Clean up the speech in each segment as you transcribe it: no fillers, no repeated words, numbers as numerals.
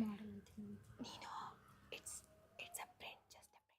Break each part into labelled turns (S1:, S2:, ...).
S1: ಮಾಡಲ್ ಅಂತೀನಿ
S2: ನೀನು it's a print just a print.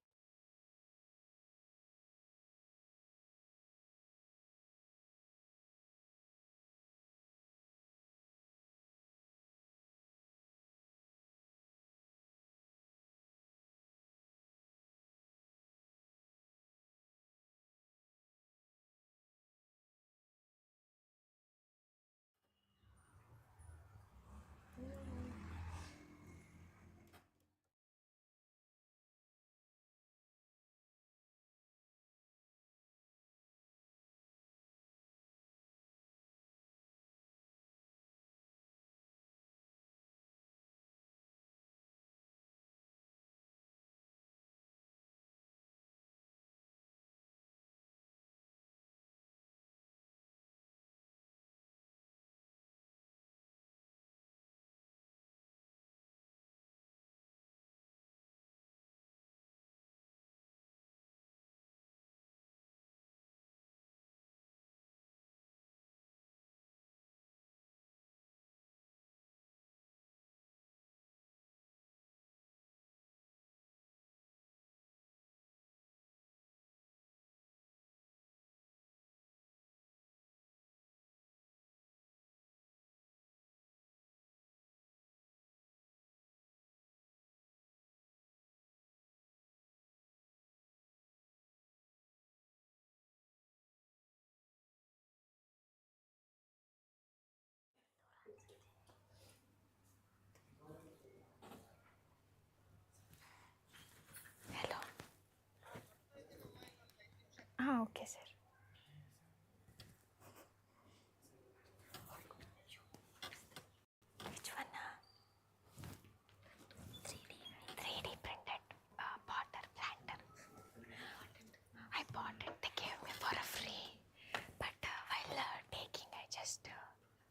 S2: Hello. ಹಾಂ, okay sir. Which one? 3D printed potter planter. I bought it. They gave me for a free, but while taking, I just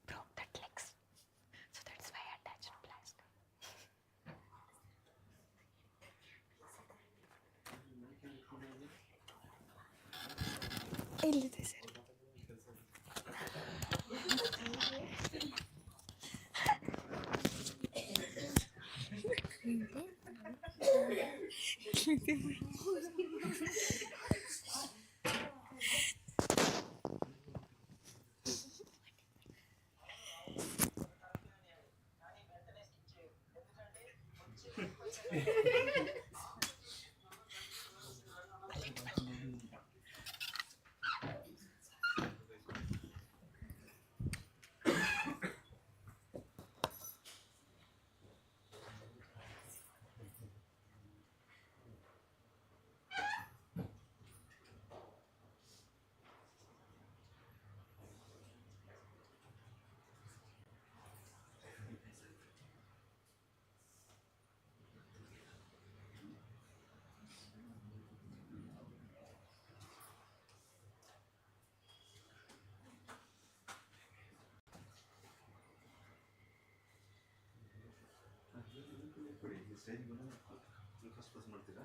S2: broke the legs, so that's why I attached plaster. ಇಲ್ಲಿದೆ sir.
S3: ಮಾಡ್ತೀರಾ?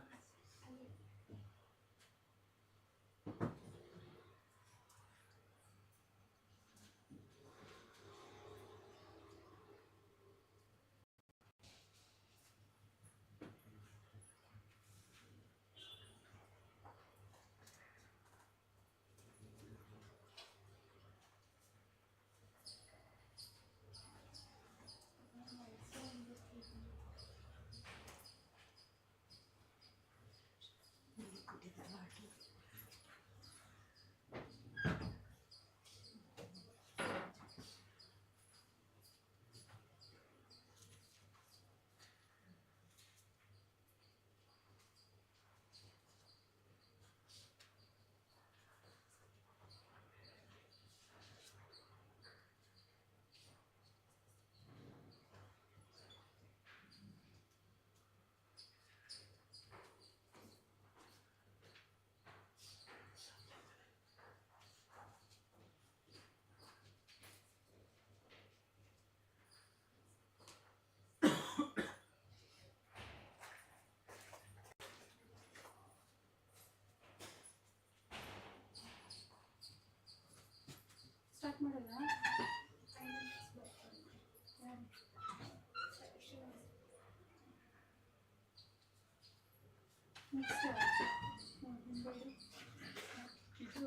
S1: Start ಮಾಡಲ್ಲ. Next ಇದು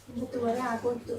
S1: ಒಂಬತ್ತುವರೆ ಆಗೋಯ್ತು.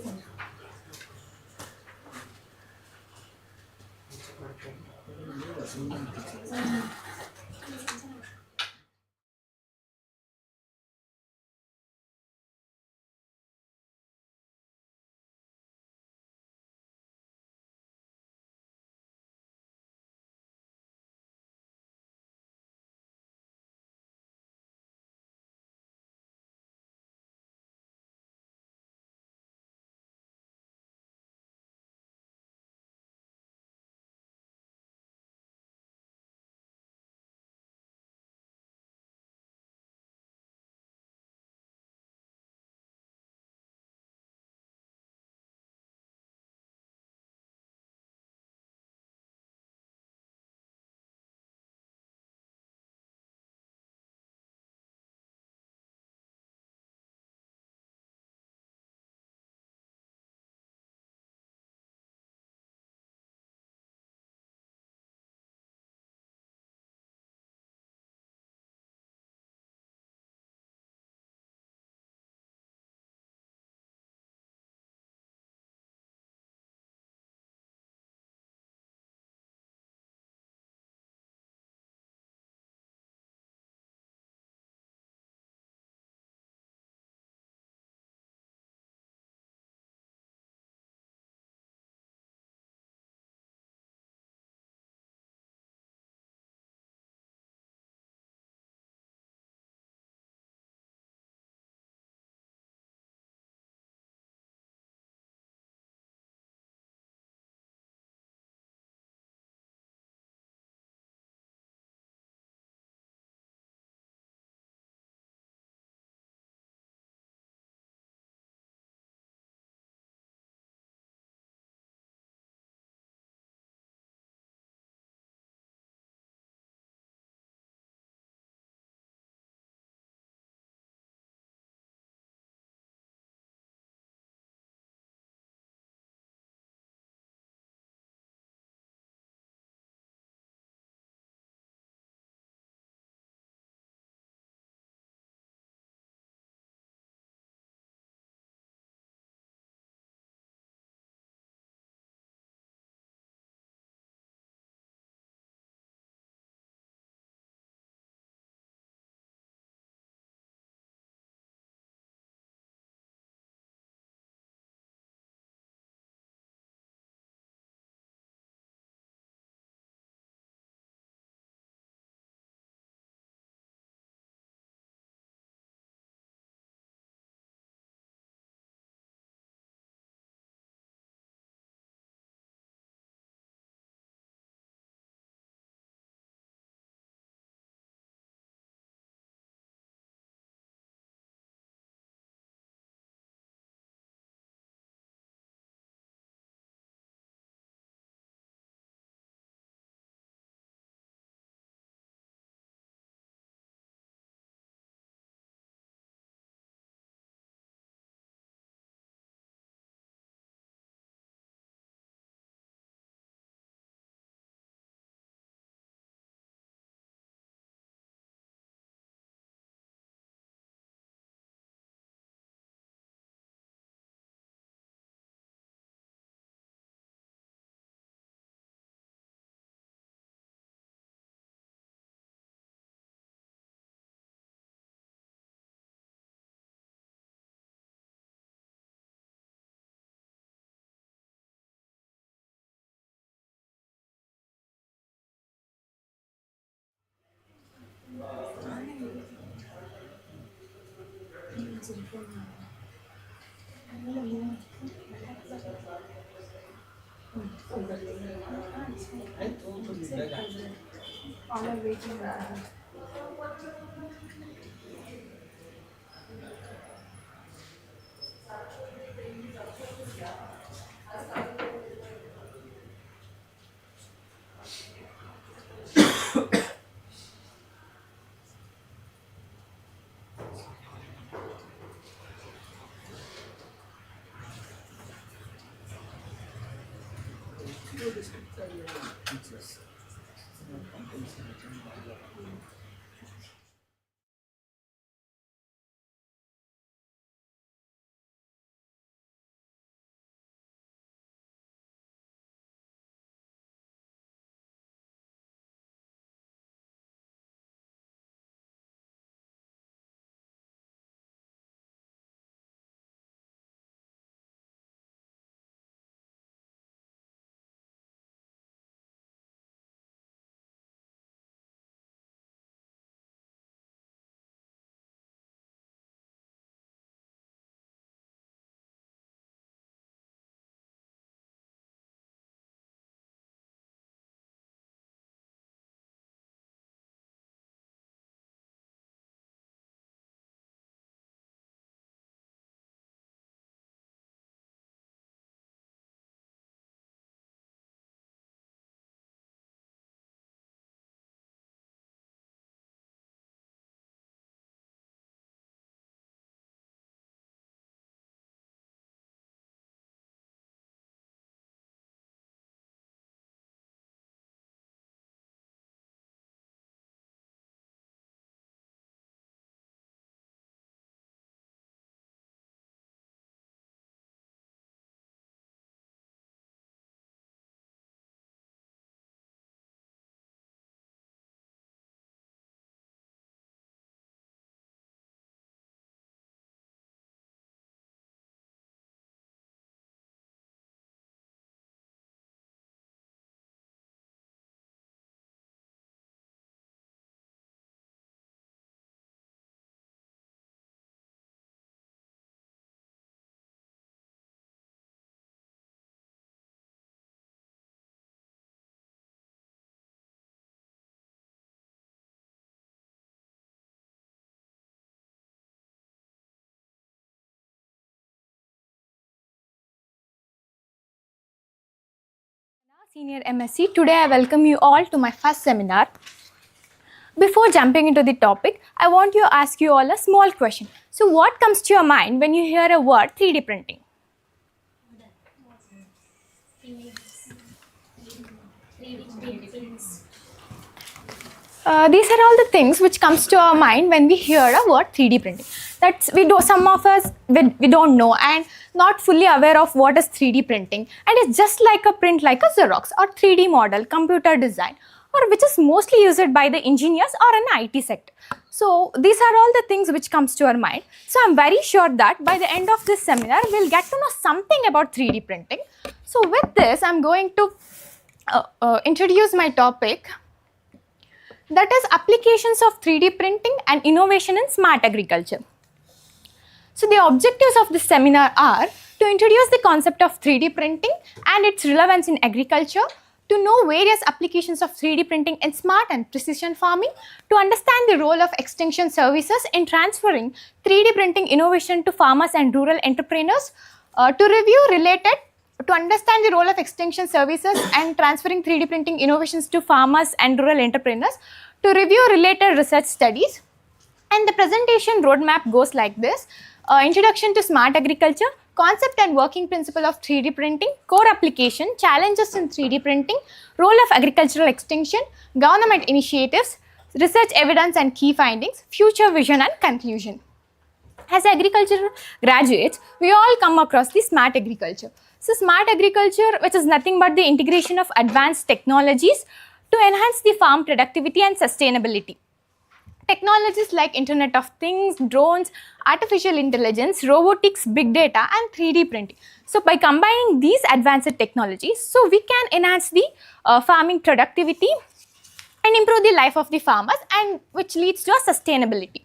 S1: All are waiting.
S2: Senior MSc. Today I welcome you all to my first seminar. Before jumping into the topic, I want to ask you all a small question. So what comes to your mind when you hear a word 3D printing? These are all the things which comes to our mind when we hear a word 3D printing. That's some of us we don't know and not fully aware of what is 3D printing, and it's just like a print like a Xerox or 3D model, computer design, or which is mostly used by the engineers or an IT sector. So these are all the things which comes to our mind. So I'm very sure that by the end of this seminar we'll get to know something about 3D printing. So with this I'm going to introduce my topic, that is applications of 3D printing and innovation in smart agriculture. So the objectives of this seminar are to introduce the concept of 3D printing and its relevance in agriculture, to know various applications of 3D printing in smart and precision farming, to understand the role of extension services in transferring 3D printing innovation to farmers and rural entrepreneurs, to understand the role of extension services and transferring 3D printing innovations to farmers and rural entrepreneurs, to review related research studies. And the presentation roadmap goes like this. Introduction to smart agriculture, concept and working principle of 3D printing, core application, challenges in 3D printing, role of agricultural extension, government initiatives, research evidence and key findings, future vision and conclusion. As agriculture graduates, we all come across the smart agriculture. So smart agriculture, which is nothing but the integration of advanced technologies to enhance the farm productivity and sustainability. Technologies like Internet of Things, drones, artificial intelligence, robotics, big data and 3D printing. So by combining these advanced technologies, so we can enhance the farming productivity and improve the life of the farmers, and which leads to a sustainability.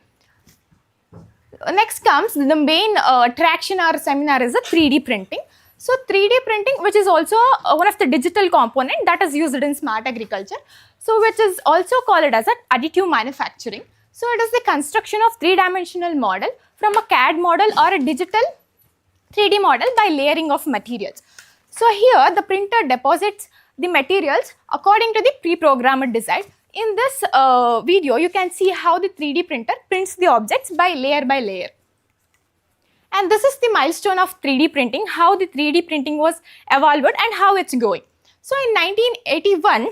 S2: next comes the main attraction or seminar is the 3D printing. So 3D printing, which is also one of the digital component that is used in smart agriculture, so which is also called as additive manufacturing. So it is the construction of three-dimensional model from a CAD model or a digital 3D model by layering of materials. So here the printer deposits the materials according to the pre-programmed design. In this video, you can see how the 3D printer prints the objects by layer. And this is the milestone of 3D printing, how the 3D printing was evolved and how it's going. So in 1981,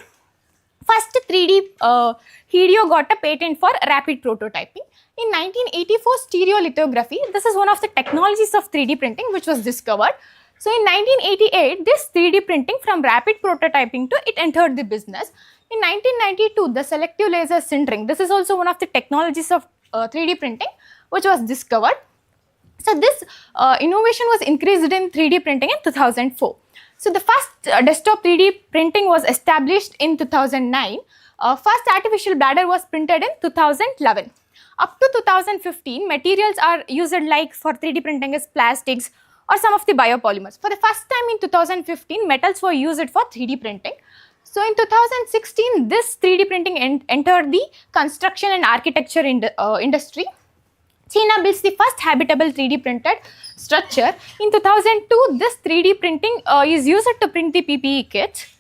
S2: first 3D Helio got a patent for rapid prototyping. In 1984, stereolithography, this is one of the technologies of 3D printing which was discovered. So in 1988, this 3D printing from rapid prototyping to it entered the business. In 1992, the selective laser sintering, this is also one of the technologies of 3D printing which was discovered. So this innovation was increased in 3D printing in 2004. So the first desktop 3D printing was established in 2009. First artificial bladder was printed in 2011. Up to 2015, materials are used like for 3D printing as plastics or some of the biopolymers. For the first time in 2015, metals were used for 3D printing. So in 2016, this 3D printing entered the construction and architecture industry. China builds the first habitable 3D printed structure. In 2002, this 3D printing is used to print the PPE kits.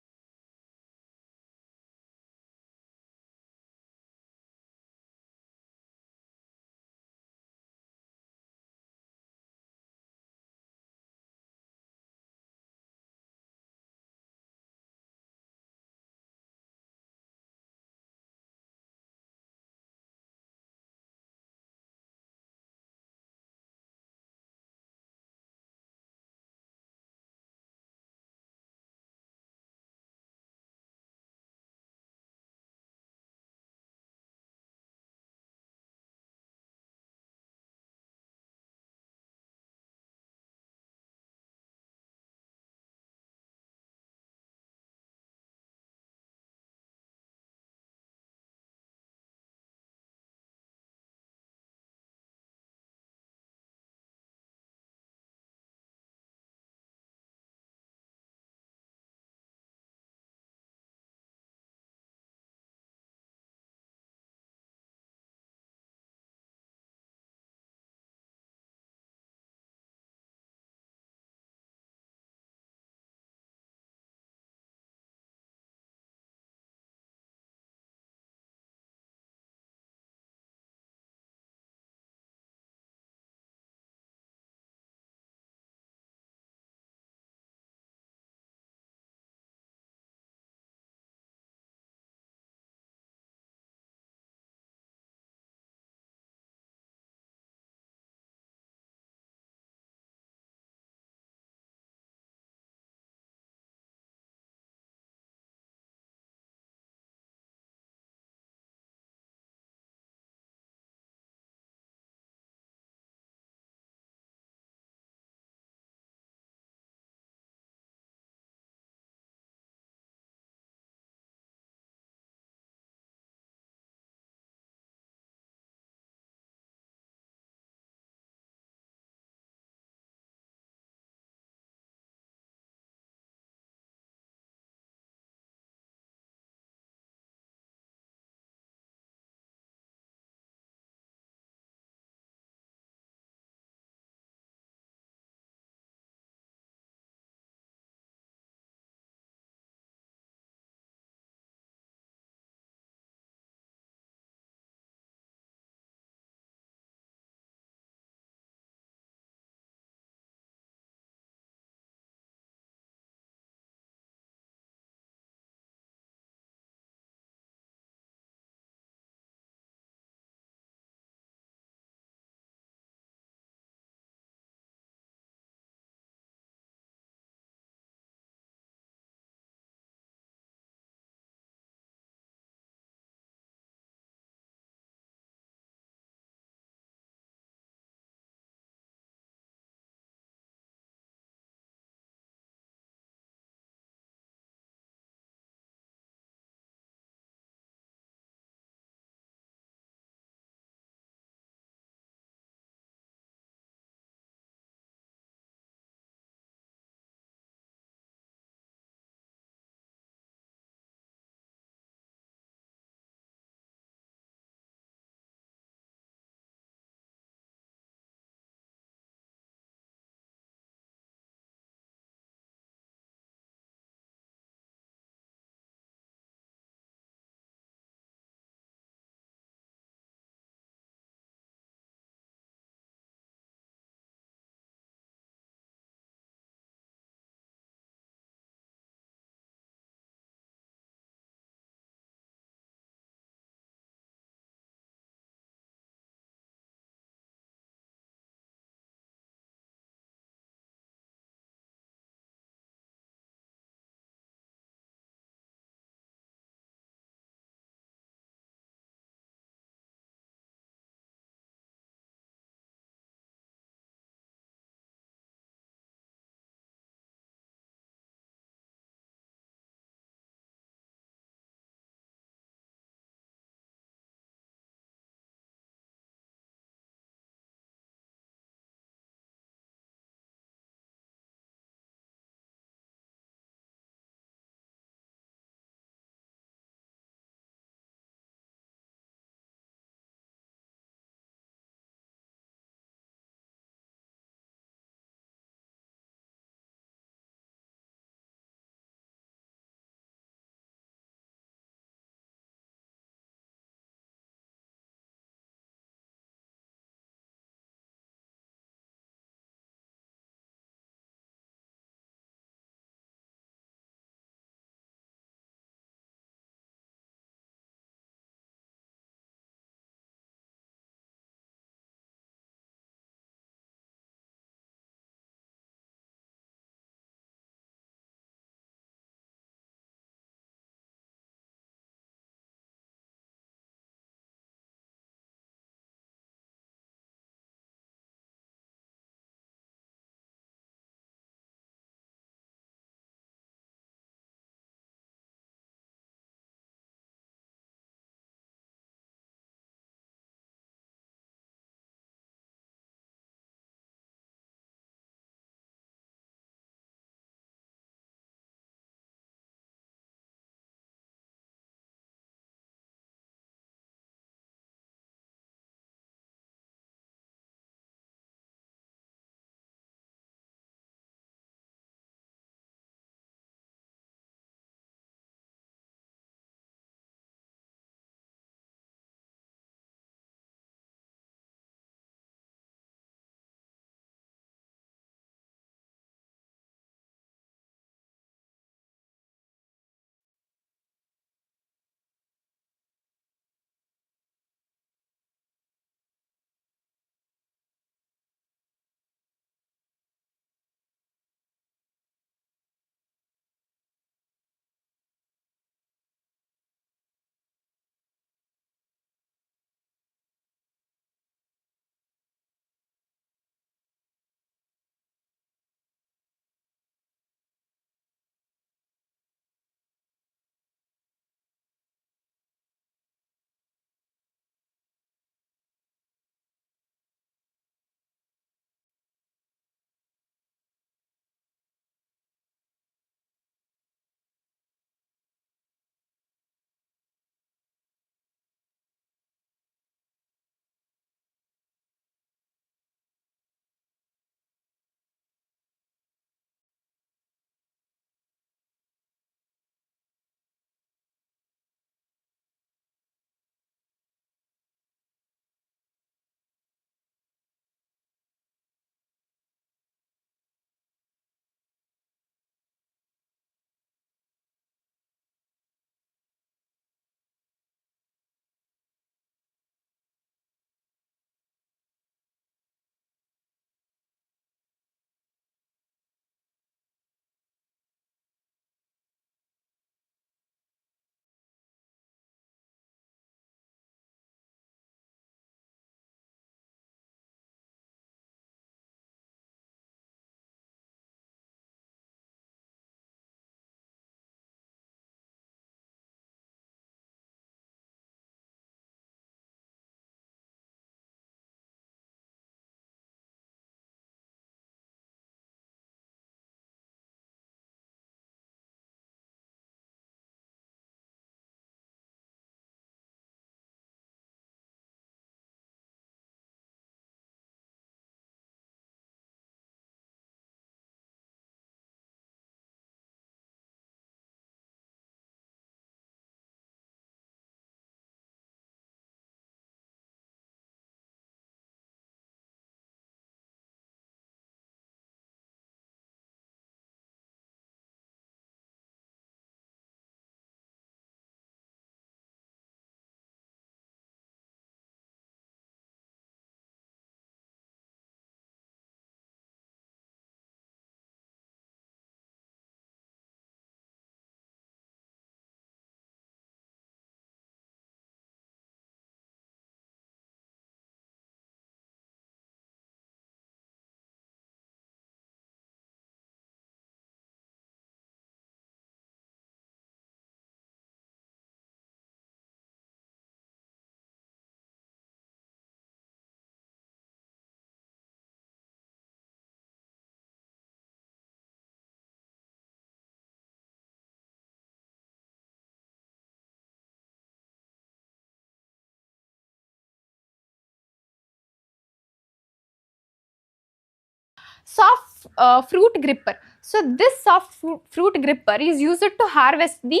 S2: soft fruit gripper. So this soft fruit gripper is used to harvest the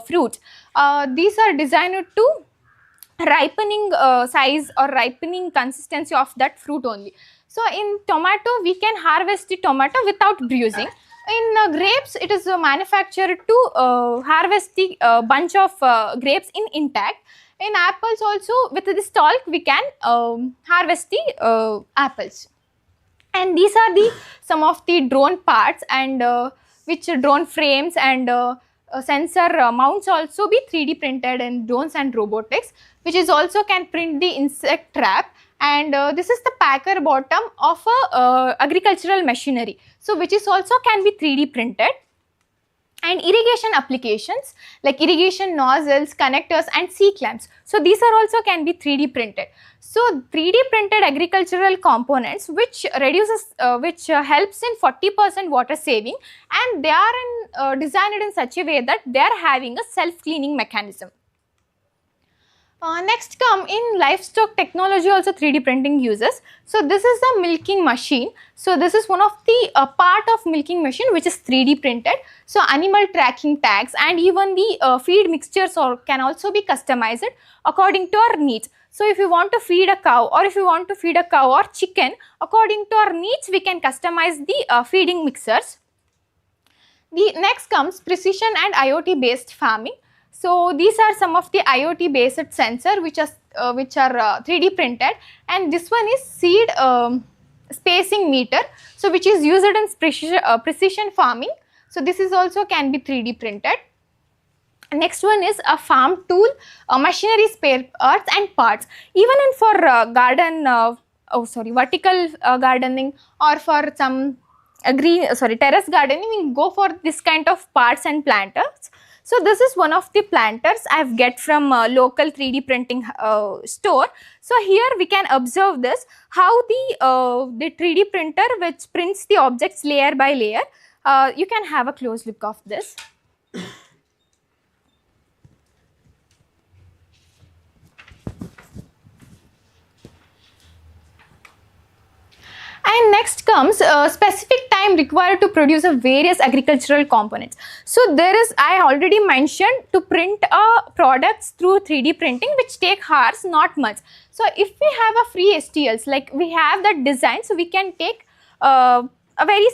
S2: fruits. These are designed to ripening size or ripening consistency of that fruit only. So in tomato we can harvest the tomato without bruising. In grapes it is manufactured to harvest the bunch of grapes in intact. In apples also, with the stalk we can harvest the apples. And these are the some of the drone parts, and which drone frames and sensor mounts also be 3D printed in drones and robotics, which is also can print the insect trap. And this is the packer bottom of a agricultural machinery, so which is also can be 3D printed. And irrigation applications like irrigation nozzles, connectors and C-clamps. So these are also can be 3D printed. So 3D printed agricultural components which reduces, which helps in 40% water saving, and they are designed in such a way that they are having a self-cleaning mechanism. Next come in livestock technology also 3D printing uses. So this is the milking machine. So this is one of the part of milking machine which is 3D printed. So animal tracking tags and even the feed mixtures can also be customized according to our needs. So if you want to feed a cow, or if you want to feed a cow or chicken, according to our needs we can customize the feeding mixers. The next comes precision and IoT based farming. So these are some of the IoT based sensor which are 3D printed, and this one is seed spacing meter, so which is used in precision farming. So this is also can be 3D printed. Next one is a farm tool, machinery spare parts and parts. Even in for vertical gardening, or for some terrace gardening, we go for this kind of parts and planters. So this is one of the planters I have get from local 3D printing store. So here we can observe this, how the 3D printer which prints the objects layer by layer. You can have a close look of this. And next comes specific time required to produce a various agricultural components. So there is, I already mentioned, to print products through 3D printing which take hours, not much. So if we have a free STLs, like we have that design, so we can take a very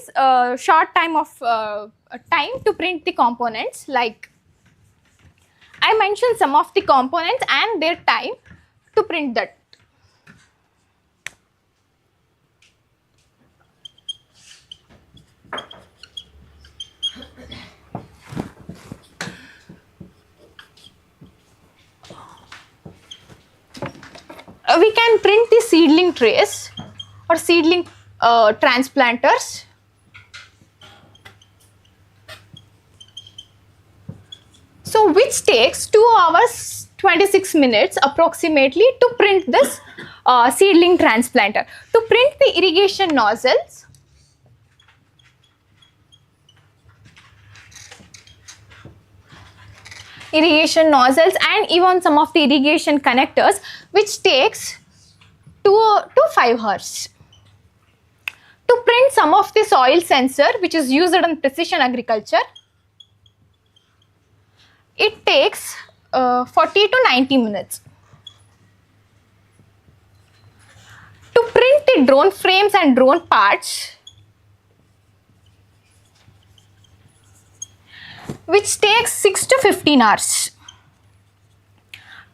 S2: short time of time to print the components. Like I mentioned some of the components and their time to print that. We can print the seedling trays or seedling transplanters. So which takes 2 hours 26 minutes approximately to print this seedling transplanter. To print the irrigation nozzles, and even some of the irrigation connectors, which takes 2 to 5 hours. To print some of the soil sensor which is used in precision agriculture, it takes 40 to 90 minutes. To print the drone frames and drone parts, which takes 6 to 15 hours.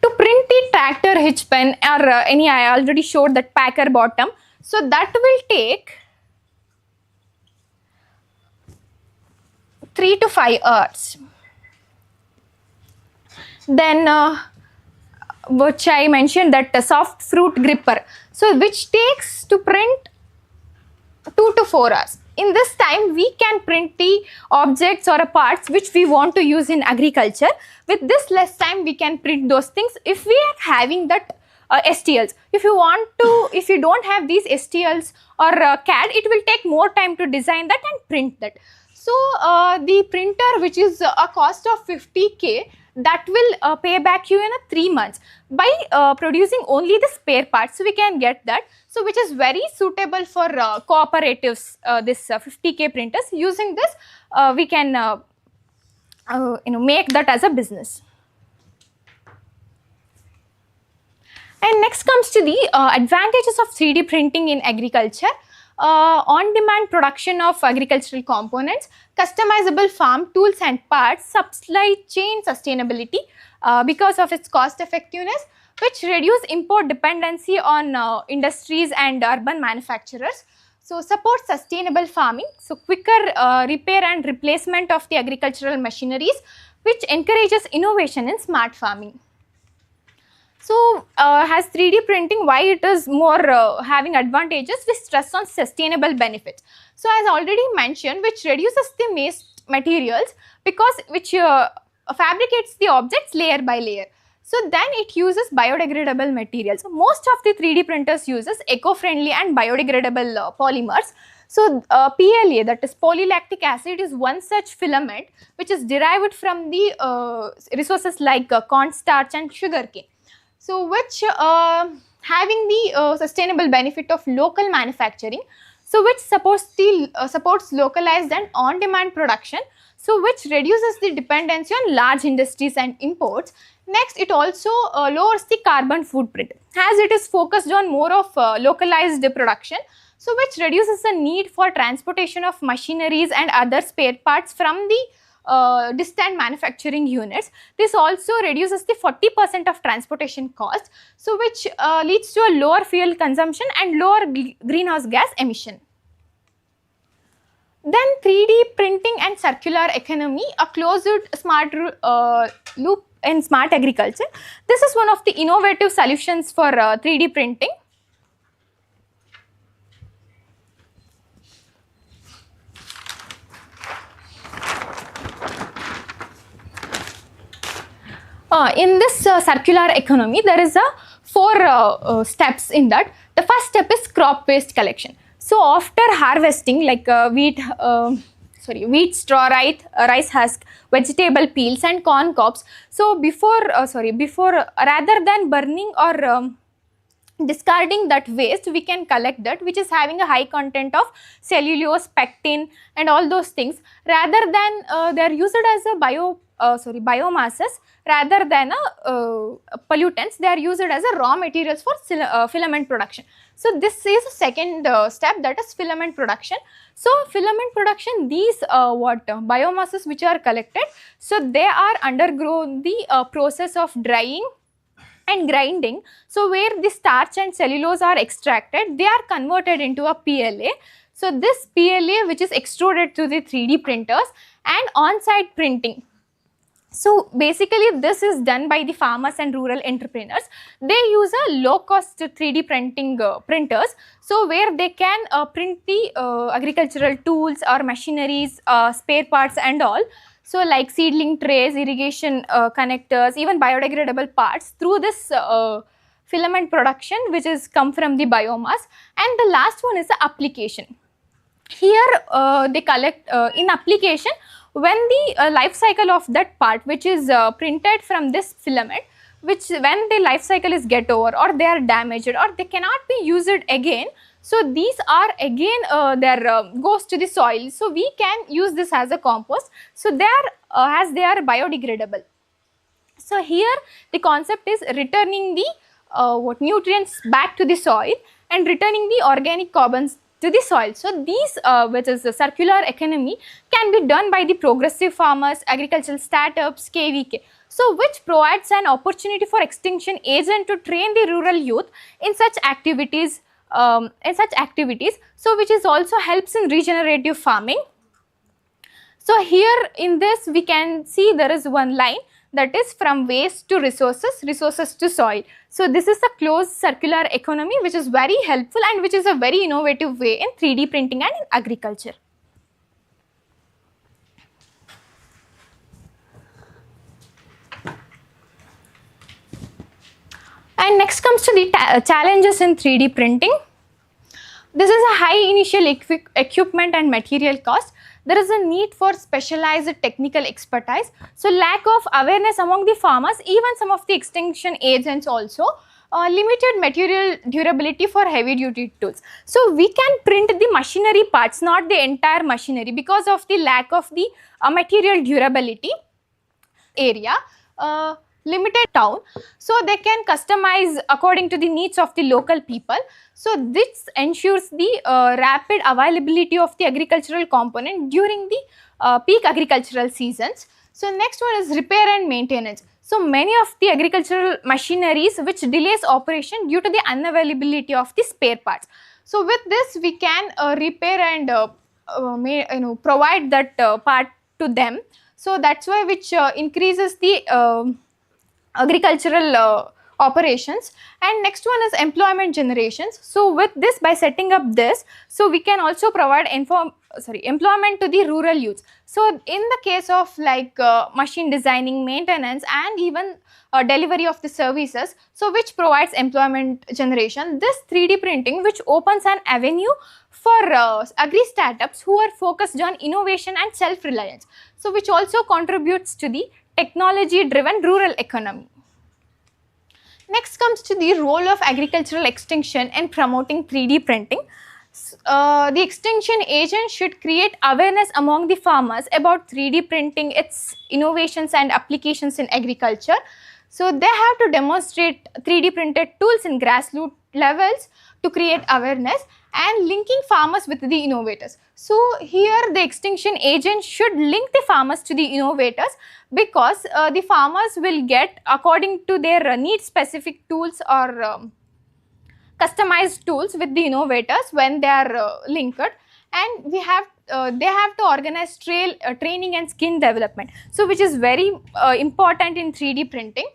S2: To print the tractor hitch pen or I already showed that packer bottom, so that will take 3 to 5 hours. Then which I mentioned, that soft fruit gripper, so which takes to print 2 to 4 hours. In this time we can print the objects or parts which we want to use in agriculture. With this less time we can print those things if we are having that STLs. If you don't have these STLs or CAD, it will take more time to design that and print that. So the printer, which is a cost of 50K,
S4: that will pay back you in 3 months by producing only the spare parts. So we can get that. So which is very suitable for cooperatives, this 50K printers. Using this, we can make that as a business. And next comes to the advantages of 3D printing in agriculture. On-demand production of agricultural components, customizable farm tools and parts, supply chain sustainability because of its cost effectiveness, which reduce import dependency on industries and urban manufacturers. So support sustainable farming, so quicker repair and replacement of the agricultural machineries, which encourages innovation in smart farming. So, has 3D printing, why it is more having advantages? We stress on sustainable benefits. So, as already mentioned, which reduces the waste materials because which fabricates the objects layer by layer. So, then it uses biodegradable materials. Most of the 3D printers uses eco-friendly and biodegradable polymers. So, PLA, that is polylactic acid, is one such filament which is derived from the resources like cornstarch and sugarcane. So, which having the sustainable benefit of local manufacturing, so which supports localized and on-demand production, so which reduces the dependency on large industries and imports. Next, it also lowers the carbon footprint as it is focused on more of localized production, so which reduces the need for transportation of machineries and other spare parts from the distant manufacturing units. This also reduces the 40% of transportation cost, so which leads to a lower fuel consumption and lower greenhouse gas emission. Then 3D printing and circular economy, a closed smart loop in smart agriculture. This is one of the innovative solutions for 3D printing. In this circular economy, there is a 4 steps in that. The first step is crop waste collection. So after harvesting, like wheat, straw, rice husk, vegetable peels and corn cobs. So before rather than burning or discarding that waste, we can collect that, which is having a high content of cellulose, pectin and all those things. Rather than they are used as a biomasses rather than pollutants, they are used as a raw materials for filament production. So this is a second step, that is filament production. So filament production, these biomasses which are collected, so they are undergo the process of drying and grinding. So where the starch and cellulose are extracted, they are converted into a PLA. So this PLA which is extruded through the 3D printers and on-site printing. So basically this is done by the farmers and rural entrepreneurs. They use a low cost 3D printing printers, so where they can print the agricultural tools or machineries, spare parts and all. So like seedling trays, irrigation connectors, even biodegradable parts through this filament production which is come from the biomass. And the last one is the application. Here they collect in application, when the life cycle of that part which is printed from this filament, which when the life cycle is get over or they are damaged or they cannot be used again, so these are again goes to the soil. So we can use this as a compost. So they are as they are biodegradable. So here the concept is returning the nutrients back to the soil and returning the organic carbons to the soil. So these which is the circular economy can be done by the progressive farmers, agricultural startups, KVK. So which provides an opportunity for extinction agent to train the rural youth in such activities, so which is also helps in regenerative farming. So here in this we can see there is one line, that is from waste to resources, resources to soil. So this is a closed circular economy which is very helpful and which is a very innovative way in 3D printing and in agriculture. And next comes to the challenges in 3D printing. This is a high initial equipment and material cost. There is a need for specialized technical expertise. So lack of awareness among the farmers, even some of the extension agents also, limited material durability for heavy duty tools. So we can print the machinery parts, not the entire machinery, because of the lack of the material durability area. Limited town, so they can customize according to the needs of the local people. So this ensures the rapid availability of the agricultural component during the peak agricultural seasons. So next one is repair and maintenance. So many of the agricultural machineries which delays operation due to the unavailability of the spare parts. So with this we can repair and provide that part to them. So that's why which increases the agricultural operations. And next one is employment generations. So with this, by setting up this, so we can also provide employment to the rural youths. So in the case of like machine designing, maintenance, and even delivery of the services, so which provides employment generation, this 3D printing which opens an avenue for agri startups who are focused on innovation and self-reliance, so which also contributes to the technology driven rural economy. Next comes to the role of agricultural extension in promoting 3D printing. The extension agent should create awareness among the farmers about 3D printing, its innovations and applications in agriculture. So they have to demonstrate 3D printed tools in grassroots levels to create awareness and linking farmers with the innovators. So here the extension agent should link the farmers to the innovators, because the farmers will get according to their need specific tools or customized tools with the innovators when they are linked. And we have they have to organize training and skill development, so which is very important in 3D printing.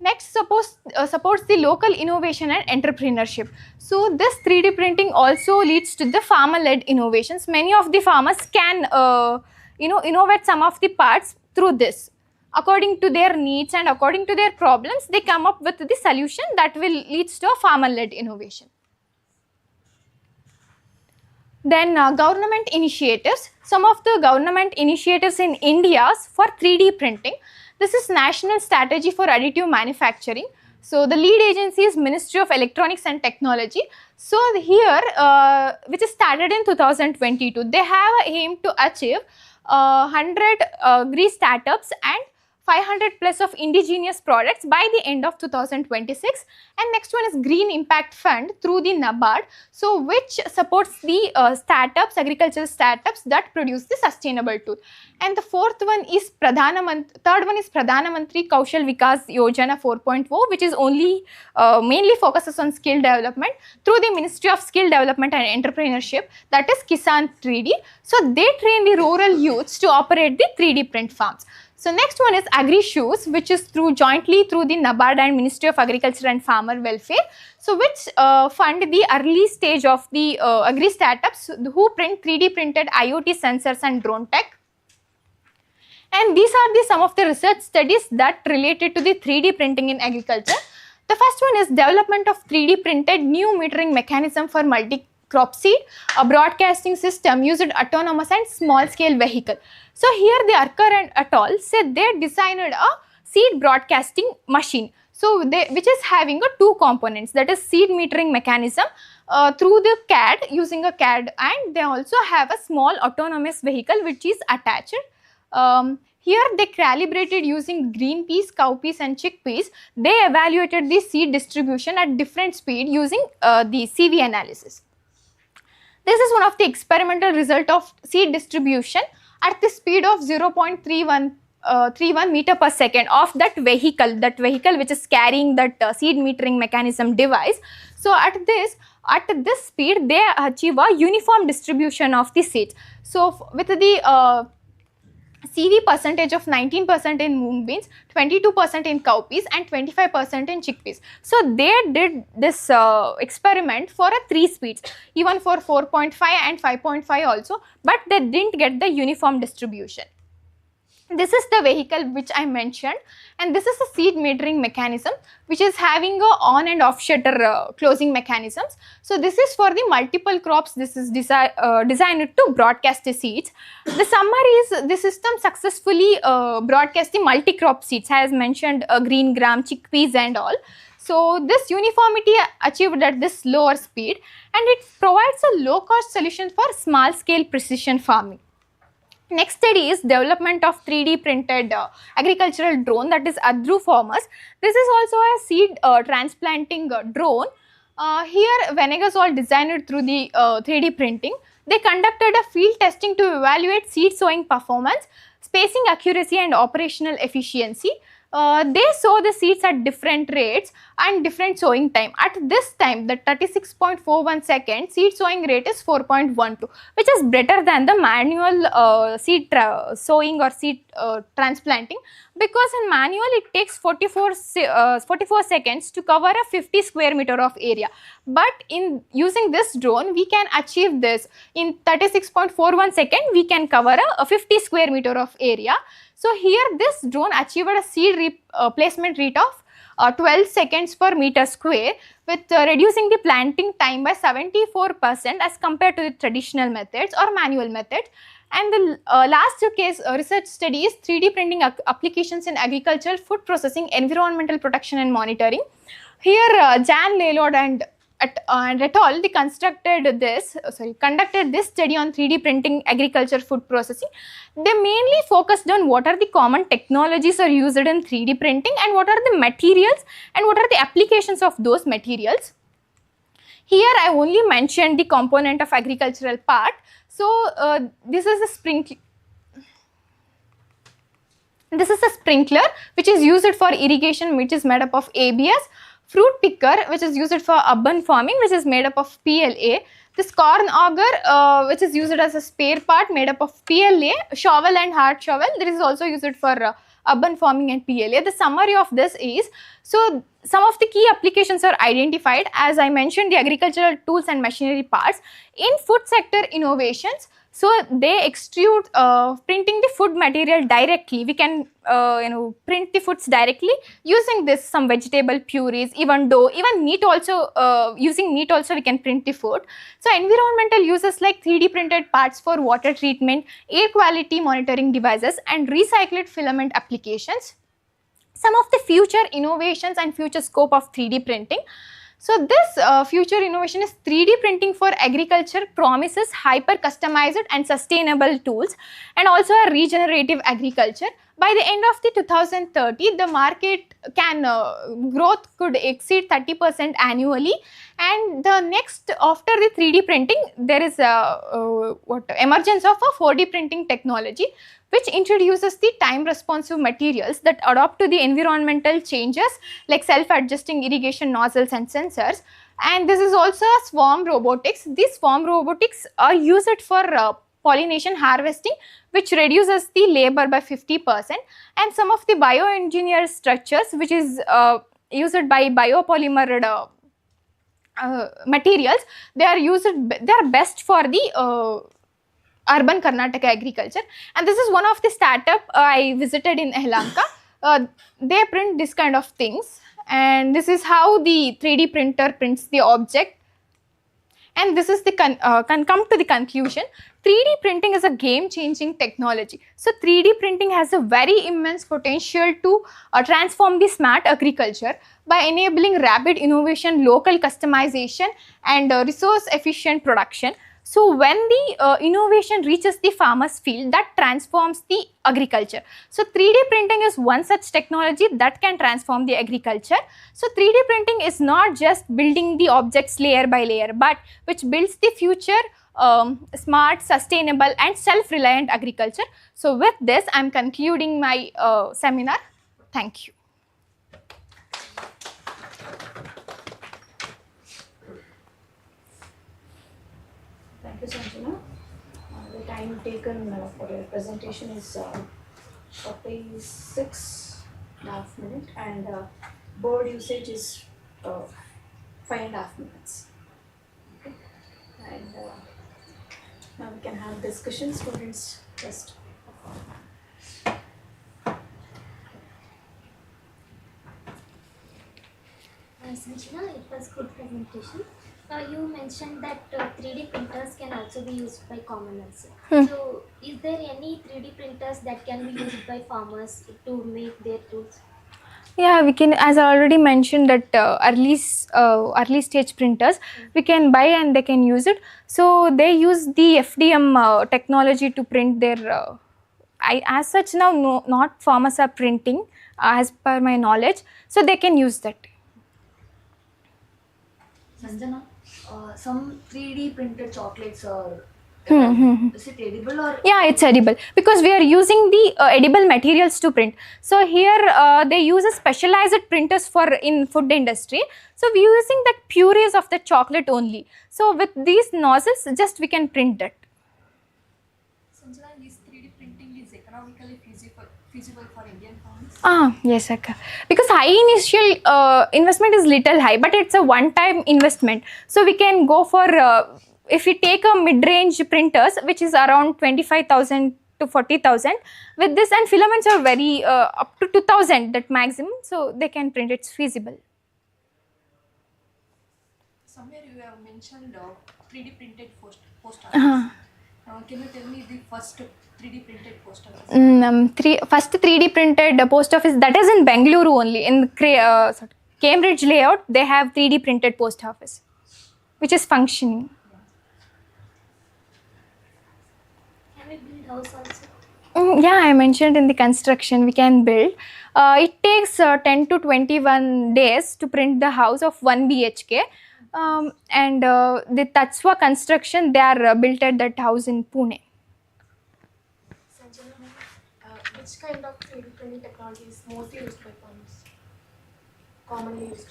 S4: Next, supports the local innovation and entrepreneurship. So this 3D printing also leads to the farmer-led innovations. Many of the farmers can innovate some of the parts through this. According to their needs and according to their problems, they come up with the solution that will lead to a farmer-led innovation. Then government initiatives. Some of the government initiatives in India for 3D printing. This is National Strategy for Additive Manufacturing. So the lead agency is Ministry of Electronics and Technology. So here, which is started in 2022, they have a aim to achieve 100 green startups and 500 plus of indigenous products by the end of 2026. And next one is Green Impact Fund through the NABARD, so which supports the agricultural startups that produce the sustainable tool. And the third one is Pradhana Mantri Kaushal Vikas Yojana 4.0, which is only mainly focuses on skill development through the Ministry of Skill Development and Entrepreneurship, that is Kisan 3D. So they train the rural youths to operate the 3D print farms. So next one is Agri Shoes, which is jointly through the NABARD and Ministry of Agriculture and Farmer Welfare. So which fund the early stage of the agri startups who print 3D printed IoT sensors and drone tech. And these are some of the research studies that related to the 3D printing in agriculture. The first one is development of 3D printed new metering mechanism for multi-crop seed, a broadcasting system used autonomous and small scale vehicle. So here the Arker and et al. Said they designed a seed broadcasting machine. So which is having two components, that is seed metering mechanism through the CAD, using a CAD, and they also have a small autonomous vehicle which is attached. Here they calibrated using green peas, cowpeas and chickpeas. They evaluated the seed distribution at different speed using the CV analysis. This is one of the experimental result of seed distribution at the speed of 0.31 meter per second of that vehicle which is carrying that seed metering mechanism device. So at this speed they achieve a uniform distribution of the seeds. So with the CV percentage of 19% in mung beans, 22% in cowpeas and 25% in chickpeas. So they did this experiment for 3 speeds, even for 4.5 and 5.5 also, but they didn't get the uniform distribution. This is the vehicle which I mentioned, and this is a seed metering mechanism which is having a on and off shutter closing mechanisms. So this is for the multiple crops. This is designed to broadcast the seeds. The summary is the system successfully broadcast the multi-crop seeds, as mentioned, green gram, chickpeas and all. So this uniformity achieved at this lower speed, and it provides a low cost solution for small scale precision farming. Next study is development of 3D printed agricultural drone, that is Agronomists. This is also a seed transplanting drone. Here Venegas all designed through the 3D printing. They conducted a field testing to evaluate seed sowing performance, spacing accuracy and operational efficiency. They sow the seeds at different rates and different sowing time. At this time, the 36.41 second seed sowing rate is 4.12, which is better than the manual seed sowing or seed transplanting, because in manual it takes 44 seconds to cover a 50 square meter of area. But in using this drone, we can achieve this in 36.41 second. We can cover a 50 square meter of area. So here this drone achieved a seed placement rate of 12 seconds per meter square, with reducing the planting time by 74% as compared to the traditional methods or manual methods. And the last case research study is 3D printing applications in agriculture, food processing, environmental protection and monitoring. Here Jan Laylord and et al. They conducted this study on 3D printing agriculture food processing. They mainly focused on what are the common technologies are used in 3D printing, and what are the materials and what are the applications of those materials. Here I only mentioned the component of agricultural part. So this is a sprinkler which is used for irrigation, which is made up of ABS. Fruit picker, which is used for urban farming, which is made up of PLA. This corn auger, which is used as a spare part, made up of PLA. Shovel and hard shovel, this is also used for urban farming and PLA. The summary of this is, so some of the key applications are identified. As I mentioned, the agricultural tools and machinery parts. In food sector innovations, so they extrude printing the food material directly. We can print the foods directly using this, some vegetable purees, even dough, even meat also, using meat also we can print the food. So environmental uses like 3D printed parts for water treatment, air quality monitoring devices and recycled filament applications. Some of the future innovations and future scope of 3D printing. So this future innovation is 3D printing for agriculture promises hyper customized and sustainable tools, and also a regenerative agriculture. By the end of the 2030, the market can growth could exceed 30% annually. And the next, after the 3D printing, there is a emergence of a 4D printing technology, which introduces the time responsive materials that adapt to the environmental changes like self-adjusting irrigation nozzles and sensors. And this is also a swarm robotics. These swarm robotics are used for pollination harvesting, which reduces the labor by 50%. And some of the bioengineered structures, which is used by biopolymer materials, they are best for the urban Karnataka agriculture. And this is one of the startup I visited in Lanka. They print this kind of things, and this is how the 3D printer prints the object. And this is the come to the conclusion. 3D printing is a game-changing technology. So 3D printing has a very immense potential to transform the smart agriculture by enabling rapid innovation, local customization and resource-efficient production. So when the innovation reaches the farmer's field, that transforms the agriculture. So 3D printing is one such technology that can transform the agriculture. So 3D printing is not just building the objects layer by layer, but which builds the future smart, sustainable and self-reliant agriculture. So with this, I am concluding my seminar. Thank you.
S1: Thank you, Sanjana. The time taken for your presentation is 46.5 minutes, and board usage is 5.5 minutes. Okay. And now we can have discussion. Students first.
S5: Sanjana, it was good presentation. You mentioned that 3D printers can also be used by commoners. So, is there any 3D printers that can be used by farmers to make their tools?
S4: Yeah, we can, as I already mentioned, that early stage printers we can buy and they can use it. So they use the FDM technology to print their. As such now, no, not farmers are printing, as per my knowledge. So they can use that.
S1: Sanjana, some 3D printed chocolates are. Is it edible or?
S4: Yeah, it's edible because we are using the edible materials to print. So here they use a specialized printers for in food industry. So we are using that purees of the chocolate only. So with these nozzles, just we can print that.
S6: Sanjana, this 3D printing is economically feasible for Indian farmers?
S4: Yes, Akka. Because high initial investment is little high, but it's a one-time investment. So we can go for if we take a mid-range printers, which is around 25,000 to 40,000. With this, and filaments are very up to 2,000 that maximum, so they can print. It's feasible.
S6: Somewhere you have mentioned 3D printed post office. Can you tell me the first 3D printed post office?
S4: First 3D printed post office, that is in Bengaluru only. In Cambridge layout, they have 3D printed post office, which is functioning.
S5: Can we build house also?
S4: Yeah, I mentioned in the construction we can build. It takes 10 to 21 days to print the house of 1 BHK. And the Tatswa construction, they are built at that house in Pune.
S6: Sanjana, which kind of 3D printing technology is mostly used by farmers? Commonly used?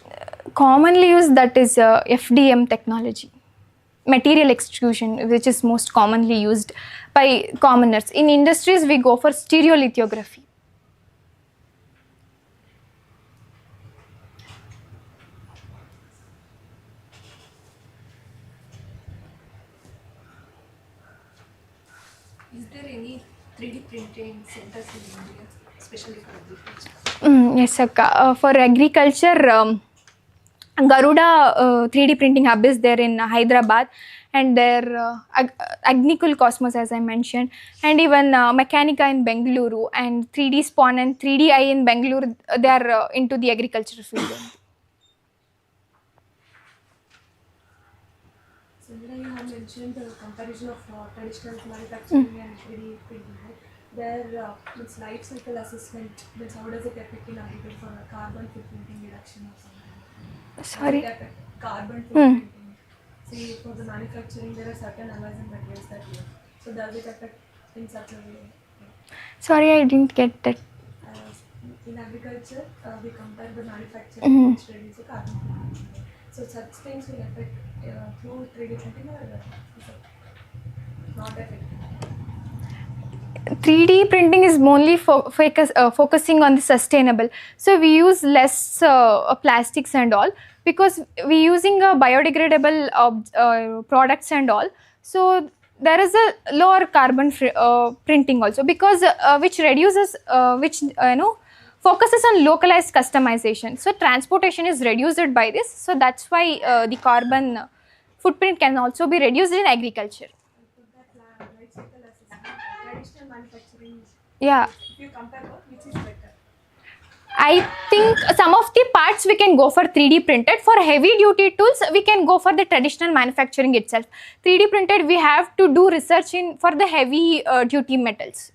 S4: Commonly used, that is FDM technology. Material extrusion, which is most commonly used by commoners. In industries, we go for stereolithography.
S6: Is there any 3D printing centers in India, especially for agriculture?
S4: Yes, Akka. For agriculture, Garuda 3D printing hub is there in Hyderabad, and their Agnicul Cosmos, as I mentioned, and even Mechanica in Bengaluru, and 3D Spawn and 3DI in Bengaluru, they are into the agriculture field.
S6: Sanjana, you have mentioned the comparison of traditional manufacturing and 3D printing. Right? There, means life cycle assessment, means how does it affect in agriculture for carbon footprinting reduction or something?
S4: Sorry.
S6: How does it affect carbon footprinting? See, for the manufacturing, there are certain alloys and materials that we have. So does it affect in such a way?
S4: Sorry, I didn't get that.
S6: In agriculture, we compare the manufacturing which reduces the carbon footprint. So such things will affect through 3D printing or is it not affected?
S4: 3D printing is mainly focusing on the sustainable. So we use less plastics and all, because we using biodegradable products and all. So there is a lower carbon printing also, because which reduces focuses on localized customization. So transportation is reduced by this. So that's why the carbon footprint can also be reduced in agriculture.
S6: Life cycle assessment, traditional manufacturing.
S4: Yeah.
S6: If you compare both, which is better?
S4: I think some of the parts we can go for 3D printed. For heavy duty tools, we can go for the traditional manufacturing itself. 3D printed, we have to do research in for the heavy duty metals.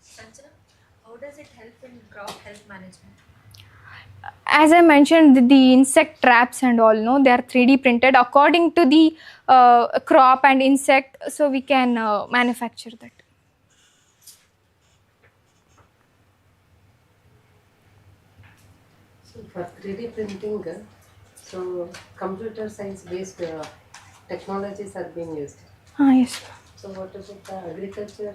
S6: Sanjana, how does it help in crop health management?
S4: As I mentioned, the insect traps and all, no, they are 3D printed according to the crop and insect, so we can manufacture that.
S7: So for 3D printing, so computer science based technologies are being used.
S4: Yes.
S7: So what about the agriculture?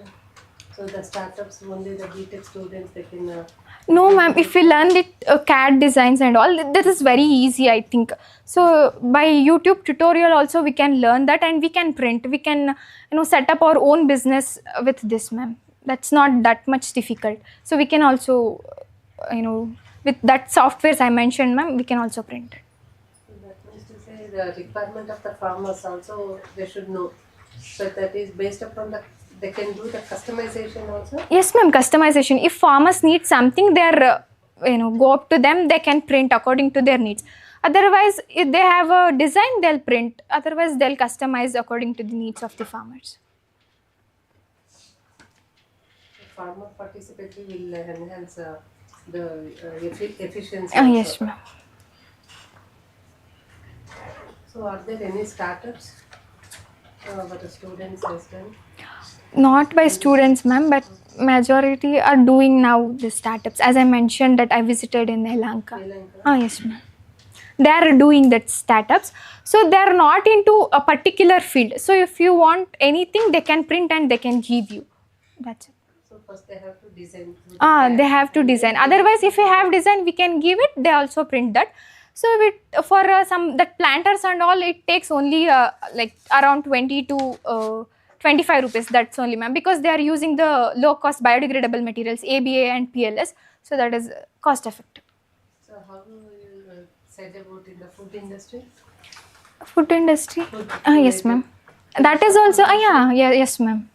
S7: So the startups, only the BTech students, they can.
S4: No, ma'am. If we learn the CAD designs and all, that is very easy, I think. So by YouTube tutorial also we can learn that, and we can print. We can, set up our own business with this, ma'am. That's not that much difficult. So we can also, with that softwares I mentioned, ma'am, we can also print it.
S7: That means to say the requirement of the farmers also they should know. So that is based upon the they can do the customization also.
S4: Yes, ma'am, customization. If farmers need something, they're go up to them. They can print according to their needs. Otherwise, if they have a design, they'll print. Otherwise, they'll customize according to the needs of the farmers.
S7: Farmer participatory will enhance the efficiency.
S4: Yes,
S7: Also.
S4: ma'am.
S7: So are there any startups for the students as well?
S4: Not by students, ma'am, but majority are doing now the startups. As I mentioned that I visited in Sri Lanka.
S7: Sri Lanka?
S4: Yes, ma'am. They are doing that startups. So they are not into a particular field. So if you want anything, they can print and they can give you. That's it.
S7: So first they have to design.
S4: They have to design. Otherwise, if we have design, we can give it. They also print that. So for some that planters and all, it takes only like around 20 to 25 rupees. That's only, ma'am, because they are using the low cost biodegradable materials ABA and PLS. So that is cost effective.
S7: So how do you said about in the food industry?
S4: Food industry.
S7: Food
S4: Yes,
S7: related.
S4: ma'am. That is also yes, ma'am.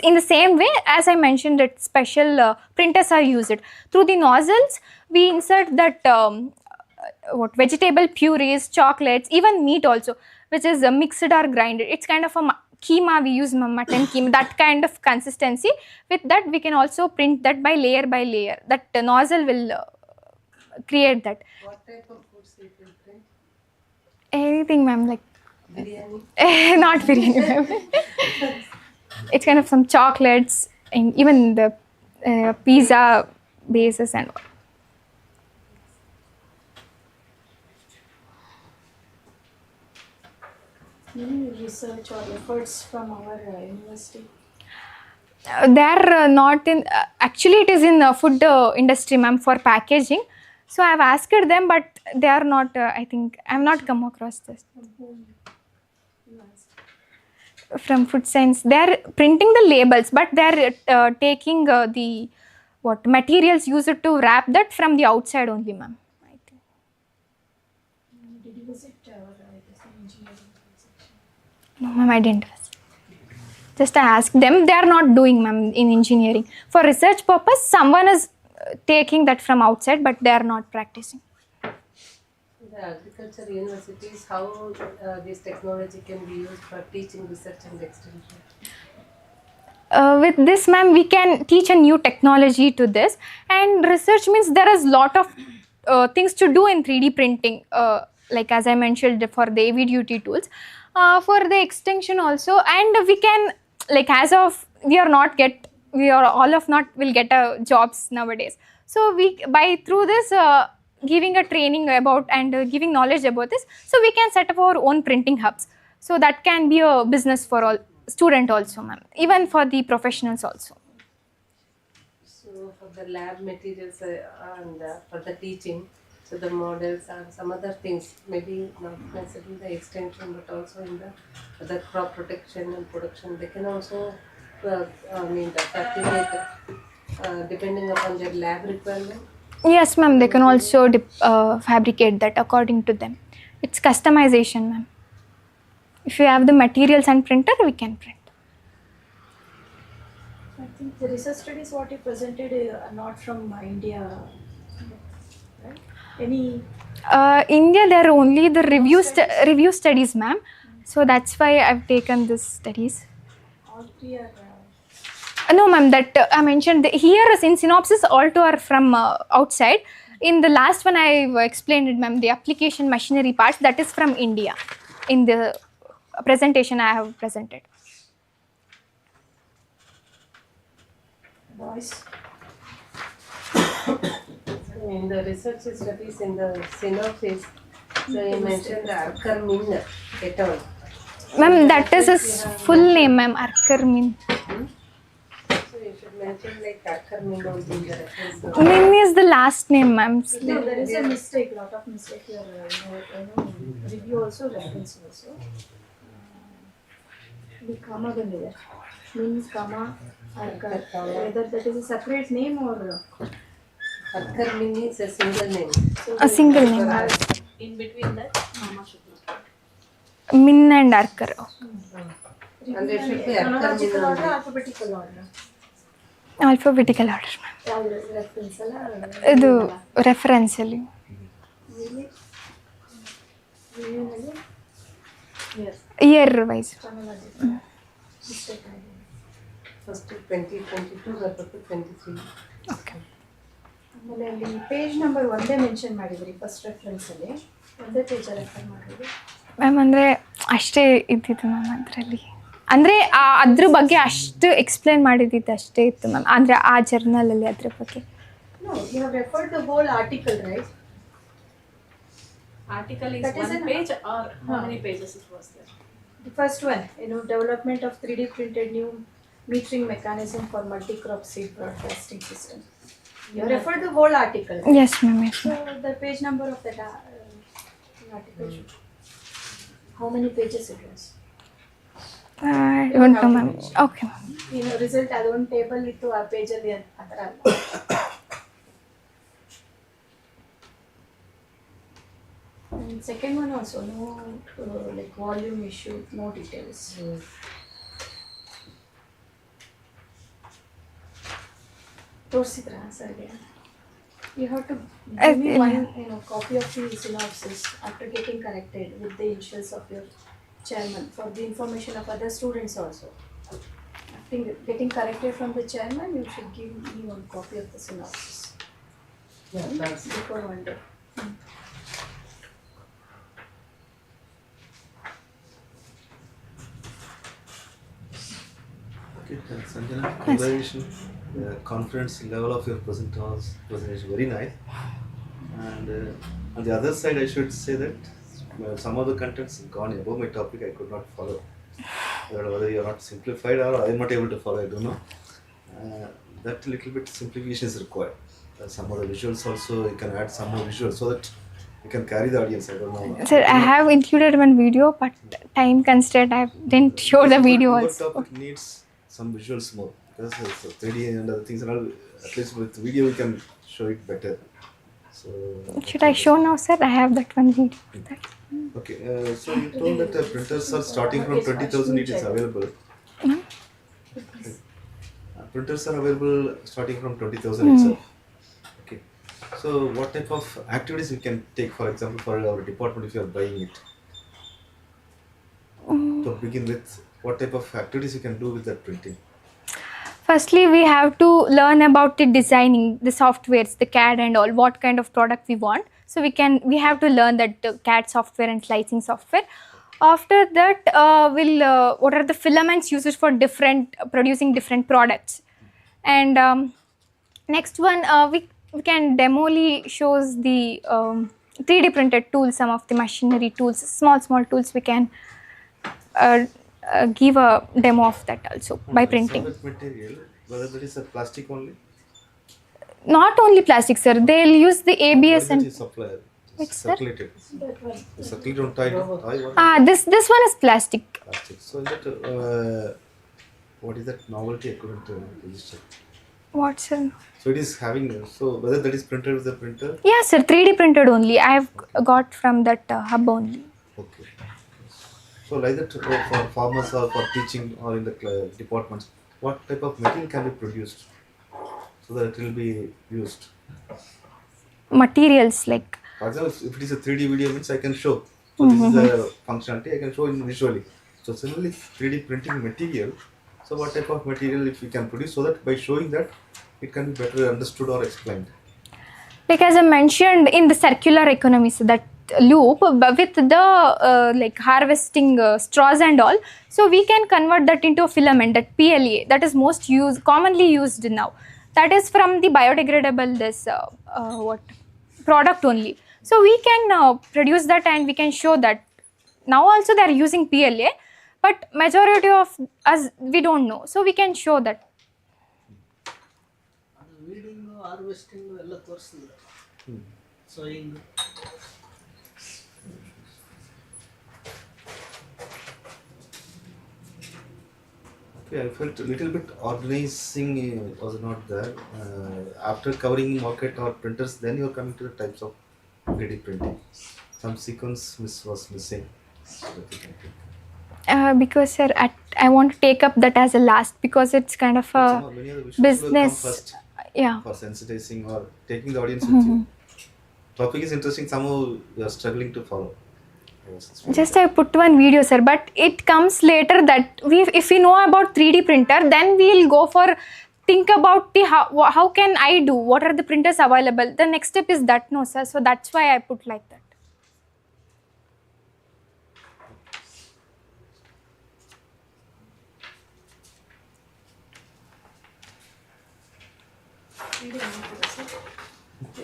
S4: In the same way as I mentioned that special printers are used. Through the nozzles, we insert that vegetable purees, chocolates, even meat also, which is mixed or grinded. It's kind of a keema, we use mutton keema, that kind of consistency. With that, we can also print that by layer. That nozzle will create that.
S7: What type of foods you will print?
S4: Anything, ma'am, like
S7: Biryani?
S4: not biryani, ma'am. It's kind of some chocolates and even the pizza bases and all.
S6: Any research or efforts from our university?
S4: They're not in, actually it is in food industry, ma'am, for packaging. So I've asked them, but they are not, I think, I've not come across this.
S6: From whom you asked?
S4: From food science, they're printing the labels, but they're taking the materials used to wrap that from the outside only, ma'am. I think.
S6: Did you visit our engineering section?
S4: No, ma'am, I didn't. Just I asked them. They are not doing, ma'am, in engineering. For research purpose, someone is taking that from outside, but they are not practicing.
S7: The agriculture universities, how this technology can be used for teaching, research and extension?
S4: With this, ma'am, we can teach a new technology to this, and research means there is lot of things to do in 3D printing, like as I mentioned for the heavy duty tools, for the extension also, and we can, like, as of we are all of not will get jobs nowadays. So we by through this giving a training about and giving knowledge about this, so we can set up our own printing hubs. So that can be a business for all student also, ma'am, even for the professionals also.
S7: So for the lab materials and for the teaching, so the models and some other things, maybe not necessarily the extension, but also in the crop protection and production, they can also, the fabricate depending upon their lab requirement.
S4: Yes, ma'am, they can also fabricate that according to them. It's customization, ma'am. If you have the materials and printer, we can print.
S6: I think the research studies what you presented are not from India, right? Any
S4: India, there are only the review studies, ma'am. So that's why I've taken these studies.
S6: all three are
S4: No, ma'am, that I mentioned here in synopsis, all two are from outside. In the last one, I explained it, ma'am, the application machinery parts, that is from India in the presentation I have presented.
S6: boys.
S7: In the research studies in the synopsis, so you mentioned the Arkermin et al.
S4: Ma'am, that is his full name, ma'am, Arkermin.
S7: So you should mention like Arkermin only in the reference.
S4: Min is the last name, ma'am.
S6: No, there is a mistake, lot of mistake here. Review also, reference also. The comma ಬಂದಿದೆ. Means comma, whether that is a separate name or
S7: Archer Mini is a single name.
S4: A single name.
S6: In between that,
S4: Min and Arker.
S7: And it should be Archer Mini
S6: chronological order,
S7: only.
S6: alphabetical order.
S4: Alphabetical order.
S6: ಯಾವ್ದು reference ಅಲ್ಲ
S4: ಇದು reference ಅಲ್ಲಿ
S6: ರಿವ್ಯೂನಲ್ಲಿ
S4: year wise.
S6: Mistake ಆಗಿದೆ.
S7: First 2022 ಬರಬೇಕು 23.
S4: Okay.
S6: ಆಮೇಲೆ ಅಲ್ಲಿ page number ಒಂದೇ mention ಮಾಡಿದ್ರಿ ಫಸ್ಟ್ ರೆಫರೆನ್ಸಲ್ಲಿ, ಒಂದೇ ಪೇಜಲ್ಲಿ ರೆಫರ್ ಮಾಡಿದ್ರಿ.
S4: ಮ್ಯಾಮ್ ಅಂದರೆ ಅಷ್ಟೇ ಇದ್ದಿದ್ದು ಮ್ಯಾಮ್ ಅದರಲ್ಲಿ. ಅಂದರೆ ಅದ್ರ ಬಗ್ಗೆ ಅಷ್ಟು ಎಕ್ಸ್ಪ್ಲೇನ್ ಮಾಡಿದ್ದಿದ್ದು ಅಷ್ಟೇ ಇತ್ತು ಮ್ಯಾಮ್. ಅಂದರೆ ಆ ಜರ್ನಲಲ್ಲಿ ಅದ್ರ ಬಗ್ಗೆ.
S6: No, you have referred the whole article, right?
S8: Article is
S6: That is
S8: one
S6: an-
S8: page or how many pages it was there?
S6: The first one, development of 3D printed new metering mechanism for multi-crop seed broadcasting system. You have referred the whole article.
S4: Yes ma'am, yes
S6: So
S4: ma'am.
S6: the page number of that article should. How many pages it was?
S4: I don't know ma'am. Okay ma'am.
S6: Result ಅದೊಂದು table ಇತ್ತು ಆ ಪೇಜಲ್ಲಿ ಆ ಥರ ಅಲ್ಲ. And second one also, no like volume issue, no details. ತೋರಿಸಿದ್ರಾ ಸರ್ಗೆ? You have to give me one copy of the synopsis after getting corrected with the initials of your chairman for the information of other students also. After getting corrected from the chairman, you should give me one copy of the synopsis
S7: Yeah, that's
S6: before one day.
S3: Okay, Sanjana, congratulations. The confidence level of your presentation is very nice. And on the other side, I should say that some of the contents gone above my topic. I could not follow. Whether you are not simplified or I am not able to follow, I don't know. That little bit simplification is required. Some of the visuals also, you can add some more visuals so that you can carry the audience. I don't know.
S4: Sir, I have included one video, but time constraint, I didn't show the video
S3: Your
S4: also.
S3: topic needs some visuals more because it's 3D and other things and all. At least with video, we can show it better. So
S4: Should I show now, sir? I have that one video.
S3: Okay, so you told that the printers are starting from 20,000. It is available. Printers are available starting from 20,000 itself. Okay. So what type of activities we can take, for example, for our department if you are buying it? To begin with, what type of activities you can do with that printing?
S4: Firstly, we have to learn about the designing, the softwares, the CAD and all, what kind of product we want. So we have to learn that CAD software and slicing software. After that, what are the filaments used for producing different products. And next one, we can demoly shows the 3D printed tools, some of the machinery tools, small tools we can give a demo of that also by printing.
S3: Solid material, whether that is a plastic only?
S4: Not only plastic, sir. They'll use the ABS
S3: and
S4: and
S3: supplier.
S4: Which, sir?
S3: Circulated. Circulated on tie.
S4: this one is plastic.
S3: Plastic. So is that what is that novelty? I couldn't register.
S4: What, sir?
S3: So it is having. So whether that is printed with the printer?
S4: Yeah, sir. 3D printed only. I've got from that hub only.
S3: Okay. So like that for farmers or for teaching or in the departments, what type of material can be produced so that it will be used?
S4: Materials like.
S3: For example, if it is a 3D video means I can show. So this is the functionality I can show in visually. So similarly 3D printing material. So what type of material if we can produce so that by showing that it can be better understood or explained.
S4: Like as I mentioned in the circular economy, so that loop but with the like harvesting straws and all, so we can convert that into a filament, that PLA, that is commonly used now. That is from the biodegradable what product only. So we can produce that and we can show that. Now also they are using PLA, but majority of us we don't know. So we can show that.
S9: Weeding, harvesting ಎಲ್ಲ ತೋರಿಸಿದ್ರು. Sowing.
S3: Okay, Yeah, I felt a little bit organizing was not there. After covering market or printers, then you're coming to the types of 3D printing. Some sequence was missing. That you can take.
S4: Because sir, I want to take up that as a last because it's kind of
S3: But
S4: a
S3: somehow many other visuals will come
S4: business.
S3: first
S4: Yeah.
S3: for sensitizing or taking the audience with you. Topic is interesting. Somehow you are struggling to follow. It's feeling
S4: Just
S3: that.
S4: I put one video, sir, but it comes later that if we know about 3D printer, then we'll go for think about the how can I do, what are the printers available. The next step is that, no, sir. So that's why I put like that.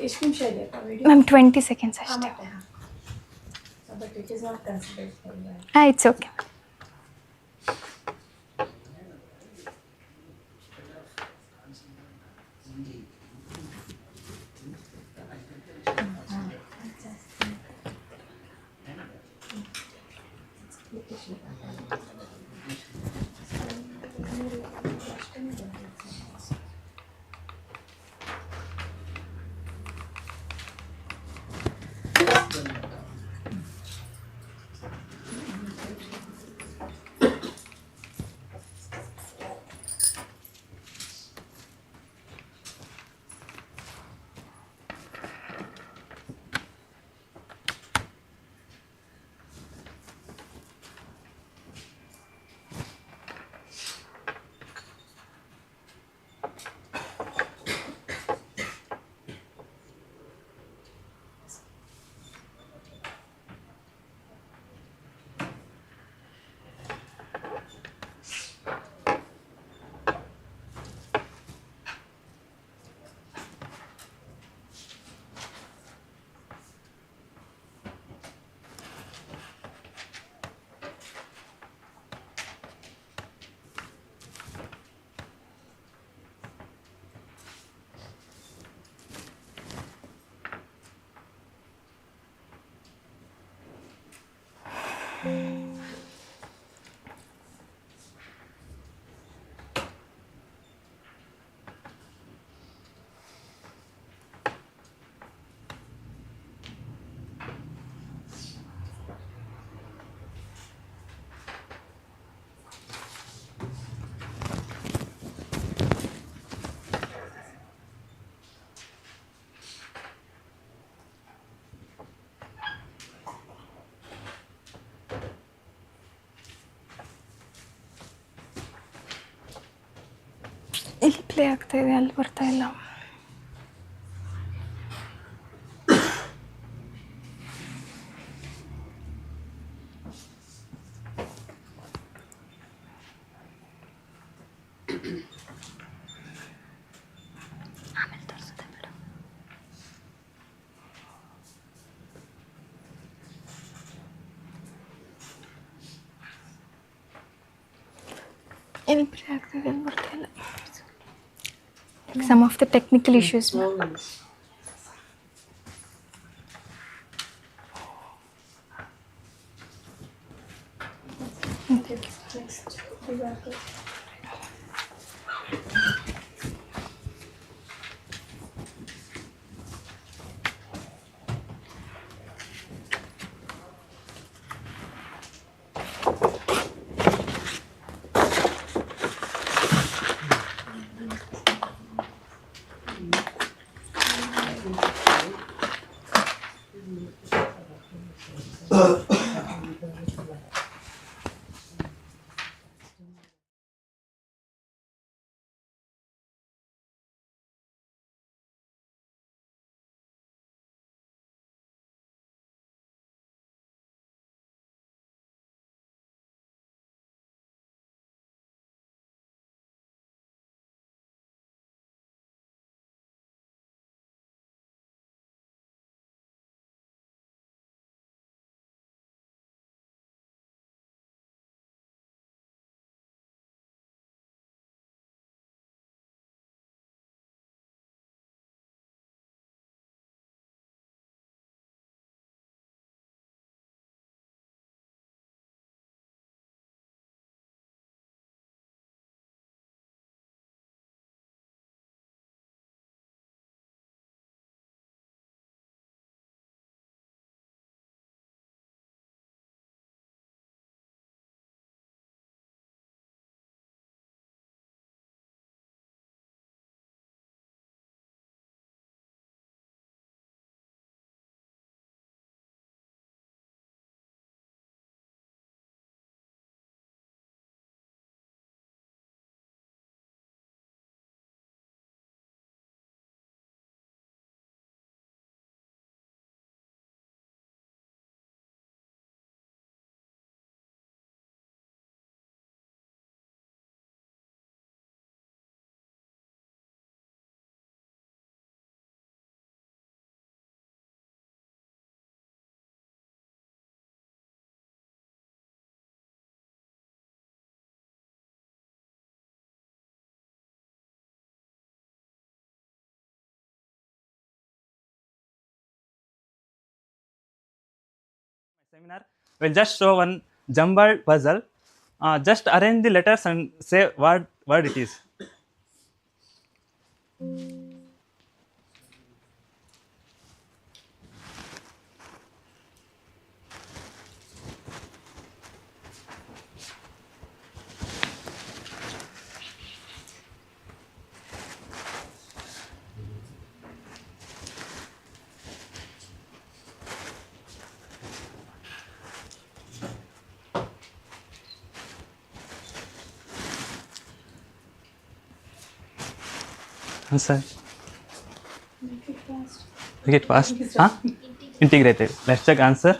S8: ಎಷ್ಟು ನಿಮಿಷ ಇದೆ video
S4: Ma'am, 20 seconds ಅಷ್ಟೇ.
S8: ಮತ್ತೆ but it is not considered for
S4: It's okay. ಇಲ್ಲಿ play ಆಗ್ತಾ ಇದೆ, ಅಲ್ಲಿ ಬರ್ತಾ ಇಲ್ಲ. ಇಲ್ಲಿ ಪ್ಲೇ ಆಗ್ತಾ ಇದೆ, ಅಲ್ಲಿ ಬರ್ತಾ ಇಲ್ಲ. Some of the technical issues.
S10: seminar, we'll just show one jumbled puzzle. Just arrange the letters and say what word it is. Answer. Make it fast. Huh? Integrated. Let's check answer.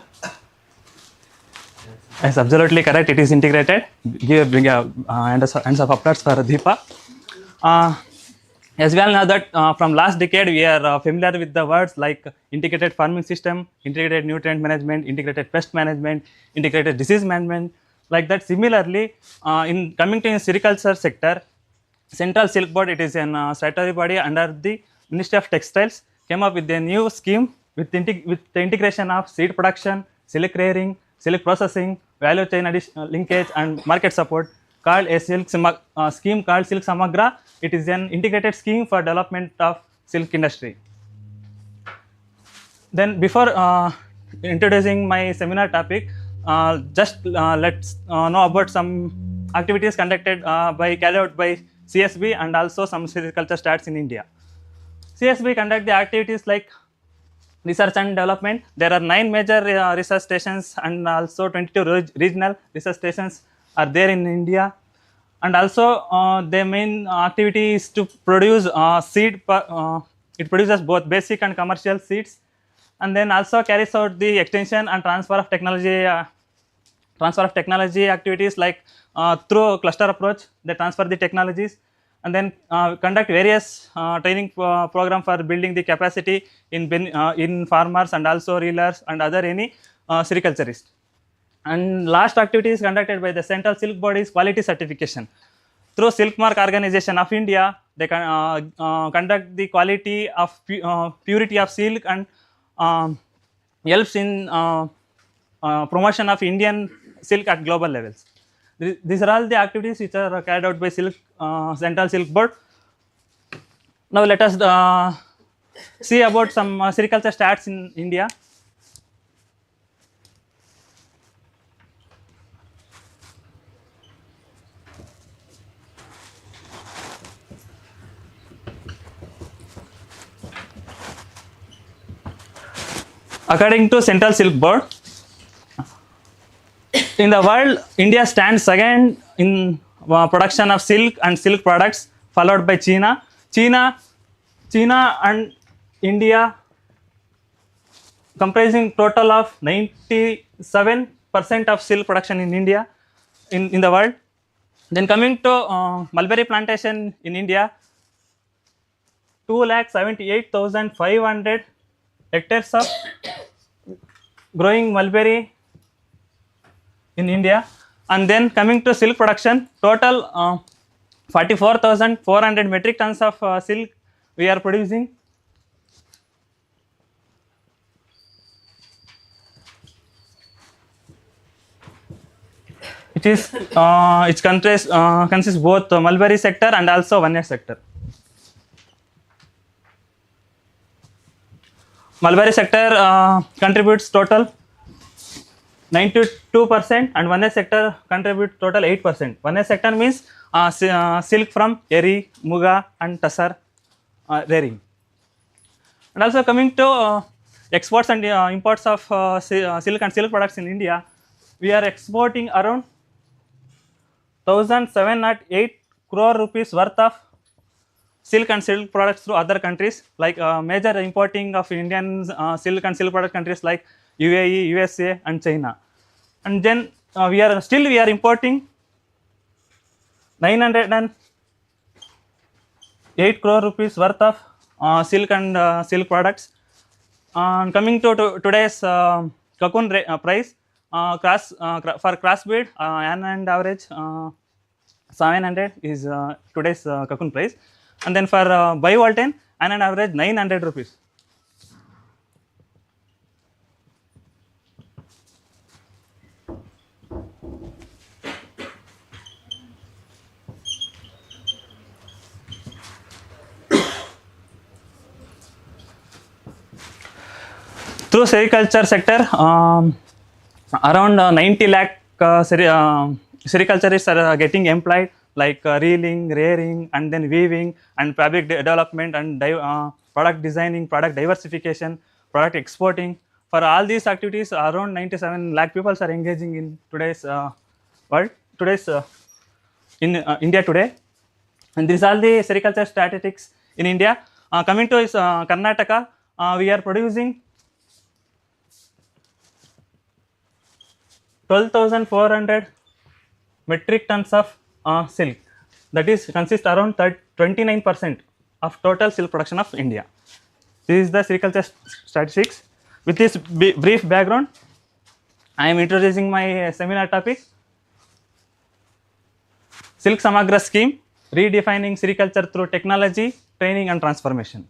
S10: Yes, absolutely correct. It is integrated. Give a big hands of applause for Deepa. As we all know that from last decade we are familiar with the words like integrated farming system, integrated nutrient management, integrated pest management, integrated disease management. Like that, similarly, in coming to in sericulture sector, Central Silk Board, it is an statutory body under the Ministry of Textiles, came up with a new scheme with the integration of seed production, silk rearing, silk processing, value chain linkage, and market support, called a scheme called Silk Samagra. It is an integrated scheme for development of silk industry. Then before introducing my seminar topic, just let's know about some activities conducted carried out by CSB and also some sericulture stats in India. CSB conduct the activities like research and development. There are 9 major research stations and also 22 regional research stations are there in India. And also their main activity is to produce seed. It produces both basic and commercial seeds, and then also carries out the extension and transfer of technology activities like through cluster approach. They transfer the technologies and then conduct various training program for building the capacity in farmers and also reelers and other any sericulturists. And last activity is conducted by the Central Silk Board is quality certification. Through Silk Mark Organization of India, they can conduct the quality of purity of silk and helps in promotion of Indian silk at global levels. These are all the activities which are carried out by Central Silk Board. Now let us see about some sericulture stats in India. According to Central Silk Board, in the world, India stands second in production of silk and silk products, followed by China. China and India comprising total of 97% of silk production in India, in the world. Then coming to mulberry plantation in India, 2,78,500 hectares of growing mulberry in India. And then coming to silk production, total 44,400 metric tons of silk we are producing. It consists both mulberry sector and also one-year sector. Mulberry sector contributes total 92% and one-year sector contributes total 8%. One-year sector means silk from eri, muga and tassar rearing. And also coming to exports and imports of silk and silk products in India, we are exporting around 1,708 crore rupees worth of silk and silk products through other countries, like major importing of Indian silk and silk product countries like UAE, USA and China. And then we are importing 908 crore rupees worth of silk and silk products. Coming to today's cocoon price, for crossbreed, and average 700 is today's cocoon price, and then for bivoltine, and average 900 rupees. through sericulture sector, around 90 lakh sericulturists are getting employed, like reeling, rearing, and then weaving, and fabric development, and product designing, product diversification, product exporting. For all these activities, around 97 lakh people are engaging in today's world, today's in India today. And these are the sericulture statistics in India. Coming to Karnataka, we are producing 12,400 metric tons of silk. That is consists around 29% of total silk production of India. This is the sericulture statistics. With this brief background, I am introducing my seminar topic, Silk Samagra Scheme, redefining sericulture through technology, training and transformation.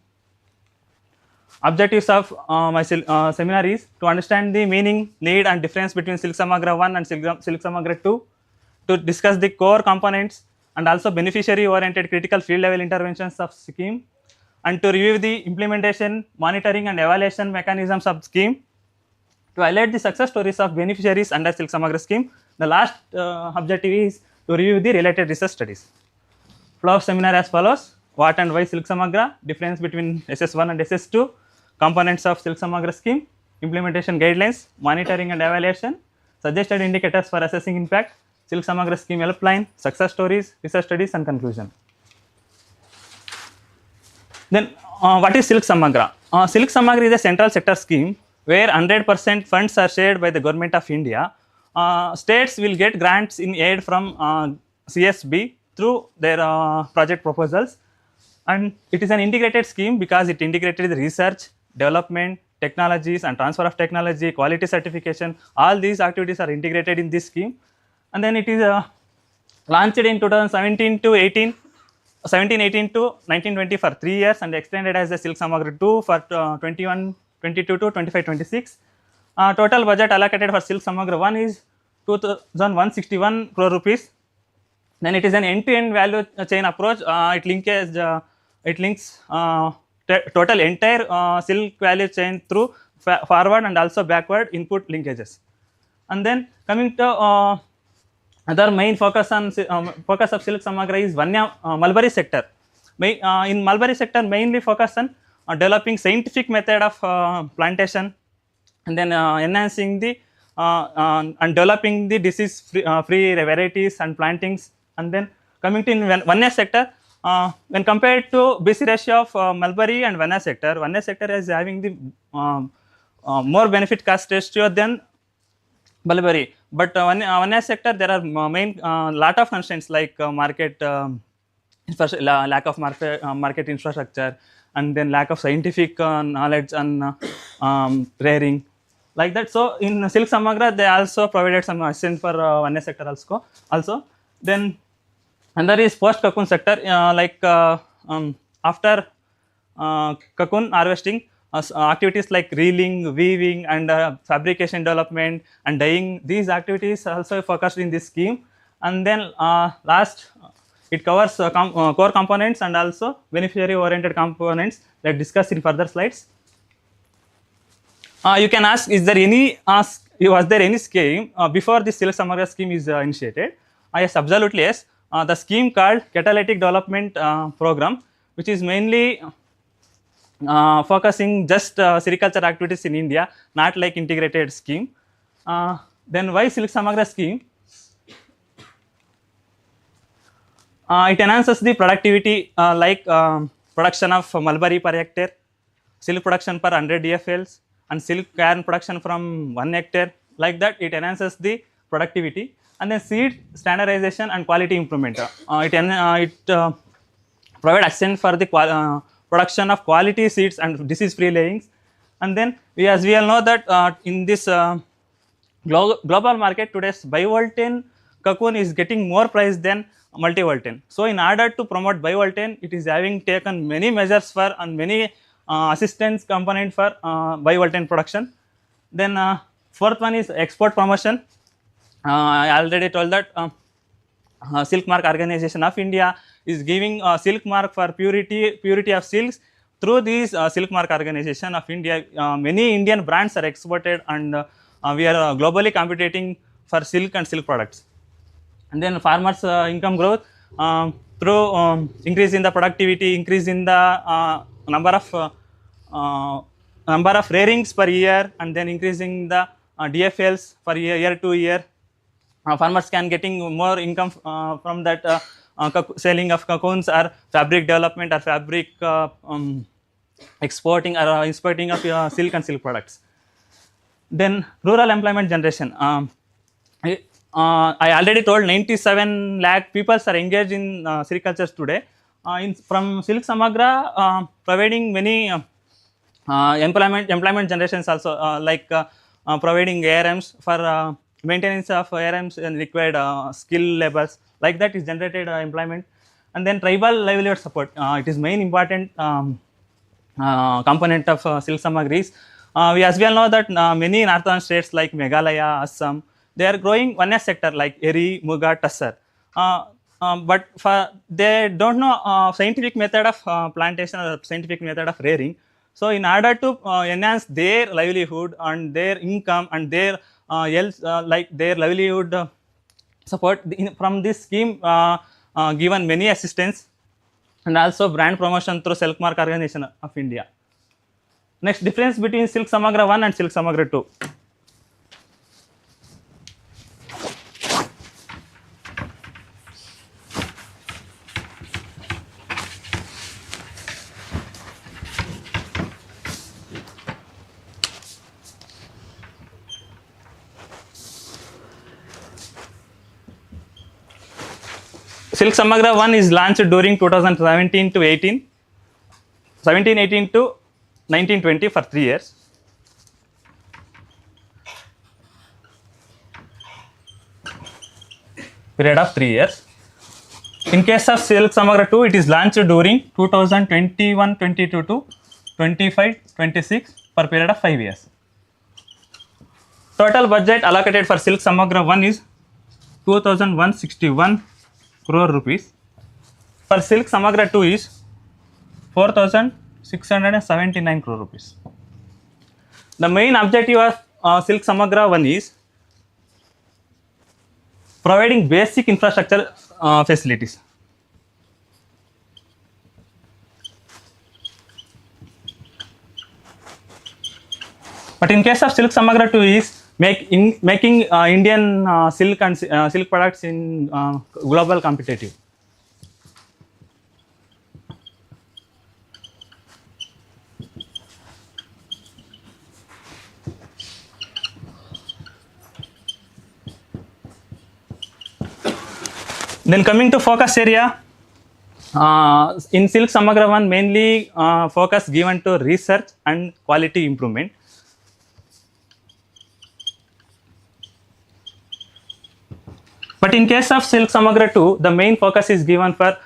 S10: Objectives of my seminar is to understand the meaning, need and difference between Silk Samagra 1 and Silk Samagra 2, to discuss the core components and also beneficiary oriented critical field level interventions of scheme, and to review the implementation, monitoring and evaluation mechanisms of scheme, to highlight the success stories of beneficiaries under Silk Samagra scheme. The last objective is to review the related research studies. Flow of seminar as follows: what and why Silk Samagra, difference between SS1 and SS2, components of Silk Samagra scheme, implementation guidelines, monitoring and evaluation, suggested indicators for assessing impact, Silk Samagra scheme helpline, success stories, research studies and conclusion. Then what is Silk Samagra? Silk Samagra is a central sector scheme where 100% funds are shared by the government of India. States will get grants in aid from CSB through their project proposals, and it is an integrated scheme because it integrated the research, development, technologies and transfer of technology, quality certification. All these activities are integrated in this scheme, and then it is launched in 2017 to 18. 1718 to 1920 for 3 years and extended as the Silk Samagra 2 for 21-22 to 25-26. Total budget allocated for Silk Samagra 1 is 2,161 crore rupees. Then it is an end-to-end value chain approach. It links total entire silk value chain through forward and also backward input linkages. And then coming to other main focus of Silk Samagra is mulberry sector. In mulberry sector, mainly focus on developing scientific method of plantation, and then enhancing the and developing the disease free varieties and plantings. And then coming to in Vanya sector, when compared to BC ratio of mulberry and Vanya sector is having the more benefit cost ratio than mulberry. But Vanya sector, there are main lot of constraints like market lack of market infrastructure, and then lack of scientific knowledge and rearing, like that. So in Silk Samagra, they also provided some assistance for Vanya sector also. Then another is post cocoon sector, after cocoon harvesting, activities like reeling, weaving and fabrication development and dyeing, these activities also focused in this scheme. And then last, it covers core components and also beneficiary oriented components that discussed in further slides. You can ask, was there any scheme before this Silk Samagra scheme is initiated? Yes, absolutely yes. The scheme called Catalytic Development Program, which is mainly focusing just sericulture activities in India, not like integrated scheme. Then why Silk Samagra scheme? It enhances the productivity, production of mulberry per hectare, silk production per 100 DFLs, and silk yarn production from 1 hectare. Like that, it enhances the productivity. And then seed standardization and quality improvement. It provides assistance for the production of quality seeds and disease-free layings. And then as we all know that in this global market, today's bivoltane cocoon is getting more price than multivoltane. So in order to promote bivoltane, it is having taken many measures for and many assistance component for bivoltane production. Then fourth one is export promotion. I already told that Silk Mark Organization of India is giving silk mark for purity of silks through these Silk Mark Organization of India, many Indian brands are exported, and we are globally competing for silk and silk products. And then farmers income growth through increase in the productivity, increase in the number of uh, number of rearings per year, and then increasing the DFLs for year to year. Farmers can getting more income from that selling of cocoons or fabric development or fabric exporting or importing of silk and silk products. Then rural employment generation. I already told 97 lakh people are engaged in sericulture today. From Silk Samagra, providing many employment generations also, like providing ARMs for maintenance of ARMs and required skill labors, like that is generated employment. And then tribal livelihood support, it is main important component of Silk Samagris. As we all know that many northern states like Meghalaya, Assam, they are growing one sector like eri, muga, tussar. But they don't know scientific method of plantation or scientific method of rearing. So in order to enhance their livelihood and their income and their like their livelihood support, from this scheme given many assistance, and also brand promotion through Silk Mark Organization of India. Next, difference between Silk Samagra 1 and Silk Samagra 2. Silk Samagra 1 is launched during 2017 to 18, 17-18 to 19-20 for 3 years. Period of 3 years. In case of Silk Samagra 2, it is launched during 2021-22 to 25-26 for period of 5 years. Total budget allocated for Silk Samagra 1 is 2,161 crore rupees. For Silk Samagra 2 is 4,679 crore rupees. The main objective of Silk Samagra 1 is providing basic infrastructure facilities. But in case of Silk Samagra 2 is making Indian silk and silk products in global competitive. Then coming to focus area, in Silk Samagra 1 mainly focus given to research and quality improvement. But in case of Silk Samagra 2, the main focus is given for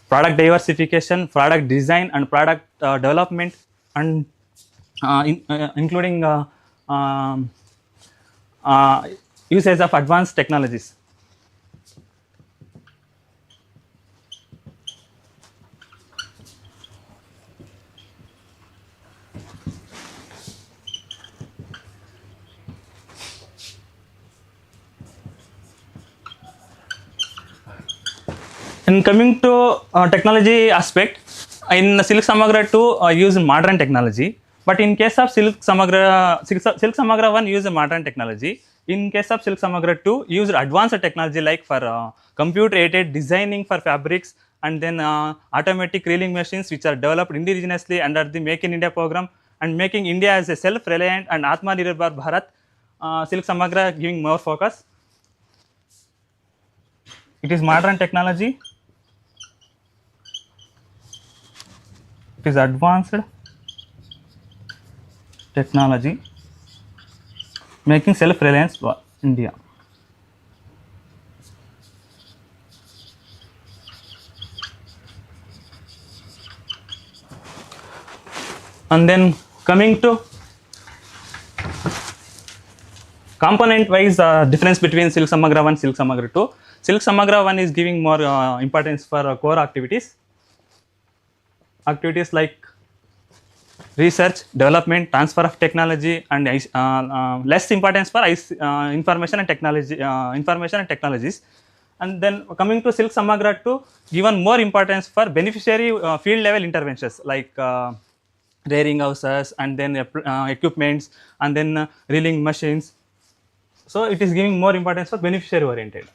S10: product diversification, product design and product development, and including usage of advanced technologies. And coming to technology aspect, in Silk Samagra 2 use modern technology, but in case of Silk Samagra 1 use modern technology. In case of Silk Samagra 2 use advanced technology like for computer aided designing for fabrics, and then automatic reeling machines which are developed indigenously under the Make in India program, and making India as a self-reliant and Atmanirbhar Bharat. Silk Samagra giving more focus. It is modern technology. It is advanced technology making self-reliance India. And then coming to component wise difference between Silk Samagra 1 and Silk Samagra 2. Silk Samagra 1 is giving more importance for core activities. activities like research, development, transfer of technology, and less importance for information and technology, information and technologies. And then coming to Silk Samagra 2, given more importance for beneficiary field level interventions like rearing houses and then equipments and then reeling machines. So it is giving more importance for beneficiary oriented.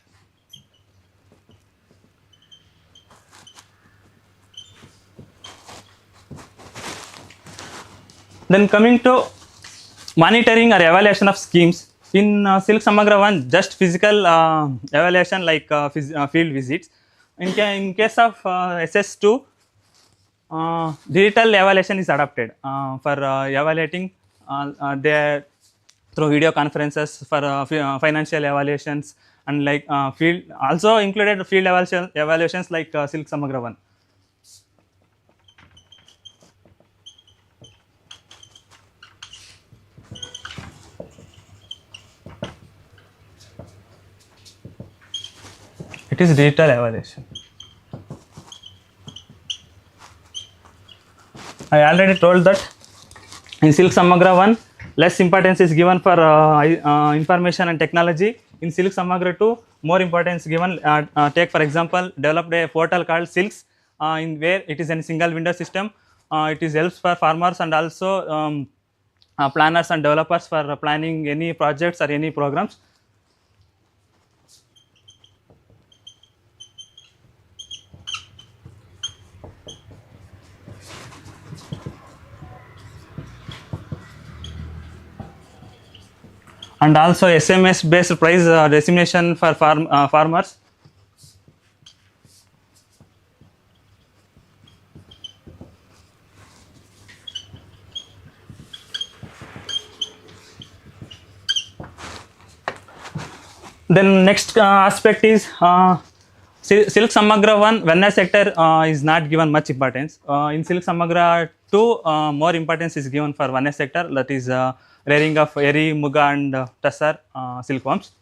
S10: Then coming to monitoring or evaluation of schemes in Silk Samagra 1, just physical evaluation like field visits. In case of SS2, digital evaluation is adopted for evaluating their through video conferences for financial evaluations and like field also included field evaluations like Silk Samagra 1. It is digital evaluation. I already told that in Silk Samagra 1, less importance is given for information and technology. In Silk Samagra 2, more importance given. Take for example, developed a portal called Silks, in where it is a single window system. It is helps for farmers and also planners and developers for planning any projects or any programs. And also SMS based price dissemination for farmers. Then next aspect is Silk Samagra 1 wellness sector is not given much importance. In Silk Samagra 2, more importance is given for wellness sector, that is rearing of eri, muga and tussar silkworms.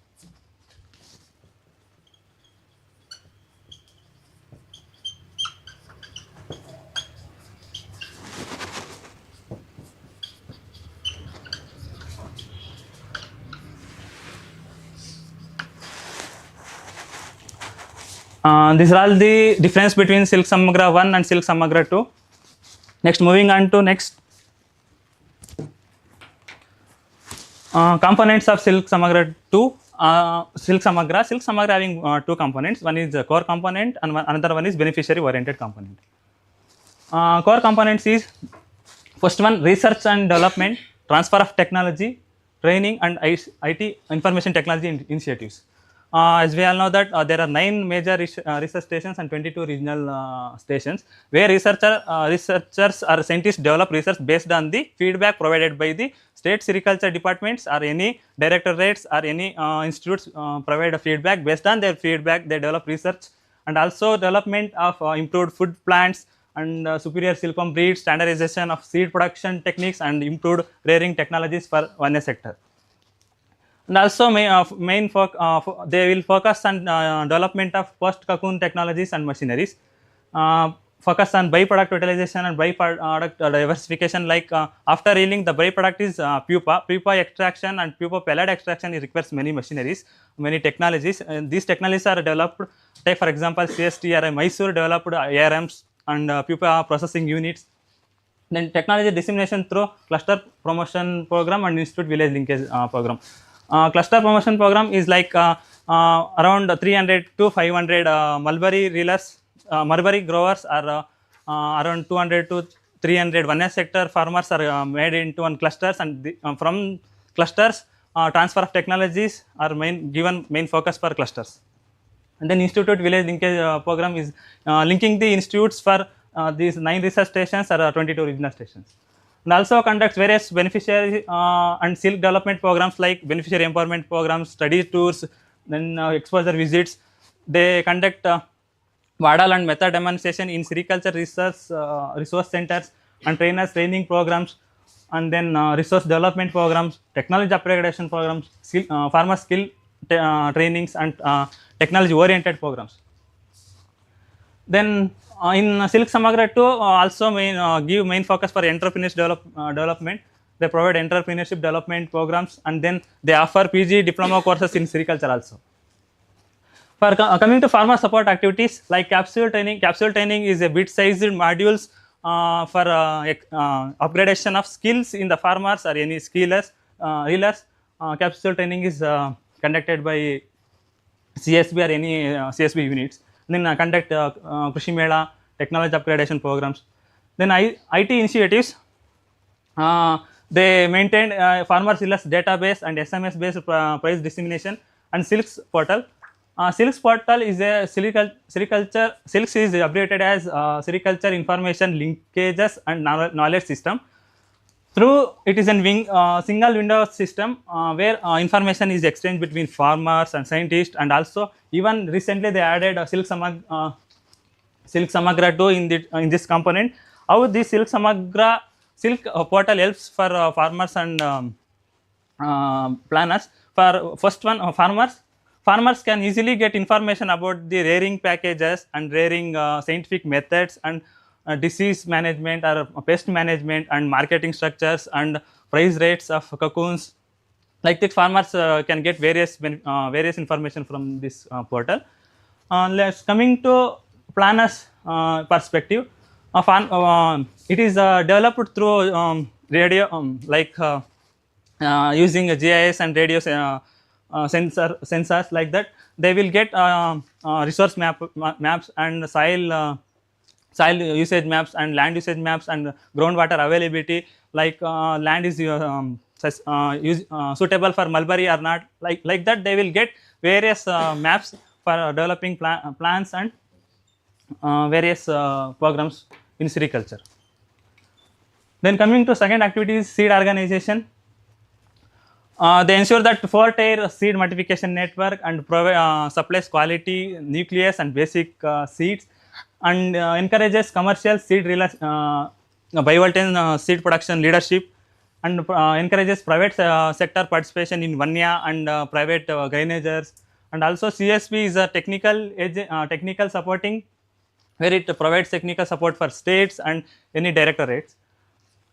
S10: These are all the difference between Silk Samagra 1 and Silk Samagra 2. Next, moving on to next components of Silk Samagra 2. Silk Samagra having two components. One is the core component and another one is beneficiary oriented component. Core components is first one research and development, transfer of technology, training and IT information technology initiatives. As we all know that there are 9 major research stations and 22 regional stations where researchers or scientists develop research based on the feedback provided by the state sericulture departments or any directorates or any institutes provide a feedback. Based on their feedback they develop research and also development of improved food plants and superior silkworm breeds, standardization of seed production techniques and improved rearing technologies for one sector. And also they will focus on development of post cocoon technologies and machineries, focus on byproduct utilization and byproduct diversification, like after reeling the byproduct is pupa extraction and pupa pellet extraction. It requires many machineries, many technologies, and these technologies are developed. Take for example CST or Mysore developed ARMs and pupa processing units. Then technology dissemination through cluster promotion program and institute village linkage program. Cluster promotion program is like around 300 to 500 mulberry growers are around 200 to 300 one sector farmers are made into one clusters, and from clusters transfer of technologies are given main focus for clusters. And then institute village linkage program is linking the institutes for these 9 research stations or 22 regional stations. And also conducts various beneficiary and silk development programs like beneficiary empowerment programs, study tours, then exposure visits. They conduct model and method demonstration in sericulture resource centers and trainers training programs, and then resource development programs, technology upgradation programs, farmer skill trainings and technology oriented programs. Then in Silk Samagra 2 also give main focus for development. They provide entrepreneurship development programs, and then they offer PG diploma courses in sericulture also. For coming to farmer support activities like capsule training is a bit-sized modules for upgradation of skills in the farmers or any skillers, reelers. Capsule training is conducted by CSB or any CSB units. Then conduct Krishi Mela, technology upgradation programs. Then IT initiatives. They maintain farmers illus database and SMS based price dissemination and Silks portal. Silks portal is a sericulture. Silks is abbreviated as sericulture information linkages and knowledge system. Through it is a single window system where information is exchanged between farmers and scientists, and also even recently they added Silk Samagra 2 in this component. How this Silk portal helps for farmers and planners. For first one, farmers can easily get information about the rearing packages and rearing scientific methods and disease management or pest management and marketing structures and price rates of cocoons. Like this, farmers can get various information from this portal. Let's coming to planners perspective. It is developed through radio, using GIS and radio sensors like that. They will get resource maps and soil usage maps and land usage maps and groundwater availability, like land is suitable for mulberry or not, like that. They will get various maps for developing plants and various programs in sericulture. Then coming to second activity is seed organization. They ensure that 4-tier seed multiplication network and supplies quality nucleus and basic seeds, and encourages commercial seed biovoltaic seed production leadership, and encourages private sector participation in Vanya and private grainagers. And also CSP is a technical supporting, where it provides technical support for states and any directorates.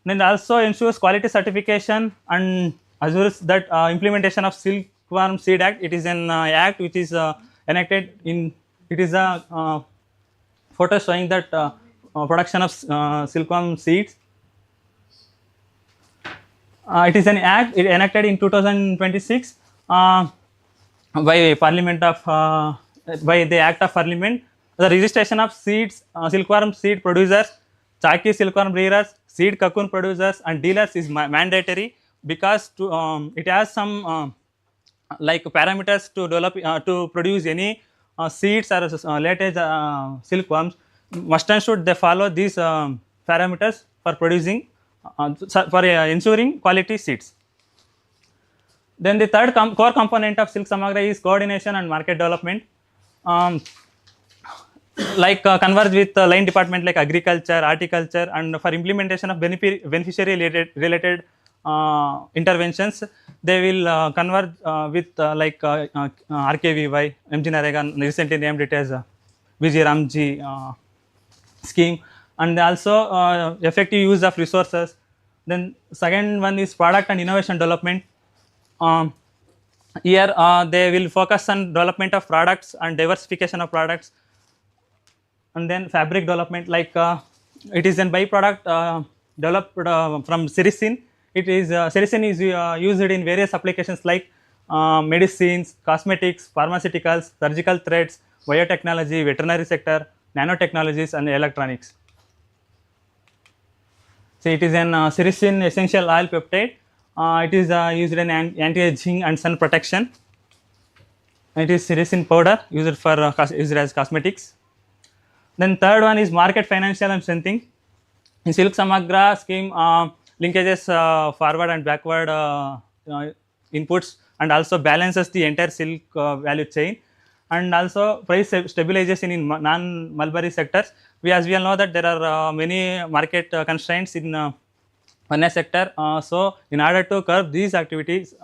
S10: Then also ensures quality certification and assures that implementation of Silkworm Seed Act. It is an act which is enacted in. It is a photo showing that production of silkworm seeds. It is an act enacted in 2026 by Parliament of by the Act of Parliament. The registration of seeds, silkworm seed producers, chalky silkworm breeders, seed cocoon producers, and dealers is mandatory, because it has some like parameters to develop to produce any seeds or latest silkworms. Must and should they follow these parameters for producing for ensuring quality seeds. Then the third core component of Silk Samagra is coordination and market development. Converge with line department like agriculture, horticulture, and for implementation of beneficiary related interventions, they will converge with RKVY, MG Narega, recently named it as Vijay Ramji scheme, and also effective use of resources. Then second one is product and innovation development. Here they will focus on development of products and diversification of products. And then fabric development, it is a byproduct developed from sericin. It is sericin is used in various applications like medicines, cosmetics, pharmaceuticals, surgical threads, biotechnology, veterinary sector, nanotechnologies, and electronics. So it is an sericin essential oil peptide. It is used in anti-aging and sun protection. It is sericin powder used for used as cosmetics. Then third one is market financial and strengthening. In Silk Samagra scheme, linkages forward and backward inputs, and also balances the entire silk value chain, and also price stabilization in non-mulberry sectors. As we all know that there are many market constraints in one sector. So in order to curb these activities,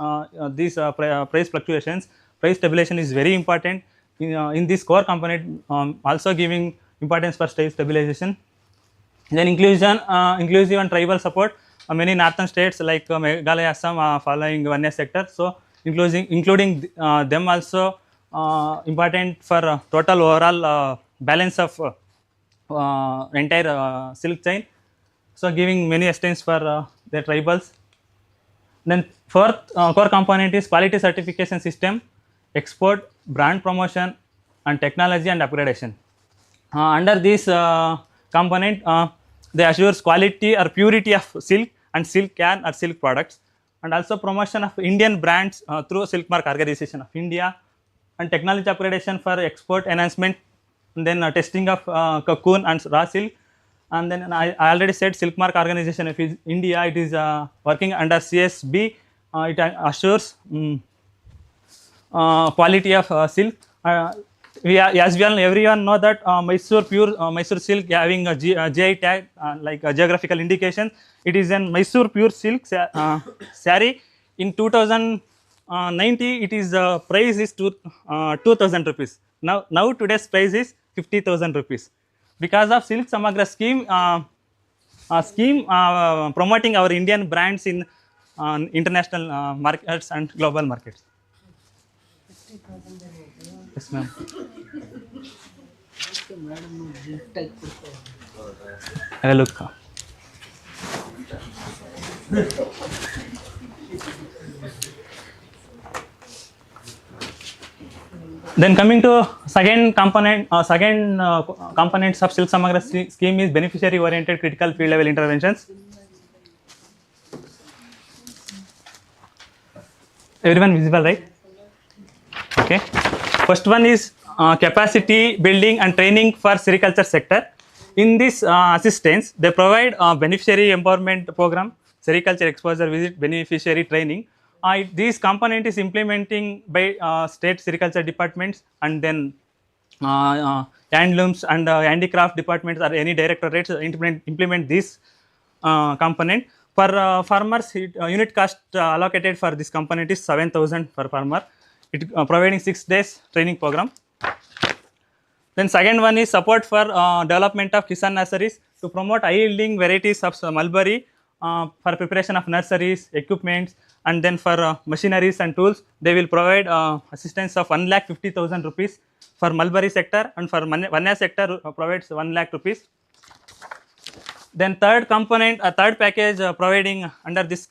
S10: these price fluctuations, price stabilization is very important in this core component, also giving importance for state stabilization. Then inclusive and tribal support. Many northern states like Meghalaya, Assam are following one year sector. So including them also important for total overall balance of entire silk chain. So giving many extents for the tribals. Then fourth core component is quality certification system, export, brand promotion, and technology and upgradation. Under this component, they assures quality or purity of silk and silk yarn or silk products, and also promotion of Indian brands through Silk Mark Organization of India, and technology upgradation for export enhancement, and then testing of cocoon and raw silk. And then I already said Silk Mark Organization of India, it is working under CSB. It assures quality of silk. As we all everyone know that Mysore silk having a GI tag like a geographical indication. It is an Mysore pure silk saree. In 2090, it is price is 2,000 rupees. Now today's price is 50,000 rupees because of Silk Samagra scheme promoting our Indian brands in international markets and global markets. Yes, ma'am. Have a look. Then coming to second component, components of Silk Samagra scheme is beneficiary oriented critical field level interventions. Everyone visible, right? Okay. First one is capacity building and training for sericulture sector. In this assistance, they provide beneficiary empowerment program, sericulture exposure visit, beneficiary training. This component is implementing by state sericulture departments, and then handlooms and handicraft departments or any directorates implement this component. For farmers, unit cost allocated for this component is 7,000 per farmer. It providing 6 days training program. Then second one is support for development of Kisan nurseries to promote high yielding varieties of mulberry for preparation of nurseries, equipments, and then for machineries and tools. They will provide assistance of 1,50,000 rupees for mulberry sector, and for Vanya sector provides 1 lakh rupees. Then third component, a third package providing under this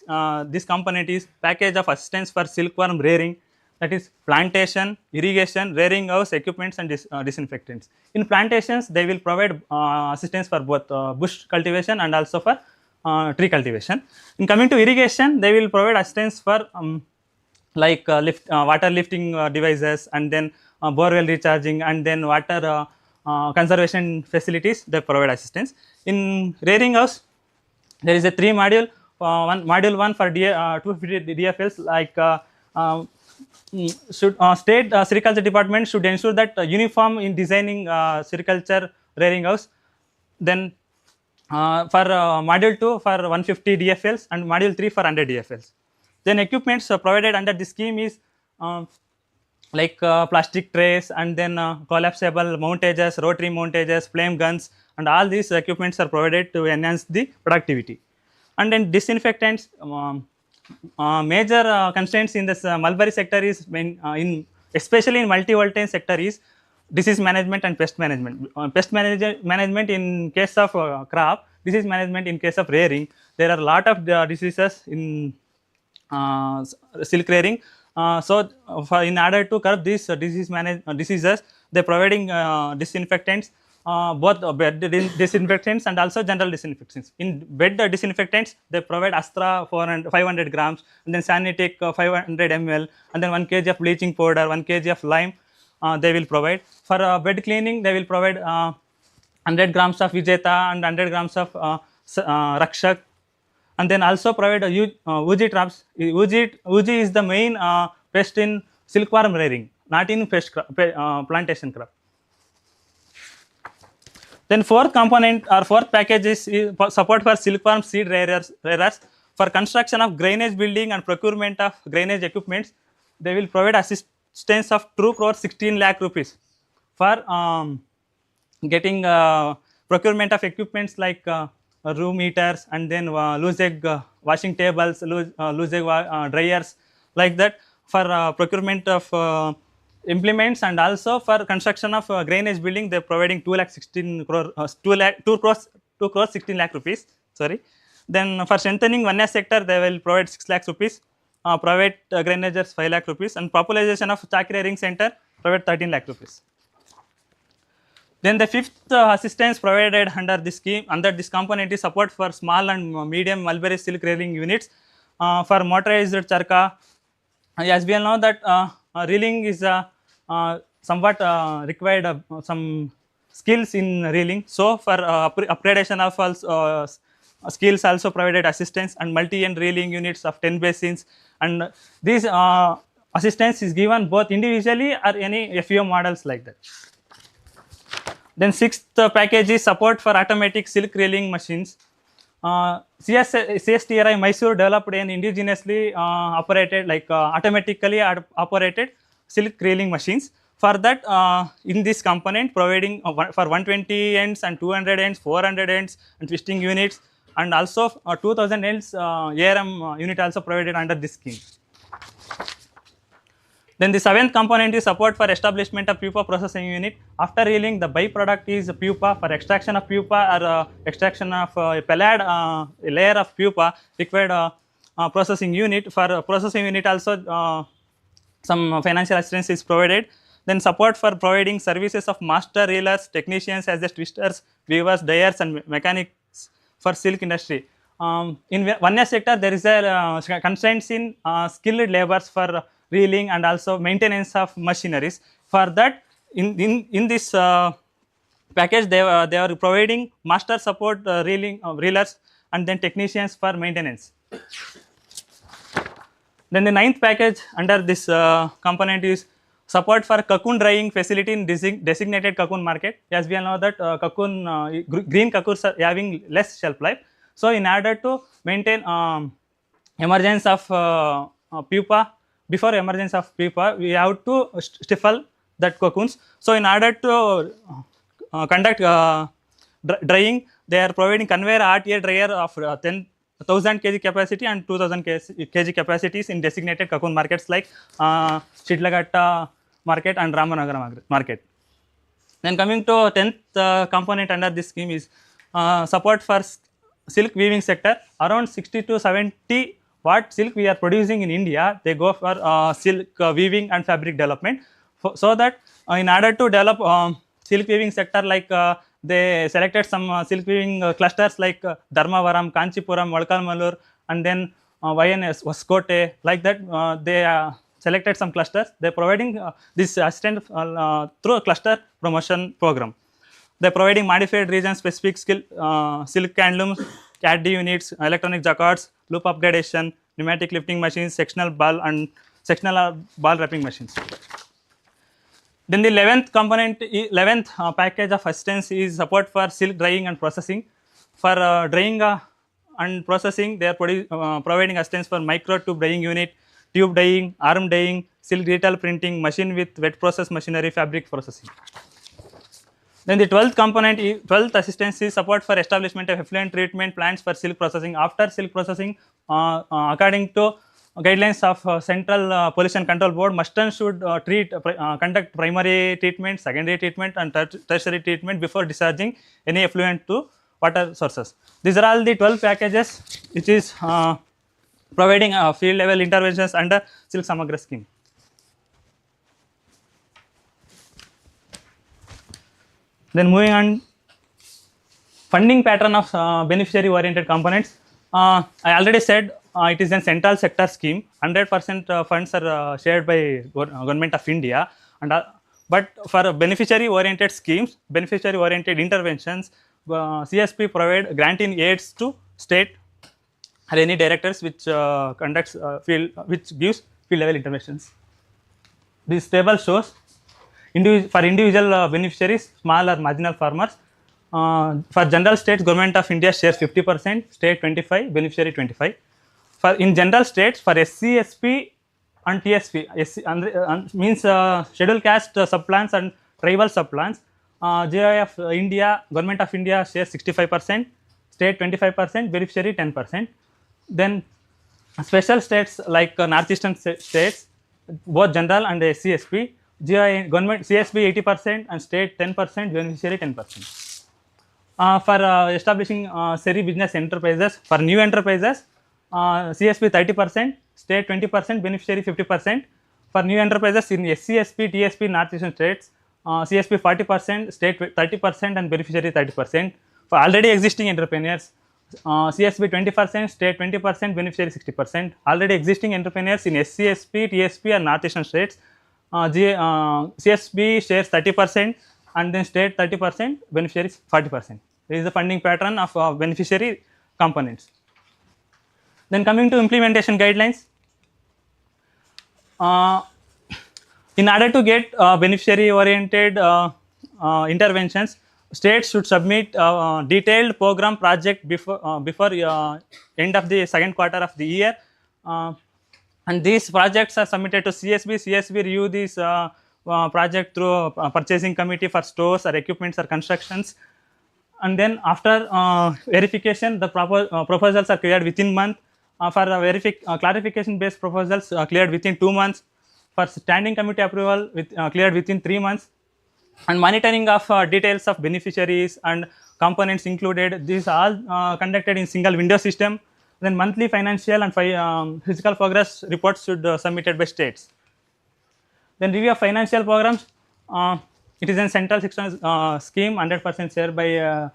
S10: component is package of assistance for silkworm rearing, that is plantation, irrigation, rearing house equipments and disinfectants. In plantations, they will provide assistance for both bush cultivation and also for tree cultivation. In coming to irrigation, they will provide assistance for like water lifting devices, and then borewell recharging, and then water conservation facilities. They provide assistance. In rearing house, there is a 3 module. Module 1 for 250 DFLs, like should state sericulture department should ensure that uniform in designing sericulture rearing house. Then for module 2 for 150 DFLs and module 3 for 100 DFLs. Then equipments provided under this scheme is like plastic trays, and then collapsible mountages, rotary mountages, flame guns, and all these equipments are provided to enhance the productivity. And then disinfectants, major constraints in this mulberry sector is especially in multi-voltage sector is disease management and pest management. Pest management in case of crop, disease management in case of rearing. There are a lot of diseases in silk rearing. So in order to curb these diseases, they are providing disinfectants, both bed disinfectants and also general disinfectants. In bed disinfectants, they provide Astra 500 grams, and then Sanitec 500 ml, and then 1 kg of bleaching powder, 1 kg of lime. They will provide. For bed cleaning, they will provide 100 grams of Vijeta and 100 grams of Rakshak, and then also provide Uji traps. Uji is the main pest in silkworm rearing, not in plantation crop. Then fourth component or fourth package is support for silkworm seed rearers for construction of grainage building and procurement of grainage equipments. They will provide assistance of 2 crore 16 lakh rupees for getting procurement of equipments like room heaters, and then loose egg washing tables, loose egg dryers, like that, for procurement of implements, and also for construction of drainage building. They are providing 2 lakh 16 crore 2 crores 16 lakh rupees, sorry. Then for strengthening one sector, they will provide 6 lakhs rupees, private drainagers 5 lakh rupees, and popularization of Chakri Ring Center provide 13 lakh rupees. Then the fifth assistance provided under this scheme, under this component, is support for small and medium mulberry silk reeling units for motorized charka. As we all know that reeling is somewhat required some skills in reeling. So for upgradation of also, skills also provided assistance, and multi-end reeling units of 10 basins, and these assistance is given both individually or any FEO models like that. Then sixth package is support for automatic silk reeling machines. CSTRI Mysore developed an indigenously operated, like automatically operated silk reeling machines. For that, in this component, providing for 120 ends and 200 ends, 400 ends, and twisting units, and also 2000 ends ARM unit also provided under this scheme. Then the seventh component is support for establishment of pupa processing unit. After reeling, the byproduct is pupa. For extraction of pupa or extraction of a pelad layer of pupa, required processing unit. For processing unit also some financial assistance is provided. Then support for providing services of master reelers, technicians as the twisters, weavers, dyers, and mechanics for silk industry. In one sector, there is a constraints in skilled labors for reeling and also maintenance of machineries. For that, in this package, they are providing master support reelers, and then technicians for maintenance. Then the ninth package under this component is support for cocoon drying facility in designated cocoon market. As we all know that cocoon green cocoons are having less shelf life. So in order to maintain emergence of pupa, before emergence of pupa, we have to stifle that cocoons. So in order to conduct drying, they are providing conveyor RTA dryer of 10,000 kg capacity and 2000 kg capacities in designated cocoon markets like Shidlaghatta market and Ramanagara market. Then coming to 10th component under this scheme is support for silk weaving sector. Around 60 to 70 what silk we are producing in India, they go for silk weaving and fabric development. So that in order to develop silk weaving sector, like they selected some silk weaving clusters like Dharmavaram, Kanchipuram, Valkalmalur, and then YNS, Vaskote, like that. They selected some clusters. They are providing this assistance through a cluster promotion program. They are providing modified region specific skill, silk handlooms, CAD units, electronic jacquards, loop upgradation, pneumatic lifting machines, sectional ball wrapping machines. Then the 11th component, 11th package of assistance is support for silk drying and processing. For drying and processing, they are providing assistance for micro tube drying unit, tube dyeing, arm dyeing, silk detail printing, machine with wet process machinery, fabric processing. Then the 12th component, 12th assistance is support for establishment of effluent treatment plants for silk processing. After silk processing, according to guidelines of Central Pollution Control Board, must and should conduct primary treatment, secondary treatment, and tertiary treatment before discharging any effluent to water sources. These are all the 12 packages which is providing field level interventions under Silk Samagra scheme. Then moving on, funding pattern of beneficiary oriented components. I already said it is a central sector scheme. 100% funds are shared by government of India, and but for beneficiary oriented schemes, beneficiary oriented interventions, CSP provide granting aids to state or any directors which conducts which gives field level interventions. This table shows for individual beneficiaries, small or marginal farmers. For general states, government of India shares 50%, state 25, beneficiary 25. For in general states, for SC, SP and TSP, SC means scheduled caste subplans and tribal subplans, GI of India, Government of India shares 65%, state 25%, beneficiary 10%. Then special states like northeastern states, both general and SCSP, GI government CSP 80% and state 10%, beneficiary 10%. For establishing SERI business enterprises, for new enterprises, CSP 30%, state 20%, beneficiary 50%. For new enterprises in SCSP, TSP, northeastern states, CSP 40%, state 30%, and beneficiary 30%. For already existing entrepreneurs, CSP 20%, state 20%, beneficiary 60%. Already existing entrepreneurs in SCSP, TSP, and northeastern states, CSP shares 30%, and then state 30%, beneficiaries 40%. This is the funding pattern of beneficiary components. Then coming to implementation guidelines. In order to get beneficiary oriented interventions, states should submit detailed program project before end of the second quarter of the year, and these projects are submitted to CSB. CSB review this project through a purchasing committee for stores or equipments or constructions, and then after verification, the proposals are cleared within month. For clarification based proposals cleared within 2 months. For standing committee approval cleared within 3 months. And monitoring of details of beneficiaries and components included, these all conducted in single window system. Then monthly financial and physical progress reports should submitted by states. Then review of financial programs. It is a central scheme, 100% share by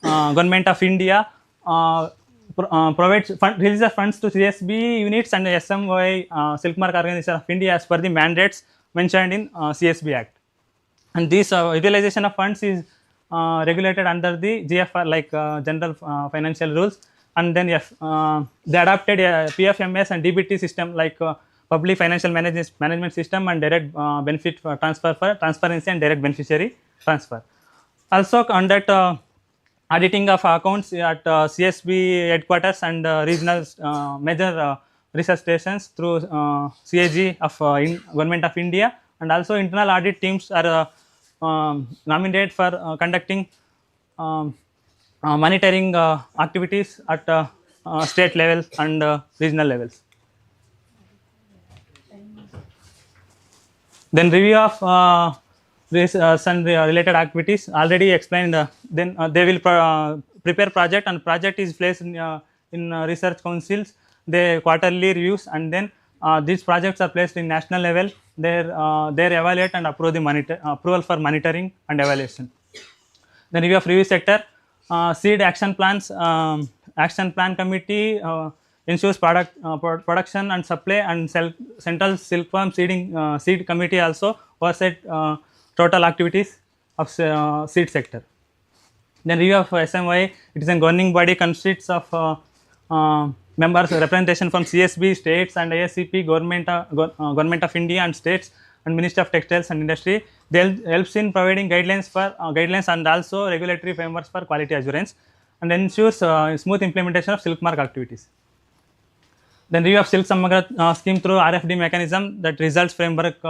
S10: Government of India. Provides releases funds to CSB units and SMY Silk Mark Organization of India as per the mandates mentioned in CSB Act. And this utilization of funds is regulated under the GFR, like general financial rules. And then they adopted a PFMS and DBT system, like public financial management system, and direct benefit transfer for transparency and direct beneficiary transfer. Also conduct auditing of accounts at CSB headquarters and regional major research stations through CAG of Government of India, and also internal audit teams are nominated for conducting monitoring activities at state level and regional levels. Then review of some related activities already explained. Then they will prepare project, and project is placed in research councils. They quarterly reviews, and then these projects are placed in national level. They evaluate and approve the approval for monitoring and evaluation. Then review of review sector. Seed action plans. Action plan committee ensures production and supply, and central silkworm seed committee also oversight total activities of seed sector. Then review of SMY. It is a governing body, consists of members representation from CSB, states, and ISCP, Government of India and states, and Ministry of Textiles and Industry. They helps in providing guidelines and also regulatory frameworks for quality assurance, and ensures smooth implementation of silk mark activities. Then review of Silk Samagra scheme through RFD mechanism, that results framework,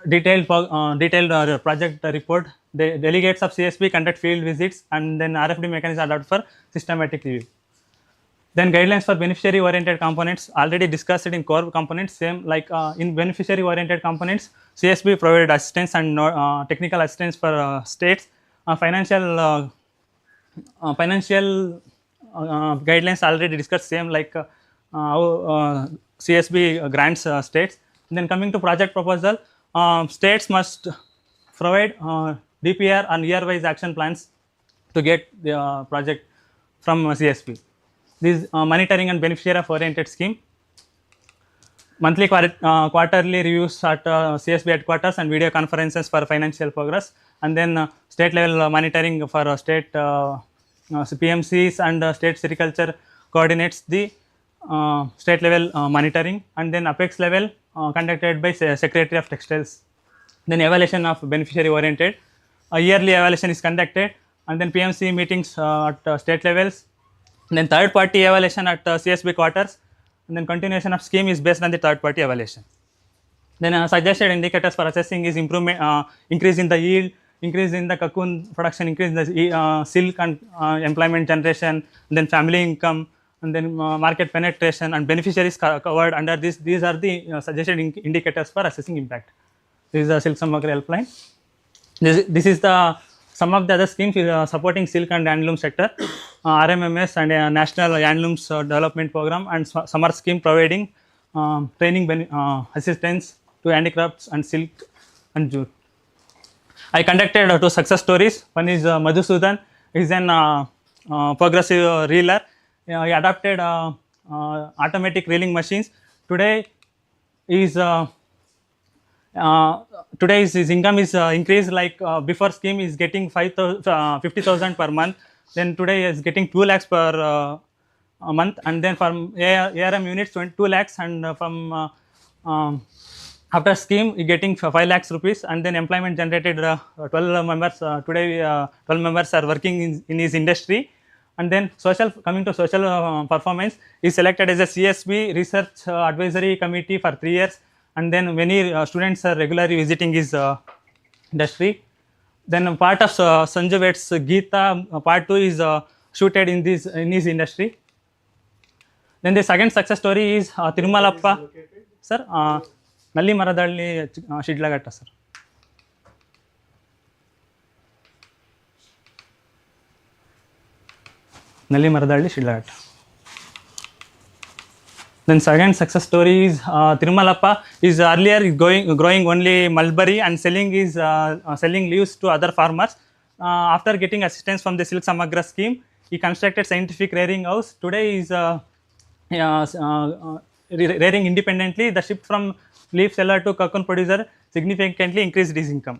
S10: detailed project report. The delegates of CSP conduct field visits, and then RFD mechanism adopted for systematic review. Then guidelines for beneficiary oriented components, already discussed in core components. Same like in beneficiary oriented components, CSP provided assistance and technical assistance for states. Financial guidelines already discussed, same like how CSB grants states. And then coming to project proposal, states must provide DPR and year-wise action plans to get the project from CSP. This monitoring and beneficiary oriented scheme. Monthly quarterly reviews at CSB headquarters and video conferences for financial progress, and then state level monitoring for state PMCs and state sericulture coordinates the state level monitoring, and then apex level conducted by Secretary of Textiles. Then evaluation of beneficiary oriented, a yearly evaluation is conducted, and then PMC meetings at state levels. And then third party evaluation at CSB quarters, and then continuation of scheme is based on the third party evaluation. Then suggested indicators for assessing is improvement, increase in the yield, increase in the cocoon production, increase in the silk and employment generation, then family income, and then market penetration and beneficiaries covered under this. These are the suggested indicators for assessing impact. This is the Silk Samagra helpline. This is the some of the other schemes supporting silk and handloom sector, RMMS and National Handlooms Development Program, and summer scheme providing training assistance to handicrafts and silk and jute. I conducted two success stories. One is Madhusudan. He is an progressive reeler. He adopted automatic reeling machines. Today is today's his income is increased, like before scheme is getting 50,000 per month, then today is getting 2 lakhs per a month, and then from ARM units 2 lakhs, and from after scheme you getting 5 lakhs rupees, and then employment generated 12 members. Today 12 members are working in his industry. And then coming to social performance, is selected as a CSB research advisory committee for 3 years, and then many students are regularly visiting his industry. Then part of Sanjay Vet's Geeta part 2 is shooted in his industry. Then the second success story is Tirumalappa, sir, Nalli Maradalli Shidlagatta, sir. Nalli Maradalli Shidlagatta. Then second success story is Tirumalappa is earlier growing only mulberry and selling leaves to other farmers. After getting assistance from the Silk Samagra scheme, he constructed scientific rearing house. Today is rearing independently. The shift from leaf seller to cocoon producer significantly increased his income.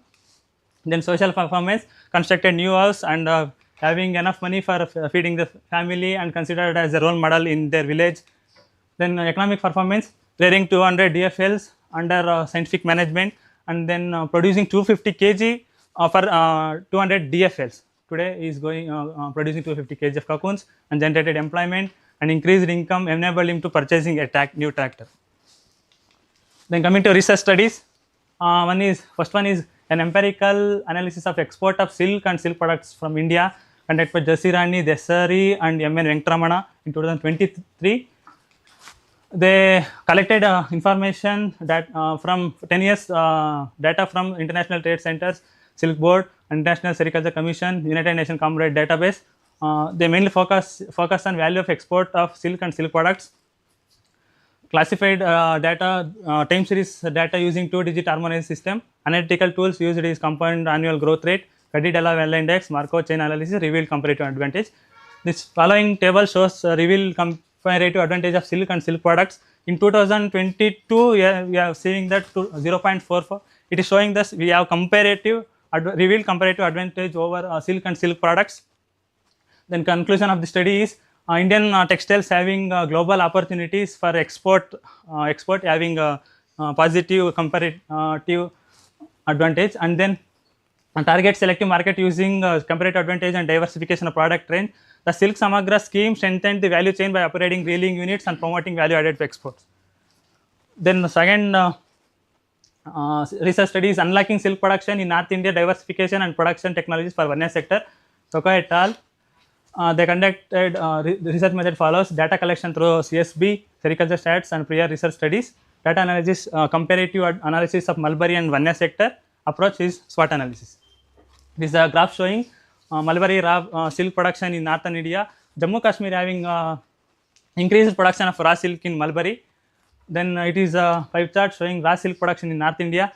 S10: Then social performance, constructed new house and having enough money for feeding the family and considered as a role model in their village. Then economic performance, rearing 200 DFLs under scientific management, and then producing 250 kg for 200 DFLs. Today is producing 250 kg of cocoons, and generated employment and increased income enabled him to purchasing a new tractor. Then coming to research studies, first one is an empirical analysis of export of silk and silk products from India, conducted by Jasirani Desari and M.N. Venkatramana in 2023. They collected information that from 10 years data from International Trade Centers, Silk Board, International Sericulture Commission, United Nations Comrade Database. They mainly focus on value of export of silk and silk products. Classified data, time series data using 2-digit harmonized system. Analytical tools used is compound annual growth rate, Credit-Della Value Index, Markov chain analysis, revealed comparative advantage. This following table shows revealed comparative advantage of silk and silk products. In 2022, we are seeing that 0.44. It is showing that we have revealed comparative advantage over silk and silk products. Then conclusion of the study is Indian textiles having global opportunities for export having positive comparative advantage, and then target selective market using comparative advantage and diversification of product range. The Silk Samagra scheme strengthened the value chain by operating reeling units and promoting value added to exports. Then the second research study is unlocking silk production in North India, diversification and production technologies for Varna sector. Soka et al. They conducted the research method follows data collection through CSB, sericulture stats and prior research studies. Data analysis, comparative analysis of mulberry and Varna sector. Approach is SWOT analysis. This is a graph showing mulberry raw silk production in northern India. Jammu Kashmir having increased production of raw silk in mulberry. Then it is a pie chart showing raw silk production in North India.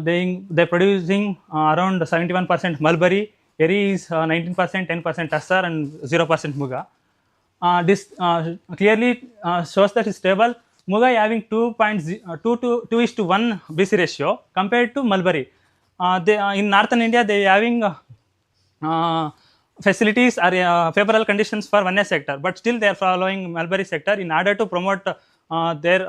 S10: They producing around 71% mulberry. Eri is 19%, 10% Tassar and 0% Muga. This clearly shows that it's stable. Muga having 2:1 BC ratio compared to mulberry. In northern India, they having facilities are favorable conditions for Varna sector, but still they are following mulberry sector. In order to promote their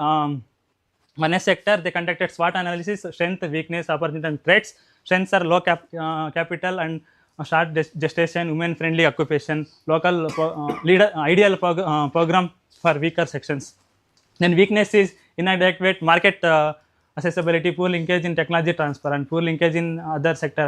S10: Varna sector, they conducted SWOT analysis: strength, weakness, opportunity, and threats. Strengths are low capital and short gestation, women friendly occupation, local ideal program for weaker sections. Then weakness is inadequate market accessibility, poor linkage in technology transfer, and poor linkage in other sector,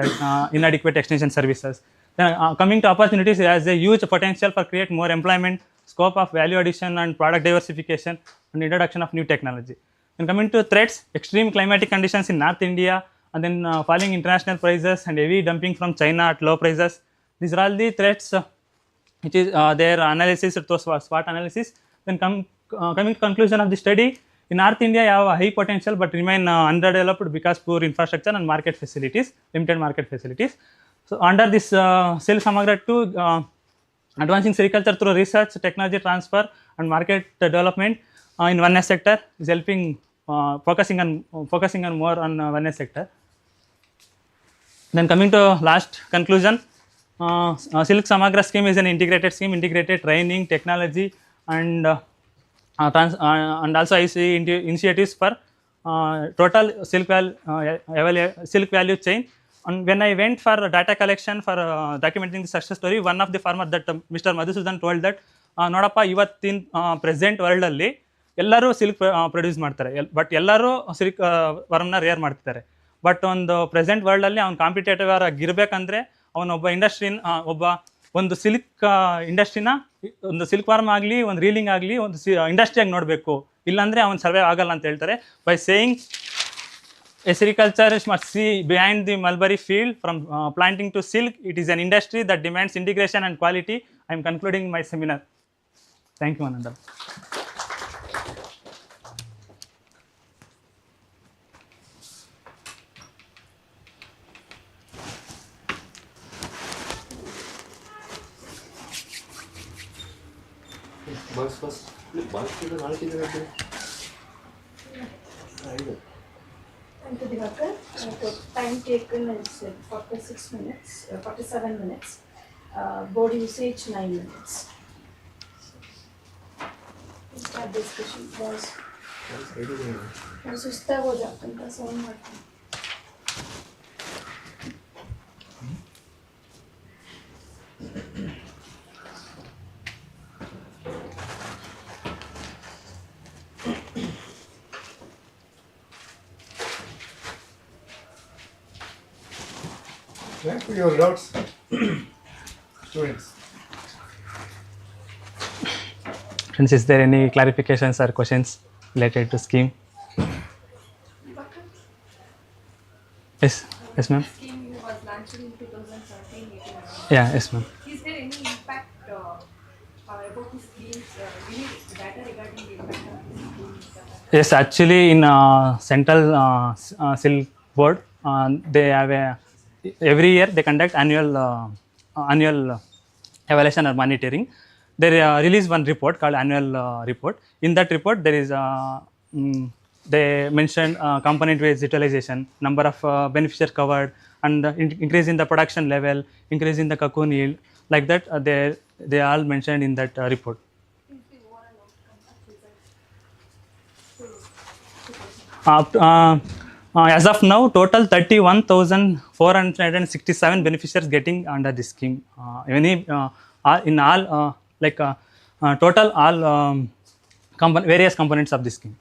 S10: inadequate extension services. Then coming to opportunities, it has a huge potential for create more employment, scope of value addition and product diversification, and introduction of new technology. Then coming to threats, extreme climatic conditions in North India, and then falling international prices and heavy dumping from China at low prices. These are all the threats which is their analysis through SWOT analysis. Then coming to conclusion of the study, in North India, you have a high potential but remain underdeveloped because poor infrastructure and market facilities, limited market facilities. So under this Cell Samagra 2, advancing sericulture through research, technology transfer, and market development in one sector is helping focusing on more on one sector. Then coming to last conclusion, Silk Samagra scheme is an integrated scheme, integrated training, technology, and and also I see initiatives for total silk value chain. And when I went for data collection for documenting the success story, one of the farmer that Mr. Madhusudan told that ನೋಡಪ್ಪ ಇವತ್ತಿನ present ವರ್ಲ್ಡಲ್ಲಿ ಎಲ್ಲರೂ silk produce ಮಾಡ್ತಾರೆ, but ಎಲ್ಲರೂ silk ವರ್ಮ್ನ rare ಮಾಡ್ತಿದ್ದಾರೆ. But ಒಂದು present ವರ್ಲ್ಡಲ್ಲಿ ಅವ್ನು competitive ಆಗಿರಬೇಕಂದ್ರೆ ಅವನೊಬ್ಬ ಒಂದು ಸಿಲ್ಕ್ ಇಂಡಸ್ಟ್ರಿನ, ಒಂದು ಸಿಲ್ಕ್ ಫಾರ್ಮ್ ಆಗಲಿ, ಒಂದು ರೀಲಿಂಗ್ ಆಗಲಿ, ಒಂದು ಇಂಡಸ್ಟ್ರಿಯಾಗಿ ನೋಡಬೇಕು, ಇಲ್ಲಾಂದರೆ ಅವ್ನು ಸರ್ವೇ ಆಗಲ್ಲ ಅಂತ ಹೇಳ್ತಾರೆ. By saying a sericulturist must see behind the mulberry field from planting to silk. It is an industry that demands integration and quality. I am concluding my seminar. Thank you, Ananda.
S3: Boys first.
S8: Thank you, Divakar. The time taken is 46 minutes, 47 minutes. Board usage 9 minutes. Start discussion. Boys. ಸುಸ್ತಾಗಿ ಹೋದಾಕಂತ sound ಮಾಡ್ತೀನಿ.
S3: Thank you for your doubts, students.
S10: Friends, is there any clarifications or questions related to scheme? Yes, yes, ma'am.
S6: Scheme was launched in 2017-18.
S10: Yeah, yes, ma'am.
S6: Is there any impact about the schemes? Any data regarding the impact of the schemes?
S10: Yes, actually, in Central Silk Board, they have every year they conduct annual evaluation or monitoring. They release one report called annual report. In that report, there is they mentioned component-based utilization, number of beneficiaries covered, and increase in the production level, increase in the cocoon yield. Like that, they all mentioned in that report. As of now, total 31,467 beneficiaries getting under this scheme. In all, total all various components of this scheme.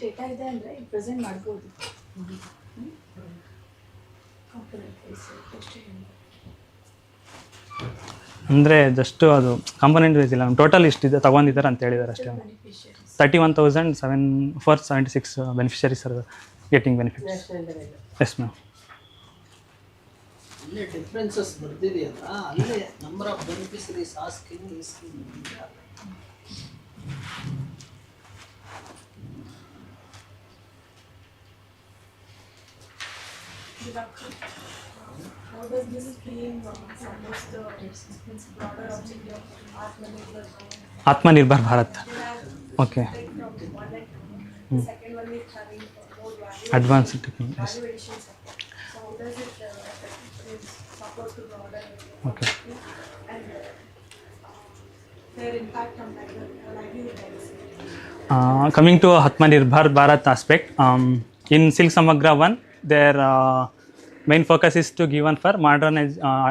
S8: Data ಇದೆ ಅಂದರೆ present ಮಾಡ್ಬೋದು.
S10: ಅಂದರೆ just ಅದು component wise ಇಲ್ಲ, total ಇಷ್ಟಿದೆ ತಗೊಂಡಿದ್ದಾರೆ ಅಂತ ಹೇಳಿದ್ದಾರೆ ಅಷ್ಟೇ. 31,476 beneficiaries are getting benefits. Yes, ma'am.
S9: ಅಲ್ಲೇ ಡಿಫ್ರೆನ್ಸಸ್ ಬರ್ದಿದೆಯಲ್ಲ, ಅಲ್ಲೇ ನಂಬರ್ ಆಫ್ ಬೆನಿಫಿಷರೀಸ್ ಆ ಸ್ಕೀಮ್ ಈ scheme.
S6: How does this scheme supports the broader objective of Atmanirbhar Bharat?
S10: Atmanirbhar Bharat. Okay.
S6: Like from one and the second one is having more
S10: Advanced technology. Yes.
S6: value addition support. So how does it support to broader
S10: Okay.
S6: and their impact on livelihood policy?
S10: Coming to Atmanirbhar Bharat aspect, in Silk Samagra 1, their main focus is to given for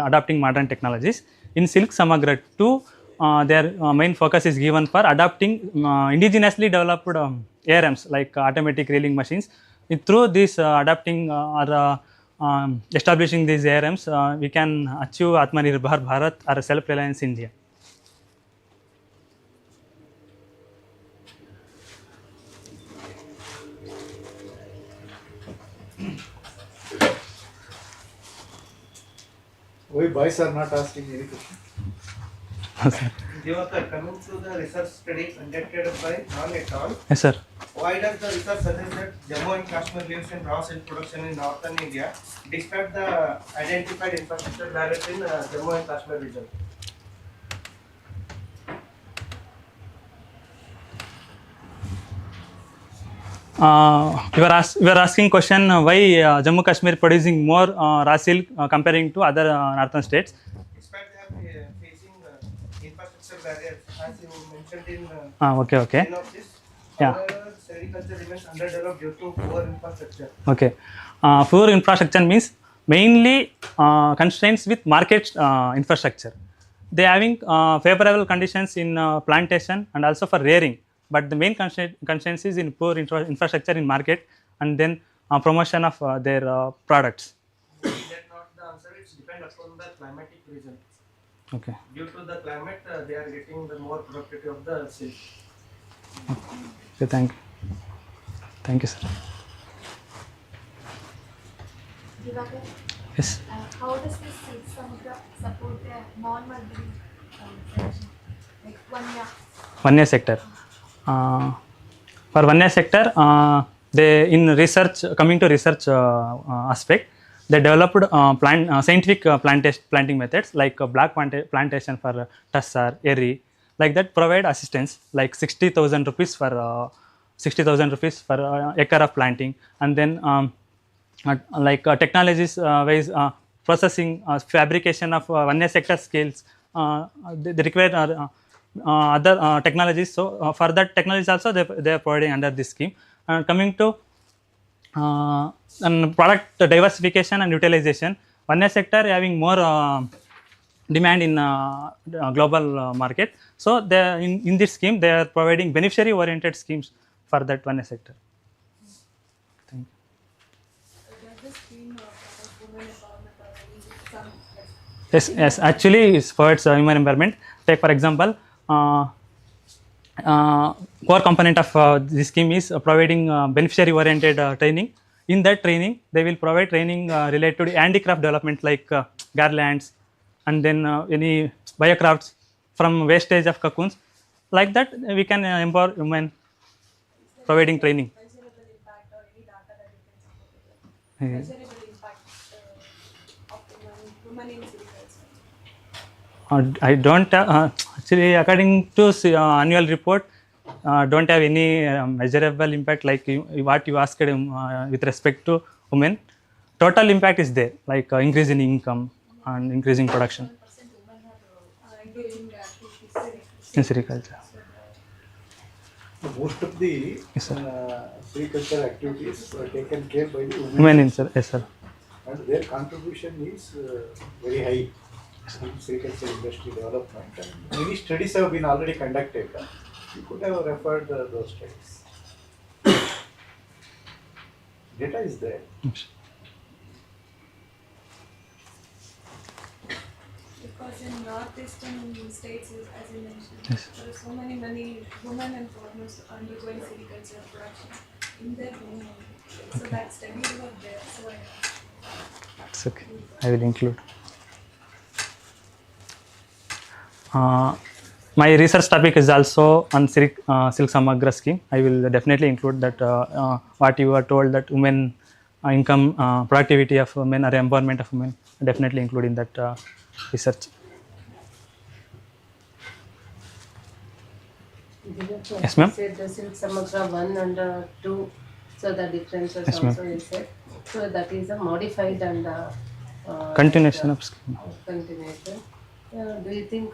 S10: adopting modern technologies. In Silk Samagra 2, their main focus is given for adopting indigenously developed ARMs like automatic reeling machines. Through this adapting or establishing these ARMs, we can achieve Atmanirbhar Bharat or self-reliance India.
S3: Why boys are not asking any question?
S11: Divakar, coming to the research study conducted by Khan et al.
S10: Yes, sir.
S11: Why does the research suggest that Jammu and Kashmir lives in raw silk production in northern India, despite the identified infrastructure barriers in Jammu and Kashmir region?
S10: We are asking question why Jammu Kashmir producing more raw silk comparing to other northern states.
S11: Despite they are facing infrastructure barriers, as you mentioned in
S10: Okay.
S11: one of this,
S10: Yeah.
S11: however, sericulture remains underdeveloped due to poor infrastructure.
S10: Okay. Poor infrastructure means mainly constraints with market infrastructure. They having favorable conditions in plantation and also for rearing, but the main constraints is in poor infrastructure in market and then promotion of their products.
S11: That not the answer. It's depend upon the climatic region.
S10: Okay.
S11: Due to the climate, they are getting the more productivity of the silk.
S10: Okay. Thank you, sir.
S1: Divakar,
S10: Yes.
S1: how does this silk samuddra support the non-mulberry section, like 1 year?
S10: One year sector. For one year sector, they in research coming to research aspect, they developed scientific planting methods like black plantation for tussar, eri, like that provide assistance like 60,000 rupees for 60,000 rupees for acre of planting, and then technologies wise processing fabrication of one year sector scales, they require other technologies. So for that technologies also they are providing under this scheme. Coming to and product diversification and utilization, one year sector having more demand in global market. So they in this scheme they are providing beneficiary oriented schemes for that one year sector. Thank you.
S6: Does this scheme promote women empowerment or any some
S10: Yes, actually it's for its human environment. Take for example, core component of this scheme is providing beneficiary oriented training. In that training, they will provide training related to handicraft development like garlands and then any biocrafts from wastage of cocoons. Like that, we can empower women providing training.
S6: measurable impact or any data that you can support with it?
S10: Yeah.
S6: Measurable impact of women in sericulture.
S10: I don't actually according to annual report, don't have any measurable impact like what you asked with respect to women. Total impact is there like increase in income and increasing production
S6: Engaging activities
S10: in sericulture.
S3: Most of the
S10: Yes, sir.
S3: agriculture activities are taken care by the women.
S10: Women in yes, sir.
S3: And their contribution is very high in agriculture industry development. And many studies have been already conducted. You could have referred those studies. Data is there.
S6: because in northeastern states, as you mentioned,
S10: Yes.
S6: there are so many women and farmers undergoing sericulture production in their home only. So that studies were there. So
S10: It's okay. I will include. My research topic is also on silk samagra scheme. I will definitely include that what you are told that women income, productivity of women or empowerment of women, definitely include in that research. Yes, ma'am.
S7: You said the silk samagra 1 and 2, so the differences
S10: Yes, ma'am.
S7: also you said. So that is a modified and
S10: Continuation of scheme.
S7: continuation. Do you think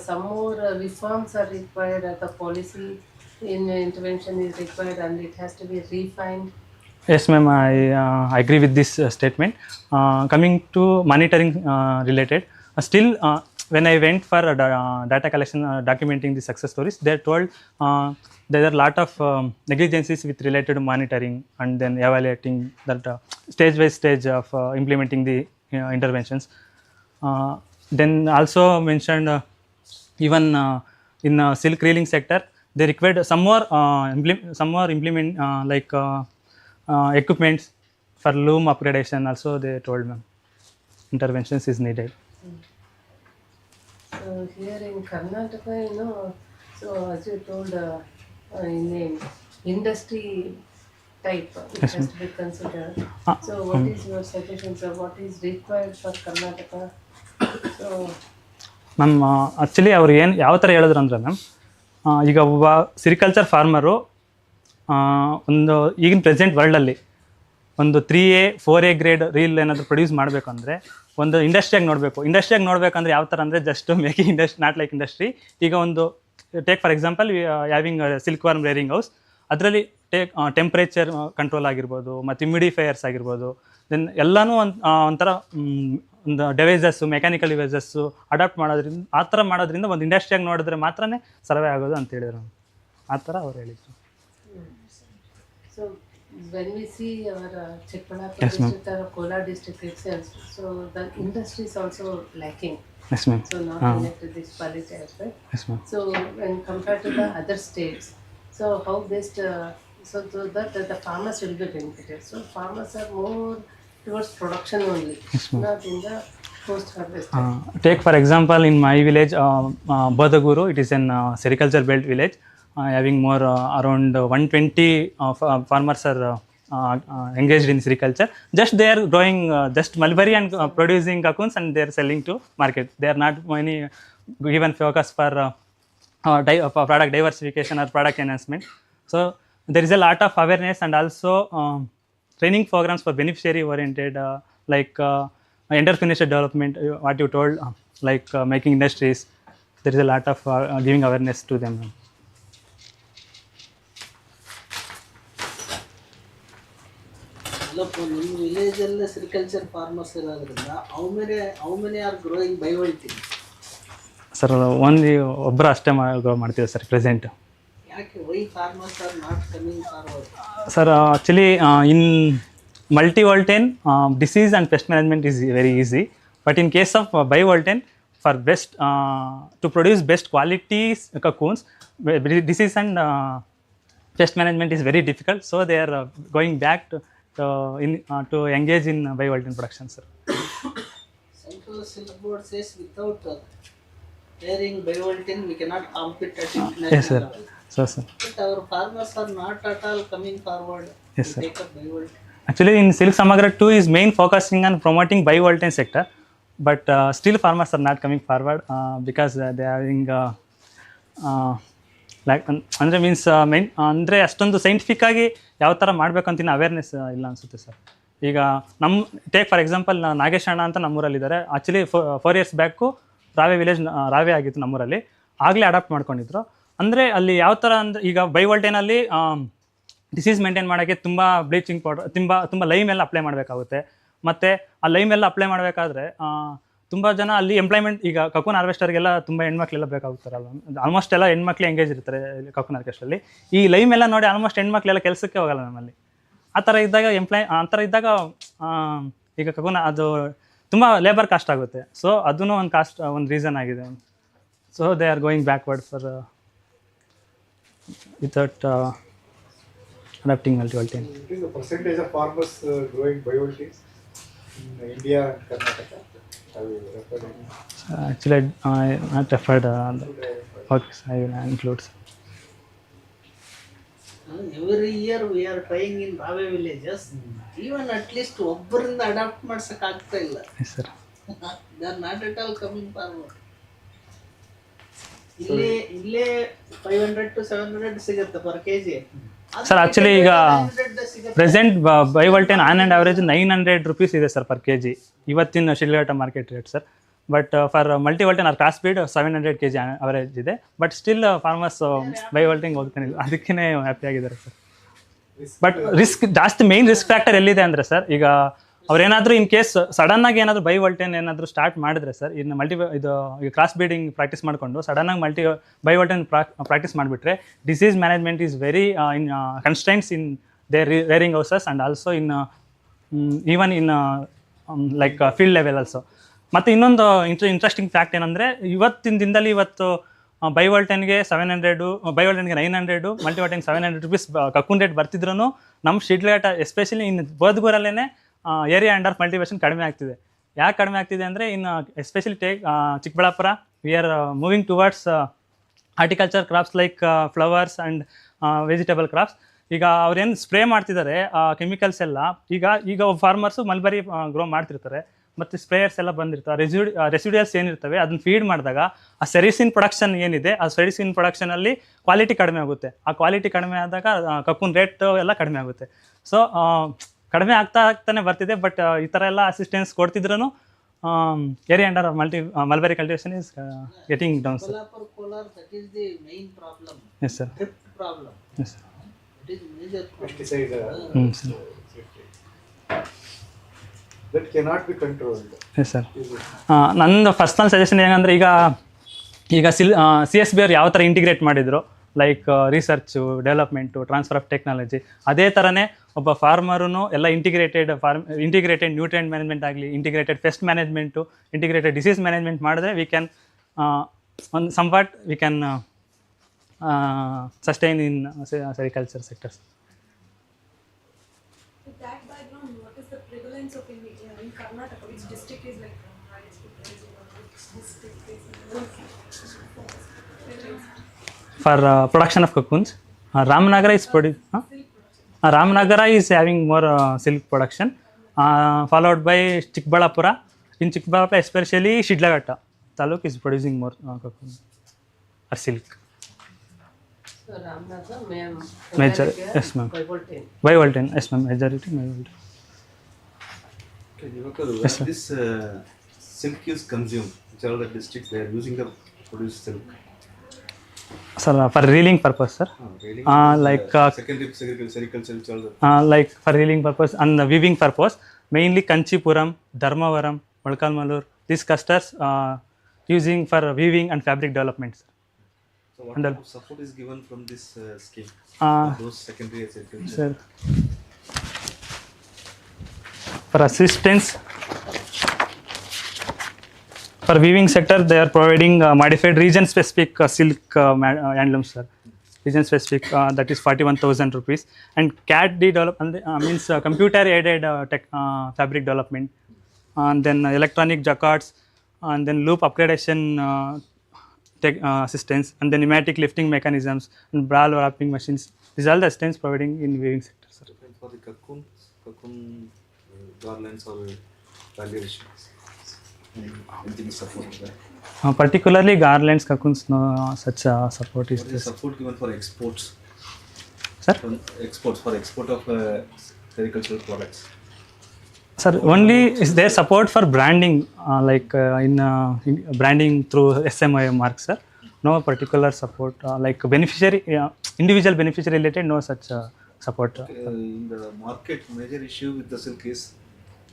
S7: some more reforms are required, the policy in intervention is required and it has to be refined?
S10: Yes, ma'am. I agree with this statement. Coming to monitoring related, Still, when I went for data collection, documenting the success stories, they told there are a lot of negligencies with related to monitoring and then evaluating that stage by stage of implementing the interventions. Then also mentioned even in silk reeling sector, they required some more implement like equipments for loom upgradation. Also, they told me interventions is needed.
S7: So here in Karnataka, so as you told, in the industry type, it
S10: Yes,
S7: has to be considered. So what is your suggestion, sir? What is required for Karnataka? So
S10: ma'am actually ಅವ್ರು ಯಾವ ಥರ ಹೇಳಿದ್ರು ಅಂದರೆ ma'am, ಈಗ ಒಬ್ಬ sericulture farmer ಒಂದು ಈಗಿನ present ವರ್ಲ್ಡಲ್ಲಿ ಒಂದು 3A 4A ಗ್ರೇಡ್ ರೀಲ್ ಏನಾದರೂ ಪ್ರೊಡ್ಯೂಸ್ ಮಾಡಬೇಕಂದ್ರೆ ಒಂದು ಇಂಡಸ್ಟ್ರಿಯಾಗಿ ನೋಡಬೇಕಂದ್ರೆ ಯಾವ ಥರ ಅಂದರೆ just making industry, not like industry. ಈಗ ಒಂದು take for example having silk worm rearing house, ಅದರಲ್ಲಿ ಟೆಂಪ್ರೇಚರ್ ಕಂಟ್ರೋಲ್ ಆಗಿರ್ಬೋದು ಮತ್ತು ಹ್ಯುಮಿಡಿಫೈಯರ್ಸ್ ಆಗಿರ್ಬೋದು, ದೆನ್ ಎಲ್ಲನೂ ಒಂಥರ ಒಂದು ಡಿವೈಸಸ್ಸು, ಮೆಕ್ಯಾನಿಕಲ್ ಡಿವೈಸಸ್ಸು ಅಡಾಪ್ಟ್ ಮಾಡೋದ್ರಿಂದ ಒಂದು ಇಂಡಸ್ಟ್ರಿಯಾಗಿ ನೋಡಿದ್ರೆ ಮಾತ್ರನೇ ಸರ್ವೆ ಆಗೋದು ಅಂತ ಹೇಳಿದ್ರು. ಆ ಥರ ಅವ್ರು ಹೇಳಿದ್ರು.
S7: So when we see our Chikmagalur district or Kolar district itself, so the industry is also lacking.
S10: Yes, ma'am.
S7: So not connected to this quality aspect.
S10: Yes, ma'am.
S7: So when compared to the other states, so how best, so that the farmers will be benefited. So farmers are more towards production only, not in the post harvest.
S10: Take for example in my village, Bodaguru, it is an sericulture belt village. Having more around 120 farmers are engaged in sericulture. Just they are growing just mulberry and producing cocoons, and they are selling to market. They are not many given focus for product diversification or product enhancement. So there is a lot of awareness and also training programs for beneficiary oriented, like entrepreneurship development, what you told, like making industries. There is a lot of giving awareness to them.
S9: ನಿಮ್ಮ ವಿಲೇಜಲ್ಲೇ sericulture farmers ಇರೋದ್ರಿಂದ how many are growing bivoltine?
S10: Sir ಒಬ್ಬರು ಅಷ್ಟೇ ಮಾಡ್ತೀವಿ sir present.
S9: ಯಾಕೆ why farmers are not coming forward?
S10: Sir actually in multi-voltane, disease and pest management is very easy, but in case of bi-voltane, for best to produce best quality cocoons, disease and pest management is very difficult, so they are going back to engage in bi-voltane production, sir.
S9: Central Silk Board says without airing bi-voltane we cannot compete at international
S10: Yes, sir.
S9: level.
S10: So, sir.
S9: But our farmers are not at all coming forward
S10: Yes,
S9: to
S10: sir.
S9: take up bi-voltane.
S10: Actually, in Silk Samagra 2 is main focusing on promoting bi-voltane sector, but still farmers are not coming forward because they are having like ಅಂದರೆ means main ಅಂದರೆ ಅಷ್ಟೊಂದು scientific ಆಗಿ ಯಾವ ಥರ ಮಾಡಬೇಕಂತ awareness ಇಲ್ಲ ಅನಿಸುತ್ತೆ sir. ಈಗ ನಮ್ಮ ಟೇಕ್ ಫಾರ್ ಎಕ್ಸಾಂಪಲ್ ನಾಗೇಶ್ ಅಣ್ಣ ಅಂತ ನಮ್ಮೂರಲ್ಲಿದ್ದಾರೆ. ಆ್ಯಕ್ಚುಲಿ 4 years ಬ್ಯಾಕು ರಾವೆ ವಿಲೇಜ್ ರಾವೆ ಆಗಿತ್ತು ನಮ್ಮೂರಲ್ಲಿ, ಆಗಲೇ ಅಡಾಪ್ಟ್ ಮಾಡ್ಕೊಂಡಿದ್ರು. ಅಂದರೆ ಅಲ್ಲಿ ಯಾವ ಥರ ಅಂದರೆ ಈಗ ಬೈ-ವೋಲ್ಟೇನಲ್ಲಿ ಡಿಸೀಸ್ ಮೇಂಟೈನ್ ಮಾಡೋಕ್ಕೆ ತುಂಬ ಬ್ಲೀಚಿಂಗ್ ಪೌಡರ್, ತುಂಬ ಲೈಮ್ ಎಲ್ಲ ಅಪ್ಲೈ ಮಾಡಬೇಕಾಗುತ್ತೆ. ಮತ್ತು ಆ ಲೈಮ್ ಎಲ್ಲ ಅಪ್ಲೈ ಮಾಡಬೇಕಾದ್ರೆ ತುಂಬ ಜನ ಅಲ್ಲಿ ಎಂಪ್ಲಾಯ್ಮೆಂಟ್, ಈಗ ಕಕೂನ್ ಹಾರ್ವೆಸ್ಟರ್ಗೆಲ್ಲ ತುಂಬ ಹೆಣ್ಮಕ್ಳೆಲ್ಲ ಬೇಕಾಗುತ್ತಾರಲ್ಲ, ಆಲ್ಮೋಸ್ಟ್ ಎಲ್ಲ ಹೆಣ್ಮಕ್ಳು ಎಂಗೇಜ್ ಇರ್ತಾರೆ ಕಕೂನ್ ಹಾರ್ವೆಸ್ಟಲ್ಲಿ. ಈ ಲೈಮ್ ಎಲ್ಲ ನೋಡಿ ಆಲ್ಮೋಸ್ಟ್ ಹೆಣ್ಮಕ್ಳೆಲ್ಲ ಕೆಲಸಕ್ಕೆ ಹೋಗಲ್ಲ ನಮ್ಮಲ್ಲಿ. ಆ ಥರ ಇದ್ದಾಗ ಈಗ ಕಕೂನ್ ಅದು ತುಂಬ ಲೇಬರ್ ಕಾಸ್ಟ್ ಆಗುತ್ತೆ. ಸೊ ಅದೂ ಒಂದು ರೀಸನ್ ಆಗಿದೆ. So they are going backward for without adapting multi-voltane.
S12: What is the percentage of farmers growing biovoltaics in India and Karnataka? Have you referred any?
S10: Actually, I not referred. Okay, I will include.
S9: Every year we are trying in Rave villages, even at least ಒಬ್ಬರಿಂದ adapt ಮಾಡ್ಸಕ್ ಆಗ್ತಾ ಇಲ್ಲ.
S10: Yes, sir.
S9: They are not at all coming forward. ಇಲ್ಲೇ 500 to 700 ಸಿಗುತ್ತೆ per kg.
S10: Sir actually ಈಗ present bivoltine on and average 900 rupees ಇದೆ sir per kg, ಇವತ್ತಿನ Sidlaghatta market rate sir. But for multivoltine or cross breed 700 kg average ಇದೆ. But still farmers ಬೈ-ವೋಲ್ಟೇನ್ಗೆ ಹೋಗ್ತಾನೆ ಇಲ್ಲ, ಅದಕ್ಕೇ ಹ್ಯಾಪಿ ಆಗಿದ್ದಾರೆ ಸರ್. ಬಟ್ ರಿಸ್ಕ್ ಜಾಸ್ತಿ, ಮೇನ್ ರಿಸ್ಕ್ ಫ್ಯಾಕ್ಟರ್ ಎಲ್ಲಿದೆ ಅಂದರೆ ಸರ್, ಈಗ ಅವ್ರೇನಾದರೂ ಇನ್ ಕೇಸ್ ಸಡನ್ನಾಗಿ ಏನಾದರೂ ಬೈವೋಲ್ಟೇನ್ ಏನಾದರೂ ಸ್ಟಾರ್ಟ್ ಮಾಡಿದ್ರೆ ಸರ್, ಇನ್ನು ಇದು ಕ್ರಾಸ್ ಬ್ರೀಡಿಂಗ್ ಪ್ರಾಕ್ಟೀಸ್ ಮಾಡಿಕೊಂಡು ಸಡನ್ನಾಗಿ ಬೈವೋಲ್ಟೇನ್ ಪ್ರಾಕ್ಟೀಸ್ ಮಾಡಿಬಿಟ್ರೆ disease management is very in constraints in their rearing houses and also in even in like field level also. ಮತ್ತು ಇನ್ನೊಂದು ಇಂಟ್ರೆಸ್ಟಿಂಗ್ ಫ್ಯಾಕ್ಟ್ ಏನಂದರೆ, ಇವತ್ತಿನ ದಿನದಲ್ಲಿ ಇವತ್ತು ಬೈವೋಲ್ಟೇನ್ಗೆ 700, ಬೈವೋಲ್ಟೇನ್ಗೆ 900, ಮಲ್ಟಿವೋಲ್ಟೇನ್ಗೆ 700 rupees ಕಕ್ಕೂನ್ ರೇಟ್ ಬರ್ತಿದ್ರೂ ನಮ್ಮ ಶಿಡ್ಲಘಟ್ಟ ಎಸ್ಪೆಷಲಿ ಇನ್ನು ಬೋದ್ಗೂರಲ್ಲೇ ಏರಿಯಾ ಅಂಡರ್ ಕಲ್ಟಿವೇಷನ್ ಕಡಿಮೆ ಆಗ್ತಿದೆ. ಯಾಕೆ ಕಡಿಮೆ ಆಗ್ತಿದೆ ಅಂದರೆ, ಇನ್ನು especially Chikkaballapur we are moving towards horticulture crops like flowers and vegetable crops. ಈಗ ಅವ್ರೇನು ಸ್ಪ್ರೇ ಮಾಡ್ತಿದ್ದಾರೆ ಕೆಮಿಕಲ್ಸ್ ಎಲ್ಲ, ಈಗ ಫಾರ್ಮರ್ಸು ಮಲ್ಬರಿ ಗ್ರೋ ಮಾಡ್ತಿರ್ತಾರೆ ಮತ್ತು ಸ್ಪ್ರೇಯರ್ಸ್ ಎಲ್ಲ ಬಂದಿರ್ತಾರೆ. ರೆಸಿಡ್ಯೂಯಲ್ಸ್ ಏನಿರ್ತವೆ ಅದನ್ನ ಫೀಡ್ ಮಾಡಿದಾಗ ಆ ಸೆರಿಸಿನ್ ಪ್ರೊಡಕ್ಷನ್ ಏನಿದೆ, ಆ ಸೆರಿಸಿನ್ ಪ್ರೊಡಕ್ಷನಲ್ಲಿ ಕ್ವಾಲಿಟಿ ಕಡಿಮೆ ಆಗುತ್ತೆ. ಆ ಕ್ವಾಲಿಟಿ ಕಡಿಮೆ ಆದಾಗ ಕಕ್ಕೂನ್ ರೇಟ್ ಎಲ್ಲ ಕಡಿಮೆ ಆಗುತ್ತೆ. ಸೊ ಕಡಿಮೆ ಆಗ್ತಾನೆ ಬರ್ತಿದೆ. ಬಟ್ ಈ ಥರ ಎಲ್ಲ ಅಸಿಸ್ಟೆನ್ಸ್ ಕೊಡ್ತಿದ್ರೂ area under mulberry cultivation is getting down sir.
S9: Kolar, that is the main problem.
S10: Yes sir.
S9: Thrift problem.
S10: Yes sir.
S9: It is major problem.
S12: Pesticide
S10: sir.
S12: that cannot be controlled.
S10: Yes sir. ನಂದು personal suggestion ಏನಂದರೆ, ಈಗ CSB ಅವ್ರು ಯಾವ ಥರ integrate ಮಾಡಿದರು, like research, development, transfer of technology, ಅದೇ ಥರನೇ ಒಬ್ಬ ಫಾರ್ಮರೂ ಎಲ್ಲ ಇಂಟಿಗ್ರೇಟೆಡ್ ನ್ಯೂಟ್ರಿಯೆಂಟ್ ಮ್ಯಾನೇಜ್ಮೆಂಟ್ ಆಗಲಿ, integrated pest management, integrated disease management ಮಾಡಿದ್ರೆ we can somewhat we can sustain in agriculture sectors.
S6: With that background, what is the prevalence of in Karnataka? Which district is like highest prevalence or which district is prevalence?
S10: For production of cocoons, Ramanagara is Ramanagara is having more silk production, followed by Chikbalapura. In Chikbalapura, especially Shidlaghatta Taluk is producing more cocoon or silk.
S7: So Ramnagar, ma'am.
S10: Major, yes ma'am. Biovoltane, yes ma'am. Majority biovoltane.
S3: Okay, when this silk is consumed, which are all the districts they are using the produced silk?
S10: Sir, for reeling purpose, sir.
S3: Reeling,
S10: like
S3: secondary sericulture, which are the
S10: like for reeling purpose and the weaving purpose, mainly Kanchipuram, Dharmavaram, Malkalmalur. These clusters using for weaving and fabric development, sir.
S3: So what type of support is given from this scheme? Those secondary sericulture.
S10: Sir, for assistance for weaving sector, they are providing modified region specific silk handlooms, sir. Region specific, that is 41,000 rupees. And CAD development means computer aided fabric development, and then electronic jacquards, and then loop upgradation assistance, and then pneumatic lifting mechanisms and ball wrapping machines. These are all the assistance providing in weaving sector, sir.
S3: For the cocoon garlands or valuations, anything support for that?
S10: Particularly garlands, cocoons, no such support is
S3: What is
S10: this.
S3: support given for exports?
S10: Sir?
S3: For export of agricultural products.
S10: Sir, only is there support for branding, like in branding through SMI marks, sir. No particular support, like beneficiary, individual beneficiary related, no such support.
S3: In the market, major issue with the silk is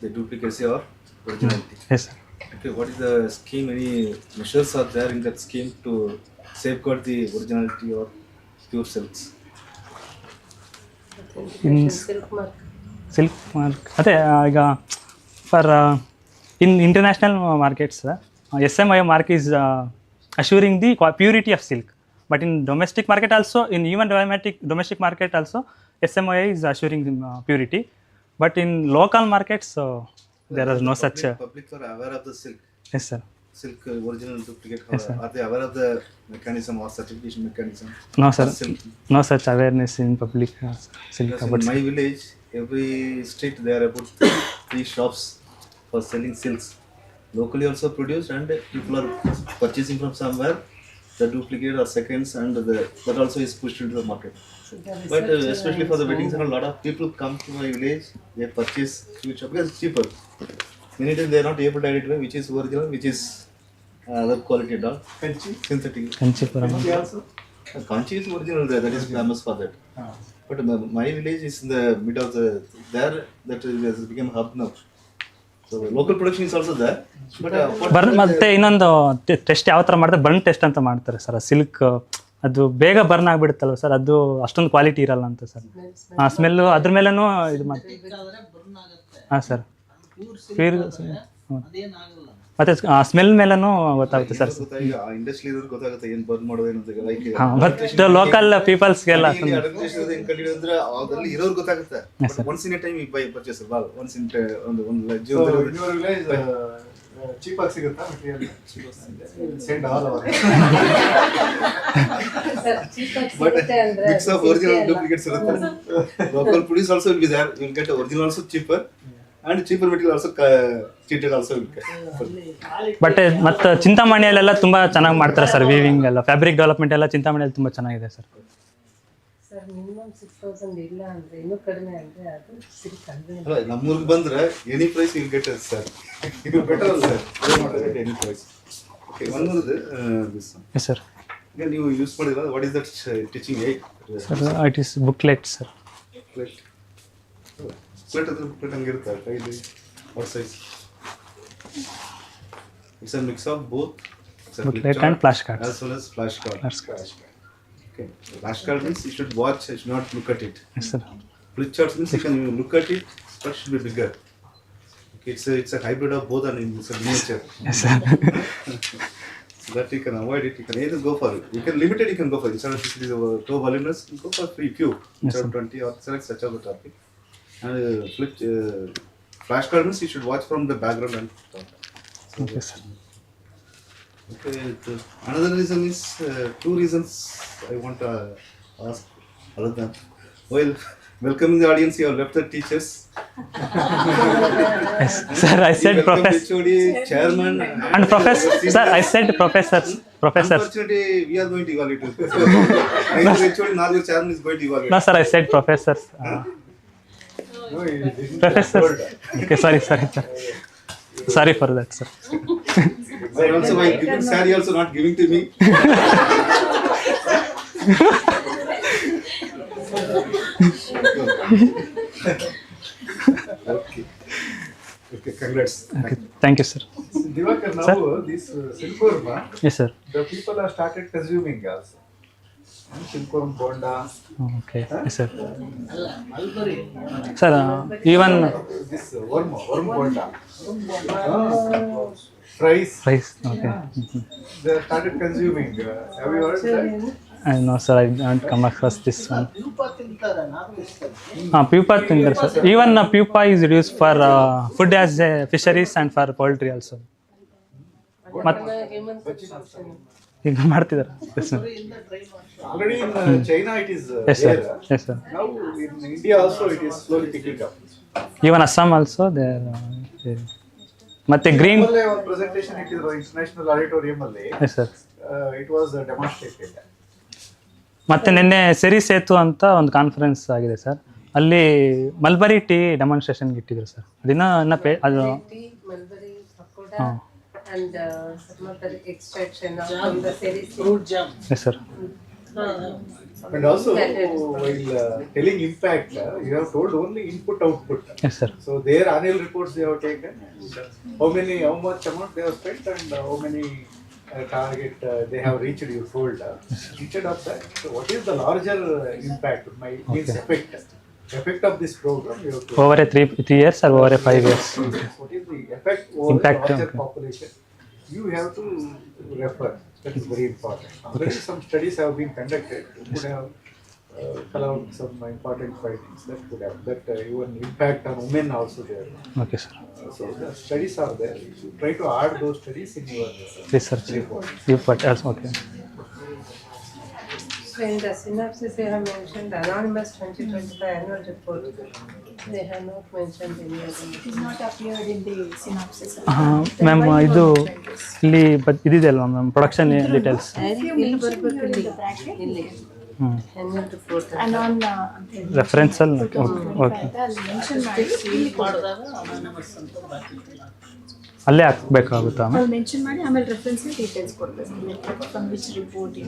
S3: the duplicacy or originality.
S10: Yes, sir.
S3: Okay, what is the scheme? Any measures are there in that scheme to safeguard the originality or pure silks?
S10: In silk mark, ಅದೇ ಈಗ for in international markets SMI mark is assuring the purity of silk, but in domestic market also, in even domestic market also, SMI is assuring the purity, but in local markets there is no such.
S3: Public are aware of the silk.
S10: Yes, sir.
S3: Silk original duplicate.
S10: Yes, sir.
S3: Are they aware of the mechanism or certification mechanism?
S10: No, sir.
S3: No
S10: such awareness in public silk.
S3: Because in my village, every street there are about 3 shops for selling silks. Locally also produced, and people are purchasing from somewhere the duplicate or seconds, and that also is pushed into the market. But especially for the weddings, a lot of people come to my village, they purchase huge shop because it's cheaper. Many times they are not able to identify which is original, which is other quality and all. Synthetic.
S10: Kanchipuram.
S3: Kanchi also. Kanchi is original there, that is famous for that. But my village is in the middle of the there, that has become hub now. So local production is also there. But
S10: burn ಮತ್ತೆ ಇನ್ನೊಂದು test ಯಾವ ಥರ ಮಾಡ್ತಾರೆ, burn test ಅಂತ ಮಾಡ್ತಾರೆ sir. Silk ಅದು ಬೇಗ burn ಆಗಿಬಿಡುತ್ತಲ್ವ sir, ಅದು ಅಷ್ಟೊಂದು ಕ್ವಾಲಿಟಿ ಇರಲ್ಲ ಅಂತ ಸರ್. ಹಾಂ, ಸ್ಮೆಲ್ಲು ಅದ್ರ ಮೇಲೂ ಇದು ಮಾಡಿ. ಹಾಂ ಸರ್, ಪ್ಯೂರ್ ಮತ್ತೆ ಸ್ಮೆಲ್ ಮೇಲೂ ಗೊತ್ತಾಗುತ್ತೆ ಸರ್.
S3: ಇಂಡಸ್ಟ್ರಿ ಗೊತ್ತಾಗುತ್ತೆ ಏನು ಬರ್ನ್ ಮಾಡೋದು ಏನು ಲೈಕ್.
S10: ಹಾಂ, ಬಟ್ ಲೋಕಲ್ ಪೀಪಲ್ಸ್ಗೆಲ್ಲ
S3: ಅಂದ್ರೆ ಅದ್ರಲ್ಲಿ ಇರೋರು ಗೊತ್ತಾಗುತ್ತೆ. Once in a time by purchase once in
S12: cheap ಆಗಿ ಸಿಗುತ್ತಾ material? Send all over.
S3: But mix of original and duplicates irutte. Local produce also will be there. You will get original also cheaper and cheaper material also cheated also will get.
S10: But ಮತ್ತು ಚಿಂತಾಮಣಿಯಲ್ಲೆಲ್ಲ ತುಂಬ ಚೆನ್ನಾಗಿ ಮಾಡ್ತಾರೆ sir. Weaving ಎಲ್ಲ, fabric development ಎಲ್ಲ ಚಿಂತಾಮಣಿಯಲ್ಲಿ ತುಂಬ ಚೆನ್ನಾಗಿದೆ sir.
S7: Sir minimum 6,000 ಇಲ್ಲ ಅಂದರೆ ಇನ್ನೂ ಕಡಿಮೆ ಅಂದರೆ ಅದು ಸಿಲ್ಕ್ ಅಂದರೆ
S3: ಅಲ್ಲ, ನಮ್ಮೂರಿಗೆ ಬಂದರೆ any price will get sir. ಇದು ಬೆಟರ್ ಅಲ್ಲ sir, any price. Okay, one more this.
S10: Yes sir.
S3: ಈಗ ನೀವು ಯೂಸ್ ಮಾಡಿಲ್ಲ, what is that teaching aid?
S10: Sir it is booklet sir.
S3: Booklet ಅದು ಬುಕ್ಲೆಟ್ ಹಂಗಿರುತ್ತೆ ಕೈಲಿ. What size? It's a mix of both
S10: booklet and flash card.
S3: as well as flash card. Okay, flash card means you should watch, you should not look at it.
S10: Yes sir.
S3: Flip charts means you can look at it, but should be bigger. Okay, it's a hybrid of both, and it's a miniature.
S10: Yes sir.
S3: So that you can avoid it. You can either go for it. You can limit it. You can go for it. Instead of 60 too voluminous, you go for few. Instead of 20 or select such other topic. And flash card means you should watch from the background and top. So
S10: Okay sir.
S3: Okay, another reason is two reasons I want to ask other than while welcoming the audience, you have left the teachers.
S10: Yes, sir, I said professor.
S3: HOD, chairman,
S10: And professor. Sir, I said professors. Professors.
S3: Unfortunately, we are going to evaluate it. Neither HOD nor your chairman is going to evaluate.
S10: No sir, I said professors.
S12: No, he didn't.
S10: Professors. Okay, sorry sir. Sorry for that sir.
S3: I also while giving saree also not giving to me. Okay. Okay, congrats.
S10: Okay, thank you sir.
S12: Divakar, now this silkworm,
S10: Yes sir.
S12: the people have started consuming also. Silkworm bonda.
S10: Okay, yes sir. Sir, even
S12: This worm bonda. Fries.
S10: okay.
S12: They have started consuming. Have you heard that?
S10: I know sir, I haven't come across this one.
S9: pupa tinತಾರೆ, ನಾನು ಇಷ್ಟ.
S10: Pupa ತಿಂತಾರೆ sir. Even pupa is used for food as fisheries and for poultry also.
S7: Human consumption.
S10: ಈಗ ಮಾಡ್ತಿದ್ದಾರೆ. Yes sir.
S12: Already in China it is
S10: Yes sir.
S12: there.
S10: Yes sir.
S12: Now in India also it is slowly picking up.
S10: Even Assam also there. ಮತ್ತೆ green.
S12: Only one presentation it is international auditorium ಅಲ್ಲಿ.
S10: Yes sir.
S12: It was demonstrated.
S10: ಮತ್ತೆ ನಿನ್ನೆ ಸೆರಿ ಸೇತು ಅಂತ ಒಂದು conference ಆಗಿದೆ sir. ಅಲ್ಲಿ mulberry tea ಡೆಮಾನ್ಸ್ಟ್ರೇಷನ್ಗೆ ಇಟ್ಟಿದ್ರು ಸರ್. ಅದಿನ್ನ ಅದು
S7: tea, mulberry, pakoda and some of the extraction from the series
S9: Fruit jam.
S10: Yes sir.
S12: And also while telling impact, you have told only input output.
S10: Yes sir.
S12: So their annual reports they have taken, how much amount they have spent and how many target they have reached, you told. Instead of that, so what is the larger impact, means effect of this program you have to
S10: Over a 3 years or over a 5 years?
S12: what is the effect over
S10: Impact,
S12: the larger
S10: okay.
S12: population? You have to refer. That is very important. Already some studies have been conducted. You could have allowed some important findings. That could have that even impact on women also there.
S10: Okay sir.
S12: So the studies are there. You should try to add those studies in your
S10: Research.
S12: report.
S10: Report also, okay.
S7: So in the synopsis they have mentioned Agronomists 2025 annual report. They have not mentioned any other.
S8: It is not appeared in the synopsis.
S10: Ma'am ಇದು ಇಲ್ಲಿ ಇದಿದೆ ಅಲ್ವಾ ma'am, production details.
S7: ಇಲ್ಲಿ ಬರ್ಬೇಕು, ಇಲ್ಲಿ ಇಲ್ಲಿ annual report
S8: And on
S10: ರೆಫರೆನ್ಸಲ್ಲಿ okay
S8: mention ಮಾಡಿ
S9: ಮಾಡಿದಾಗ ಅನಾನಮಸ್ ಅಂತ ಬಾಕಿ
S10: ಅಲ್ಲೇ ಹಾಕ್ಬೇಕಾಗುತ್ತಾ ಮ್ಯಾಮ್?
S8: ಮೆನ್ಷನ್ ಮಾಡಿ ಆಮೇಲೆ ರೆಫರೆನ್ಸ್ ಡೀಟೇಲ್ಸ್ ಕೊಡಬೇಕು ಫ್ರಮ್ ವಿಚ್ ರಿಪೋರ್ಟ್.